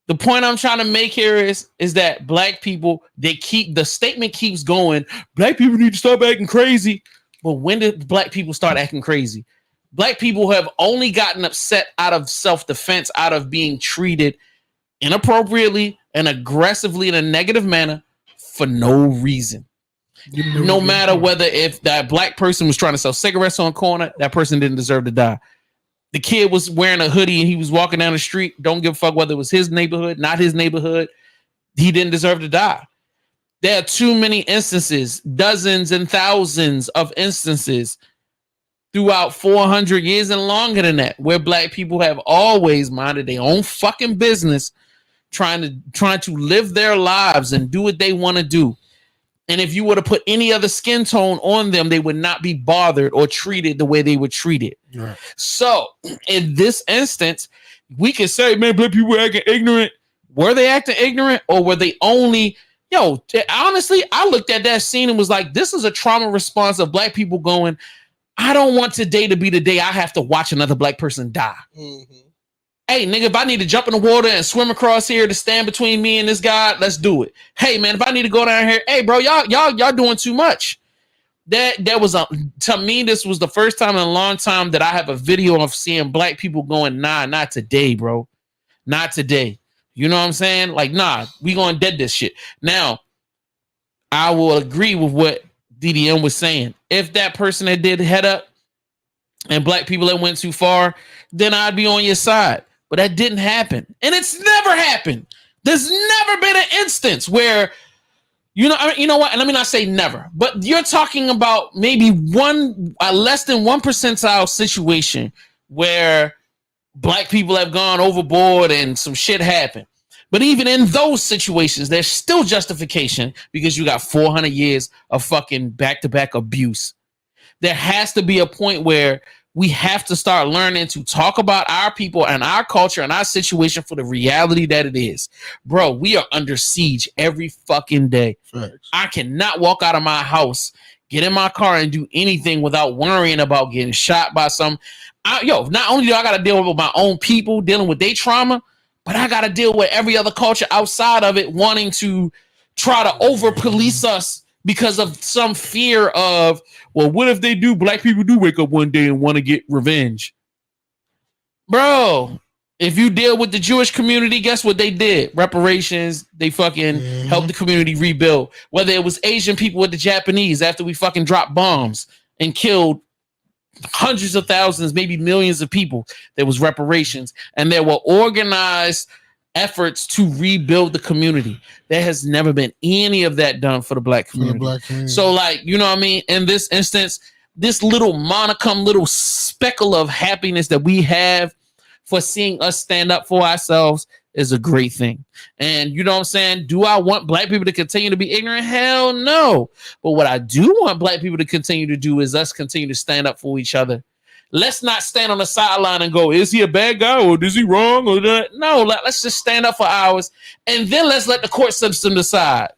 The point I'm trying to make here is that black people, the statement keeps going, black people need to stop acting crazy. But when did black people start acting crazy? Black people have only gotten upset out of self-defense, out of being treated inappropriately and aggressively in a negative manner for no reason. No matter whether if that black person was trying to sell cigarettes on a corner, that person didn't deserve to die. The kid was wearing a hoodie and he was walking down the street. Don't give a fuck whether it was his neighborhood, not his neighborhood. He didn't deserve to die. There are too many instances, dozens and thousands of instances throughout 400 years and longer than that, where black people have always minded their own fucking business, trying to live their lives and do what they want to do. And if you were to put any other skin tone on them, they would not be bothered or treated the way they were treated. Right. So in this instance, we can say, man, black people were acting ignorant. Were they acting ignorant, or were they only, honestly, I looked at that scene and was like, this is a trauma response of black people going, I don't want today to be the day I have to watch another black person die. Mm-hmm. Hey, nigga, if I need to jump in the water and swim across here to stand between me and this guy, let's do it. Hey, man, if I need to go down here, hey, bro, y'all doing too much. That was to me, this was the first time in a long time that I have a video of seeing black people going, nah, not today, bro. Not today. You know what I'm saying? Like, nah, we gonna dead this shit. Now, I will agree with what DDM was saying. If that person that did head up and black people that went too far, then I'd be on your side. But that didn't happen. And it's never happened. There's never been an instance where, you know what? And let me not say never, but you're talking about maybe less than 1 percentile situation where black people have gone overboard and some shit happened. But even in those situations, there's still justification, because you got 400 years of fucking back-to-back abuse. There has to be a point where we have to start learning to talk about our people and our culture and our situation for the reality that it is. Bro, we are under siege every fucking day. Thanks. I cannot walk out of my house, get in my car, and do anything without worrying about getting shot by some. Not only do I got to deal with my own people, dealing with their trauma, but I got to deal with every other culture outside of it wanting to try to over-police us because of some fear of, well, what if they do? Black people do wake up one day and want to get revenge. Bro, if you deal with the Jewish community, guess what they did? Reparations. They fucking helped the community rebuild. Whether it was Asian people with the Japanese after we fucking dropped bombs and killed hundreds of thousands, maybe millions of people. There was reparations, and there were organized efforts to rebuild the community. There has never been any of that done for the black community. So, like, you know what I mean? In this instance, this little monicum, little speckle of happiness that we have for seeing us stand up for ourselves is a great thing. And you know what I'm saying? Do I want black people to continue to be ignorant? Hell no. But what I do want black people to continue to do is us continue to stand up for each other. Let's not stand on the sideline and go, is he a bad guy or is he wrong? Or no, let's just stand up for ours. And then let's let the court system decide.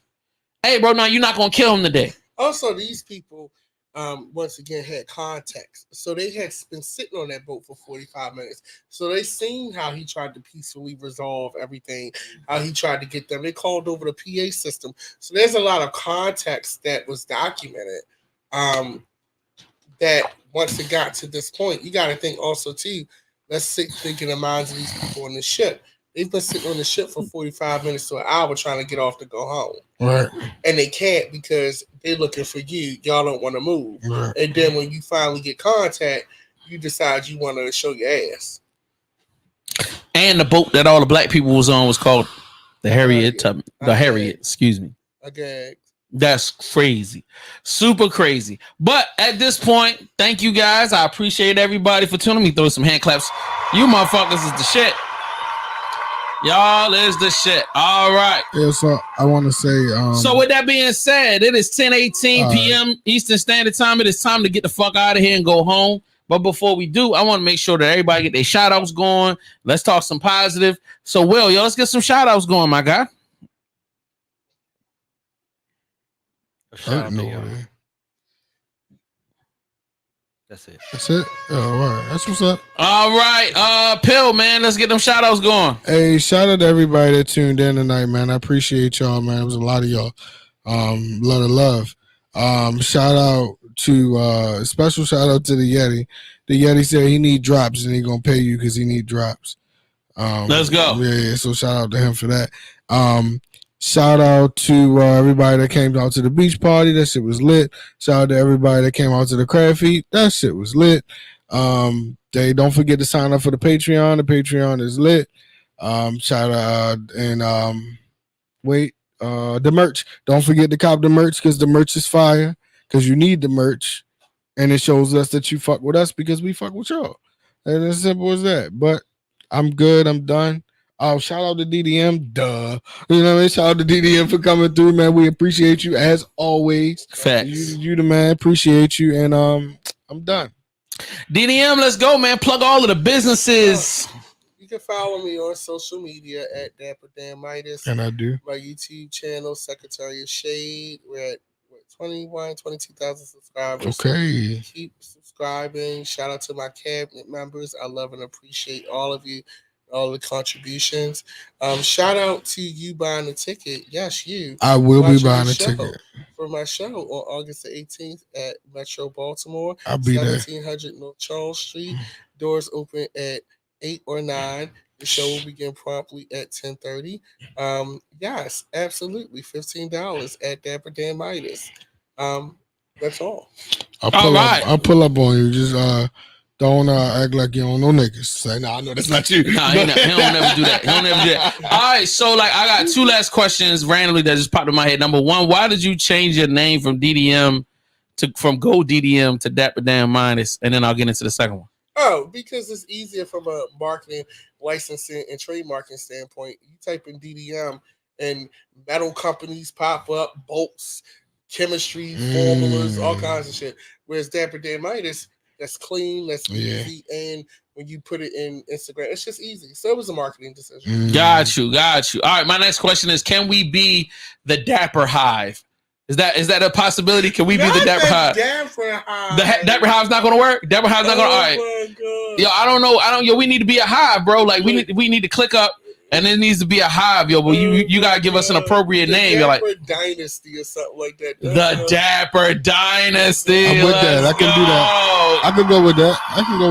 Hey, bro, no, you're not going to kill him today. Also, these people, once again, had context. So they had been sitting on that boat for 45 minutes. So they seen how he tried to peacefully resolve everything, how he tried to get them. They called over the PA system. So there's a lot of context that was documented that once it got to this point, you got to think also, too, let's think in the minds of these people on the ship. They've been sitting on the ship for 45 minutes to an hour trying to get off to go home. Right. And they can't because they're looking for you. Y'all don't want to move. Right. And then when you finally get contact, you decide you want to show your ass. And the boat that all the black people was on was called the Harriet. The Harriet, excuse me. Okay. That's crazy. Super crazy. But at this point, thank you guys. I appreciate everybody for tuning me. Throw some hand claps. You motherfuckers is the shit. Y'all is the shit. All right. Yeah, so I want to say. So with that being said, it is 10:18 p.m. Eastern Standard Time. It is time to get the fuck out of here and go home. But before we do, I want to make sure that everybody get their shout outs going. Let's talk some positive. So Will, yo, let's get some shout outs going, my guy. That's it. That's it. Oh, all right. That's what's up. All right. Pill, man. Let's get them shout outs going. Hey, shout out to everybody that tuned in tonight, man. I appreciate y'all, man. It was a lot of y'all. Lot of love. Shout out to special shout out to the Yeti. The Yeti said he need drops and he gonna pay you because he need drops. Let's go. Yeah, so shout out to him for that. Shout out to everybody that came out to the beach party. That shit was lit. Shout out to everybody that came out to the crab feet. That shit was lit. They don't forget to sign up for the Patreon. The Patreon is lit. Shout out and the merch. Don't forget to cop the merch because the merch is fire. Because you need the merch, and it shows us that you fuck with us because we fuck with y'all. And it's as simple as that. But I'm good. I'm done. Shout out to DDM. Duh. You know what I mean? Shout out to DDM for coming through, man. We appreciate you as always. Facts. You the man. Appreciate you. And I'm done. DDM, let's go, man. Plug all of the businesses. You can follow me on social media at Dapper Dan Midas. And I do. My YouTube channel, Secretary of Shade. We're at 22,000 subscribers. Okay. Keep subscribing. Shout out to my cabinet members. I love and appreciate all of you. All the contributions. Shout out to you buying a ticket. Yes, you. I will be buying a ticket for my show on August the 18th at Metro Baltimore. I'll be 1700 North Charles Street. Doors open at 8 or 9. The show will begin promptly at 10:30. Yes, absolutely. $15 at Dapper Dan Midas. That's all. I'll pull up on you. Just don't act like you don't know niggas. Say, nah, I know that's not you. Nah, he don't never do that. He don't never do that. All right, so like I got two last questions randomly that just popped in my head. Number one, why did you change your name from DDM from Go DDM to Dapper Dan Midas? And then I'll get into the second one. Oh, because it's easier from a marketing, licensing, and trademarking standpoint. You type in DDM and metal companies pop up, bolts, chemistry, formulas, all kinds of shit. Whereas Dapper Dan Midas, that's clean, that's easy, and when you put it in Instagram, it's just easy. So it was a marketing decision. Got you. All right, my next question is: can we be the Dapper Hive? Is that a possibility? Can we be the Dapper Hive? Dapper Hive. The Dapper Hive's not going to work. Dapper Hive's not going to. All right. Yo, I don't know. Yo, we need to be a hive, bro. Like we need to click up. And it needs to be a hive, yo. But you gotta give us an appropriate name. You're like Dynasty or something like that. The Dapper Dynasty. I'm with that. I can do that. I can go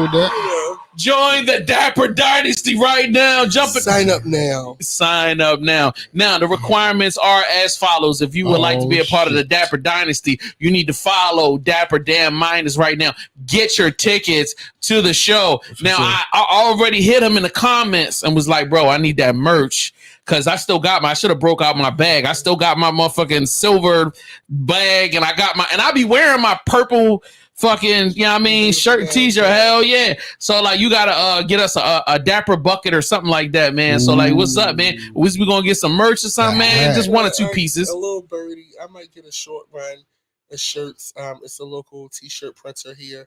with that. Join the Dapper Dynasty right now. Sign up now. Sign up now. Now, the requirements are as follows. If you would like to be a part of the Dapper Dynasty, you need to follow Dapper Damn Minus right now. Get your tickets to the show. Now, I already hit him in the comments and was like, bro, I need that merch. Because I still got I should have broke out my bag. I still got my motherfucking silver bag, and I be wearing my purple fucking, you know what I mean, shirt and t-shirt. Hell yeah. So like, you gotta get us a Dapper bucket or something like that, man. So like, what's up, man? We gonna get some merch or something, man? Just one or two pieces. A little birdie. I might get a short run of shirts. It's a local t-shirt printer here.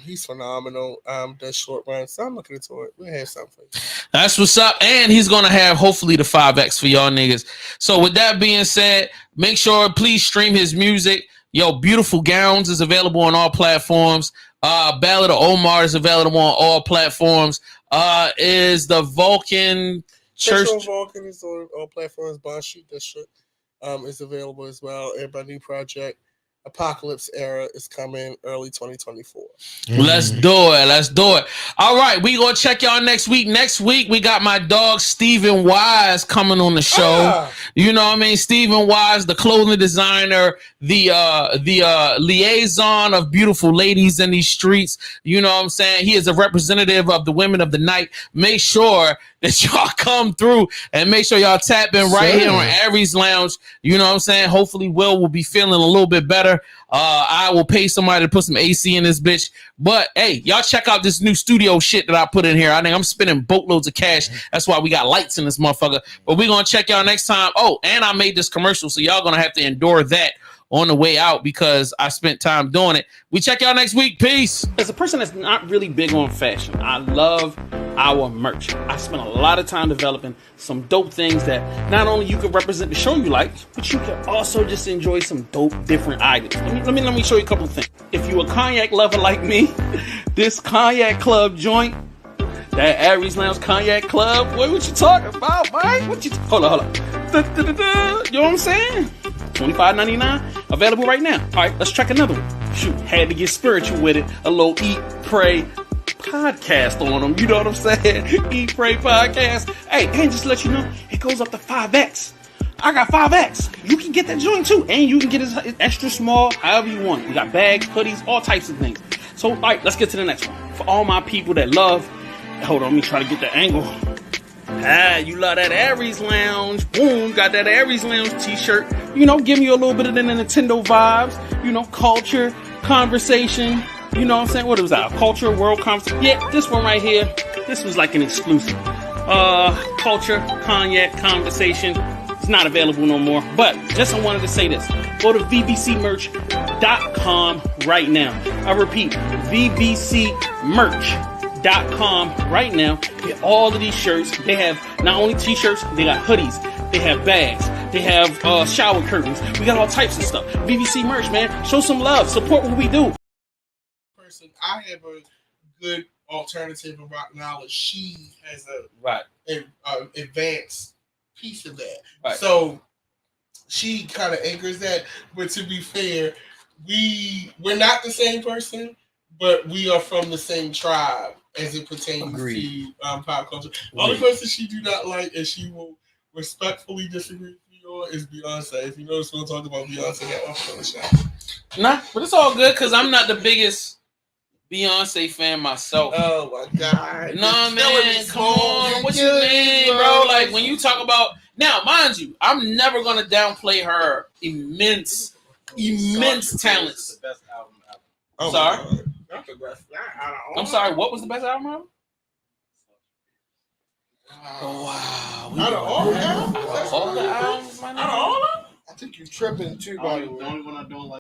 He's phenomenal. Does short runs. So I'm looking into it. We'll have something. That's what's up. And he's gonna have hopefully the 5X for y'all niggas. So with that being said, make sure please stream his music. Yo, Beautiful Gowns is available on all platforms. Ballad of Omar is available on all platforms. Is the Vulcan Church? Vulcan is on all platforms. Bond Shoot That Shit is available as well. And my new project, Apocalypse Era, is coming early 2024. Let's do it. All right, we gonna check y'all next week. Next week we got my dog Stephen Wise coming on the show. You know what I mean? Stephen Wise, the clothing designer, the liaison of beautiful ladies in these streets. You know what I'm saying? He is a representative of the women of the night. Make sure that y'all come through and make sure y'all tap in right here on Aries Lounge. You know what I'm saying? Hopefully will be feeling a little bit better. I will pay somebody to put some AC in this bitch. But hey, y'all check out this new studio shit that I put in here. I think I'm spending boatloads of cash. That's why we got lights in this motherfucker. But we're gonna check y'all next time. Oh, and I made this commercial, so y'all gonna have to endure that on the way out because I spent time doing it. We check y'all next week. Peace. As a person that's not really big on fashion, I love our merch. I spent a lot of time developing some dope things that not only you can represent the show you like, but you can also just enjoy some dope different items. Let me show you a couple of things. If you're a cognac lover like me, this Cognac Club joint, that Aries Lounge Cognac Club, boy, what you talking about, man? Hold on. You know what I'm saying? $25.99 available right now. All right, let's check another one. Shoot, had to get spiritual with it. A little Eat, Pray podcast on them. You know what I'm saying? Eat, Pray podcast. Hey, and just to let you know, it goes up to 5X. I got 5X. You can get that joint too. And you can get it extra small, however you want. We got bags, hoodies, all types of things. So, all right, let's get to the next one. For all my people that love, hold on, let me try to get the angle. You love that Aries Lounge. Boom, got that Aries Lounge t-shirt. You know, giving you a little bit of the Nintendo vibes. You know, culture, conversation. You know what I'm saying? What was that? Culture, world conversation. Yeah, this one right here. This was like an exclusive. Culture, cognac, conversation. It's not available no more. But just I wanted to say this. Go to vbcmerch.com right now. I repeat, vbcmerch.com right now. Get all of these shirts. They have not only t-shirts, they got hoodies, they have bags, they have shower curtains. We got all types of stuff. VBC merch, man. Show some love. Support what we do. I have a good alternative of rock knowledge. She has a advanced piece of that. Right. So she kind of anchors that. But to be fair, we're not the same person, but we are from the same tribe as it pertains to pop culture. The only person she do not like and she will respectfully disagree with you on is Beyonce. If you notice, we'll talk about Beyonce that often on the show. Nah, but it's all good because I'm not the biggest Beyonce fan myself. Oh my God. No, man, come on. What you mean, bro? Like when you talk about now, mind you, I'm never gonna downplay her immense talents. The best album ever. Oh, sorry. Not the best. I'm sorry. What was the best album ever? Oh wow. Out of all the albums? Out of all the albums, my nigga? I think you're tripping too, by the way. The only one I'm doing like